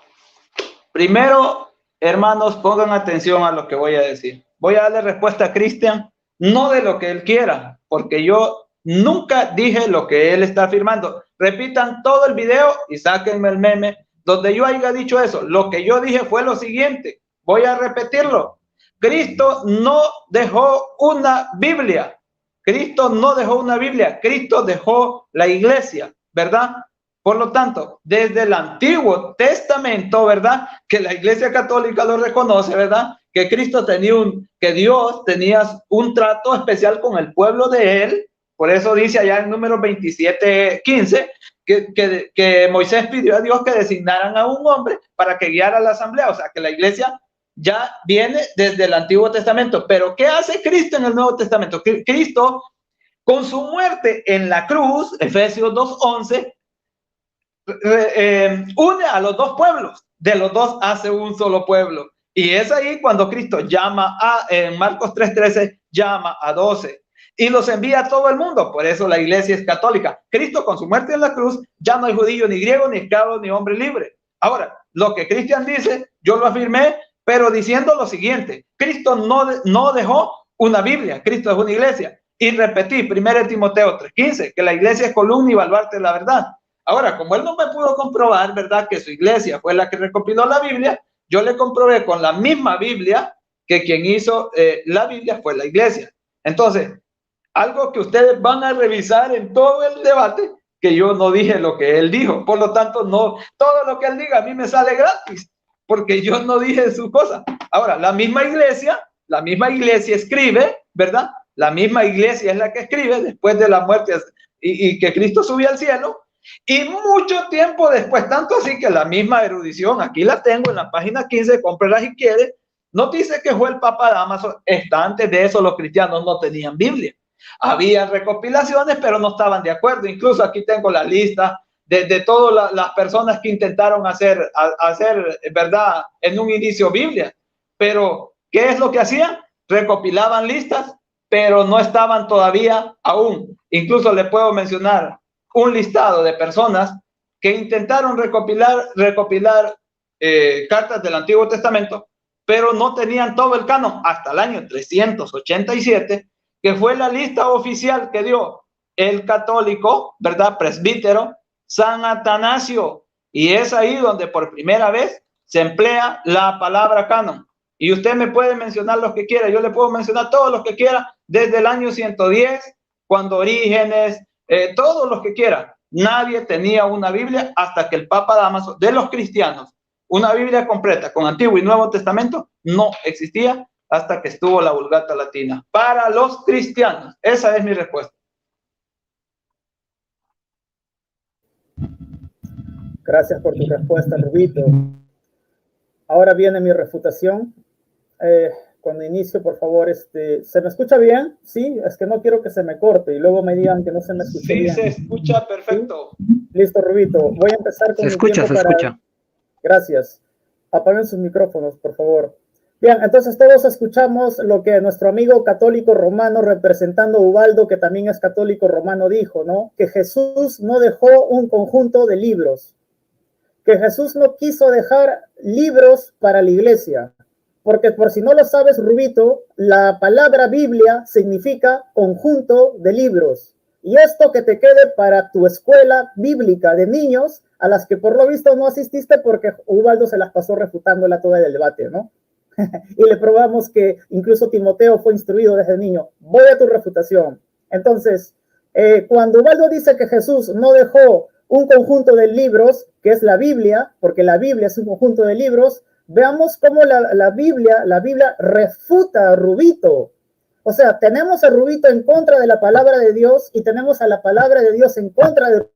Primero, hermanos, pongan atención a lo que voy a decir. Voy a darle respuesta a Cristian, no de lo que él quiera, porque yo nunca dije lo que él está afirmando. Repitan todo el video y sáquenme el meme donde yo haya dicho eso. Lo que yo dije fue lo siguiente. Voy a repetirlo. Cristo no dejó una Biblia. Cristo no dejó una Biblia. Cristo dejó la iglesia, ¿verdad? Por lo tanto, desde el Antiguo Testamento, ¿verdad? Que la Iglesia Católica lo reconoce, ¿verdad? Que Cristo que Dios tenía un trato especial con el pueblo de él. Por eso dice allá en Números 27:15 que Moisés pidió a Dios que designaran a un hombre para que guiara a la asamblea. O sea, que la iglesia ya viene desde el Antiguo Testamento. Pero ¿qué hace Cristo en el Nuevo Testamento? Cristo, con su muerte en la cruz, Efesios 2:11, une a los dos pueblos, de los dos hace un solo pueblo. Y es ahí cuando Cristo llama en Marcos 3:13, llama a 12 y los envía a todo el mundo. Por eso la iglesia es católica. Cristo, con su muerte en la cruz, ya no hay judío, ni griego, ni esclavo, ni hombre libre. Ahora, lo que Cristian dice, yo lo afirmé, pero diciendo lo siguiente: Cristo no dejó una Biblia, Cristo es una iglesia. Y repetí, 1 Timoteo 3:15, que la iglesia es columna y baluarte de la verdad. Ahora, como él no me pudo comprobar, ¿verdad?, que su iglesia fue la que recopiló la Biblia, yo le comprobé con la misma Biblia que quien hizo la Biblia fue la iglesia. Entonces, algo que ustedes van a revisar en todo el debate, que yo no dije lo que él dijo. Por lo tanto, no, todo lo que él diga a mí me sale gratis, porque yo no dije su cosa. Ahora, la misma iglesia escribe, ¿verdad? La misma iglesia es la que escribe después de la muerte y que Cristo subió al cielo. Y mucho tiempo después, tanto así que la misma erudición, aquí la tengo en la página 15, cómprela si quiere, no dice que fue el Papa Dámaso. Antes de eso los cristianos no tenían Biblia. Había recopilaciones, pero no estaban de acuerdo. Incluso aquí tengo la lista de todas las personas que intentaron hacer, ¿verdad? En un inicio Biblia. Pero, ¿qué es lo que hacían? Recopilaban listas, pero no estaban todavía aún. Incluso le puedo mencionar un listado de personas que intentaron recopilar cartas del Antiguo Testamento, pero no tenían todo el canon hasta el año 387, que fue la lista oficial que dio el católico, ¿verdad? Presbítero San Atanasio. Y es ahí donde por primera vez se emplea la palabra canon. Y usted me puede mencionar los que quiera, yo le puedo mencionar todos los que quiera, desde el año 110, cuando Orígenes, todos los que quiera. Nadie tenía una Biblia hasta que el Papa Dámaso, de los cristianos, una Biblia completa con Antiguo y Nuevo Testamento, no existía hasta que estuvo la Vulgata Latina. Para los cristianos, esa es mi respuesta. Gracias por tu respuesta, Rubito. Ahora viene mi refutación. Cuando inicio, por favor, ¿se me escucha bien? Sí, es que no quiero que se me corte y luego me digan que no se me escucha bien. Sí, se escucha perfecto. ¿Sí? Listo, Rubito. Voy a empezar con se escucha. Gracias. Apaguen sus micrófonos, por favor. Bien, entonces todos escuchamos lo que nuestro amigo católico romano, representando a Ubaldo, que también es católico romano, dijo, ¿no? Que Jesús no dejó un conjunto de libros. Que Jesús no quiso dejar libros para la iglesia. Porque por si no lo sabes, Rubito, la palabra Biblia significa conjunto de libros. Y esto que te quede para tu escuela bíblica de niños, a las que por lo visto no asististe porque Ubaldo se las pasó refutándola toda el debate, ¿no? Y le probamos que incluso Timoteo fue instruido desde niño. Voy a tu refutación. Entonces, cuando Ubaldo dice que Jesús no dejó un conjunto de libros, que es la Biblia, porque la Biblia es un conjunto de libros, veamos cómo la Biblia refuta a Rubito. O sea, tenemos a Rubito en contra de la palabra de Dios y tenemos a la palabra de Dios en contra de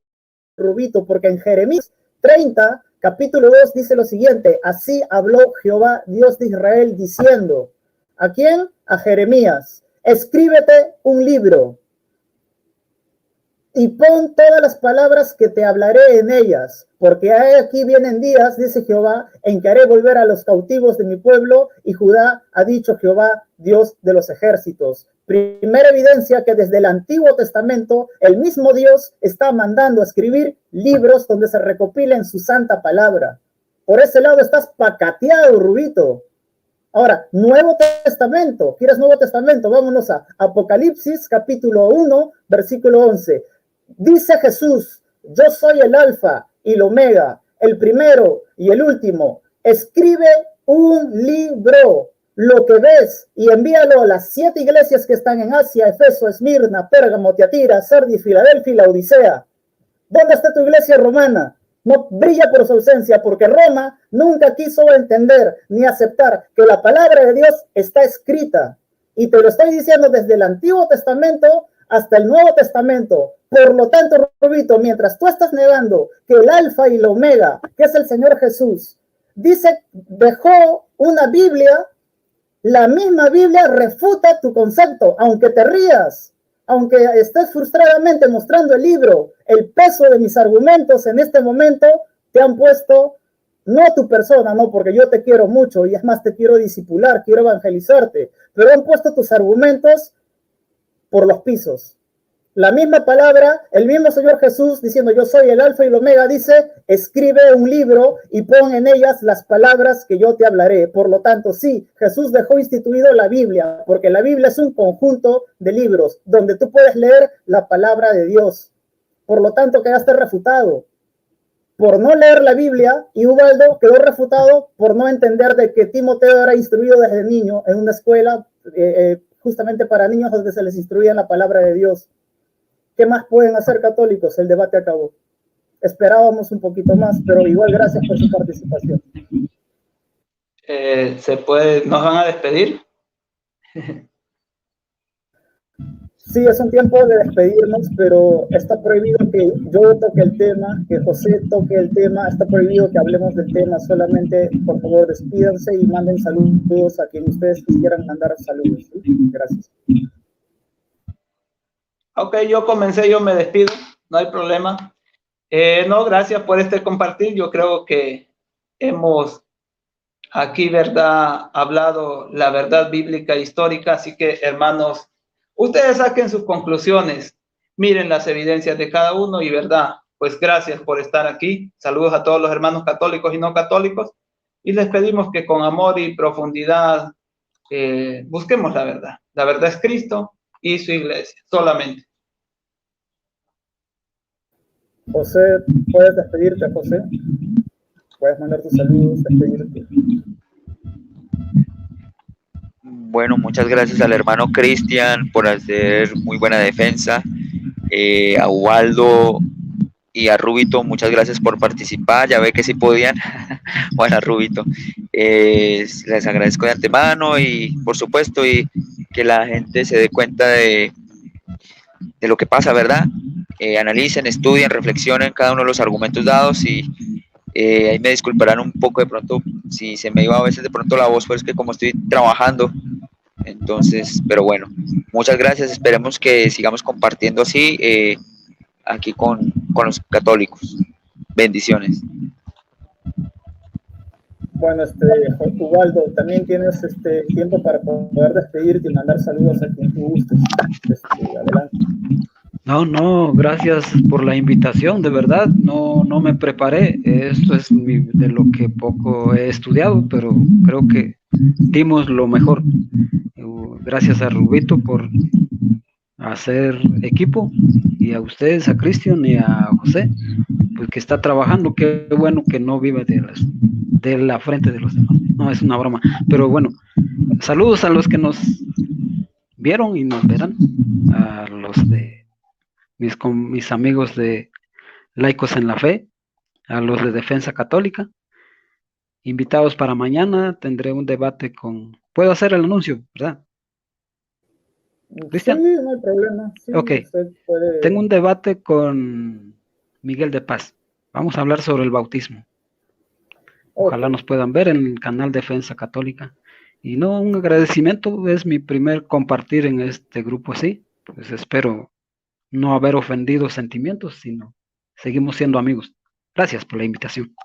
Rubito, porque en Jeremías 30, capítulo 2, dice lo siguiente: así habló Jehová, Dios de Israel, diciendo, ¿a quién? A Jeremías, escríbete un libro y pon todas las palabras que te hablaré en ellas, porque aquí vienen días, dice Jehová, en que haré volver a los cautivos de mi pueblo, y Judá, ha dicho Jehová, Dios de los ejércitos. Primera evidencia que desde el Antiguo Testamento el mismo Dios está mandando a escribir libros donde se recopilen su santa palabra. Por ese lado estás pacateado, Rubito. Ahora, Nuevo Testamento. ¿Quieres Nuevo Testamento? Vámonos a Apocalipsis, capítulo 1, versículo 11. Dice Jesús, yo soy el alfa y el omega, el primero y el último. Escribe un libro, lo que ves, y envíalo a las 7 iglesias que están en Asia, Efeso, Esmirna, Pérgamo, Tiatira, Sardis, Filadelfia y la Odisea. ¿Dónde está tu iglesia romana? No brilla por su ausencia, porque Roma nunca quiso entender ni aceptar que la palabra de Dios está escrita. Y te lo estoy diciendo desde el Antiguo Testamento hasta el Nuevo Testamento. Por lo tanto, Rubito, mientras tú estás negando que el alfa y el omega, que es el Señor Jesús, dice, dejó una Biblia, la misma Biblia refuta tu concepto, aunque te rías, aunque estés frustradamente mostrando el libro, el peso de mis argumentos en este momento te han puesto, no tu persona, no, porque yo te quiero mucho y es más, te quiero discipular, quiero evangelizarte, pero han puesto tus argumentos por los pisos. La misma palabra, el mismo Señor Jesús diciendo yo soy el alfa y el omega, dice escribe un libro y pon en ellas las palabras que yo te hablaré. Por lo tanto, sí, Jesús dejó instituido la Biblia, porque la Biblia es un conjunto de libros donde tú puedes leer la palabra de Dios. Por lo tanto, quedaste refutado por no leer la Biblia, y Ubaldo quedó refutado por no entender de que Timoteo era instruido desde niño en una escuela justamente para niños donde se les instruía en la palabra de Dios. ¿Qué más pueden hacer católicos? El debate acabó. Esperábamos un poquito más, pero igual gracias por su participación. ¿Nos van a despedir? Sí, es un tiempo de despedirnos, pero está prohibido que yo toque el tema, que José toque el tema, está prohibido que hablemos del tema, solamente por favor despídanse y manden saludos a quien ustedes quisieran mandar saludos. ¿Sí? Gracias. Ok, yo comencé, yo me despido, no hay problema. No, gracias por este compartir. Yo creo que hemos aquí, ¿verdad?, hablado la verdad bíblica e histórica. Así que, hermanos, ustedes saquen sus conclusiones, miren las evidencias de cada uno y, ¿verdad? Pues gracias por estar aquí. Saludos a todos los hermanos católicos y no católicos. Y les pedimos que con amor y profundidad busquemos la verdad. La verdad es Cristo y su iglesia, solamente. José, puedes despedirte, José. Puedes mandar tus saludos, despedirte. Bueno, muchas gracias al hermano Cristian por hacer muy buena defensa. A Ubaldo y a Rubito, muchas gracias por participar. Ya ve que sí podían. Bueno, Rubito, les agradezco de antemano y por supuesto y que la gente se dé cuenta de lo que pasa, ¿verdad? Analicen, estudien, reflexionen cada uno de los argumentos dados y ahí me disculparán un poco de pronto si se me iba a veces de pronto la voz, pero es que como estoy trabajando, entonces, pero bueno, muchas gracias, esperemos que sigamos compartiendo así aquí con los católicos. Bendiciones. Bueno, Ubaldo, también tienes tiempo para poder despedirte y mandar saludos a quien tú gustes. Adelante. No, gracias por la invitación, de verdad, no me preparé, esto es de lo que poco he estudiado, pero creo que dimos lo mejor. Gracias a Rubito por hacer equipo y a ustedes, a Cristian y a José, pues que está trabajando, qué bueno que no vive de la frente de los demás. No, es una broma, pero bueno, saludos a los que nos vieron y nos verán, a los de mis amigos de Laicos en la Fe, a los de Defensa Católica, invitados para mañana, tendré un debate con... ¿Puedo hacer el anuncio, verdad? ¿Cristian? Sí, no hay problema. Sí, ok, puede... Tengo un debate con Miguel de Paz, vamos a hablar sobre el bautismo. Ojalá nos puedan ver en el canal Defensa Católica. Y no, un agradecimiento, es mi primer compartir en este grupo así, pues espero no haber ofendido sentimientos, sino seguimos siendo amigos. Gracias por la invitación.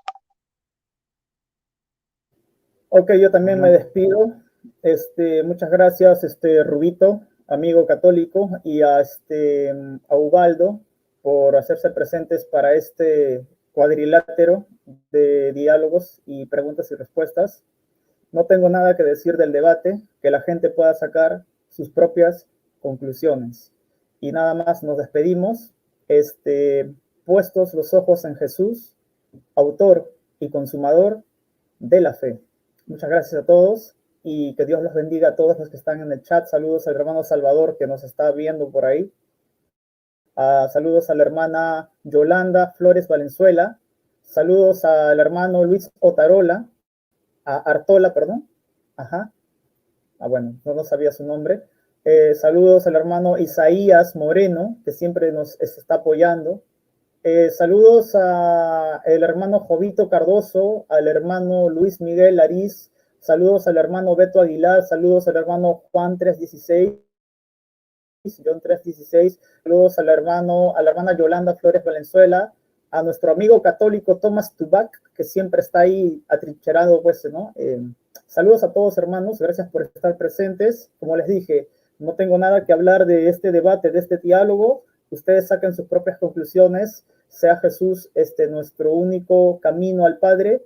Ok, yo también me despido. Muchas gracias, Rubito, amigo católico, y a Ubaldo por hacerse presentes para este cuadrilátero de diálogos y preguntas y respuestas. No tengo nada que decir del debate, que la gente pueda sacar sus propias conclusiones. Y nada más nos despedimos, puestos los ojos en Jesús, autor y consumador de la fe. Muchas gracias a todos y que Dios los bendiga a todos los que están en el chat. Saludos al hermano Salvador que nos está viendo por ahí. Saludos a la hermana Yolanda Flores Valenzuela. Saludos al hermano Luis Otarola, Artola, perdón. Ajá. Bueno, no sabía su nombre. Saludos al hermano Isaías Moreno, que siempre nos está apoyando. Saludos al hermano Jovito Cardoso, al hermano Luis Miguel Ariz, saludos al hermano Beto Aguilar, saludos al hermano Juan 316, John 316, saludos a la hermana Yolanda Flores Valenzuela, a nuestro amigo católico Tomás Tubac, que siempre está ahí atrincherado, pues, ¿no? Saludos a todos, hermanos, gracias por estar presentes. Como les dije, no tengo nada que hablar de este debate, de este diálogo. Ustedes saquen sus propias conclusiones, sea Jesús nuestro único camino al Padre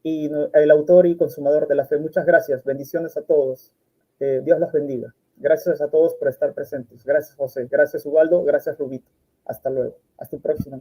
y el autor y consumador de la fe. Muchas gracias, bendiciones a todos. Dios los bendiga. Gracias a todos por estar presentes. Gracias, José. Gracias, Ubaldo. Gracias, Rubito. Hasta luego. Hasta el próximo.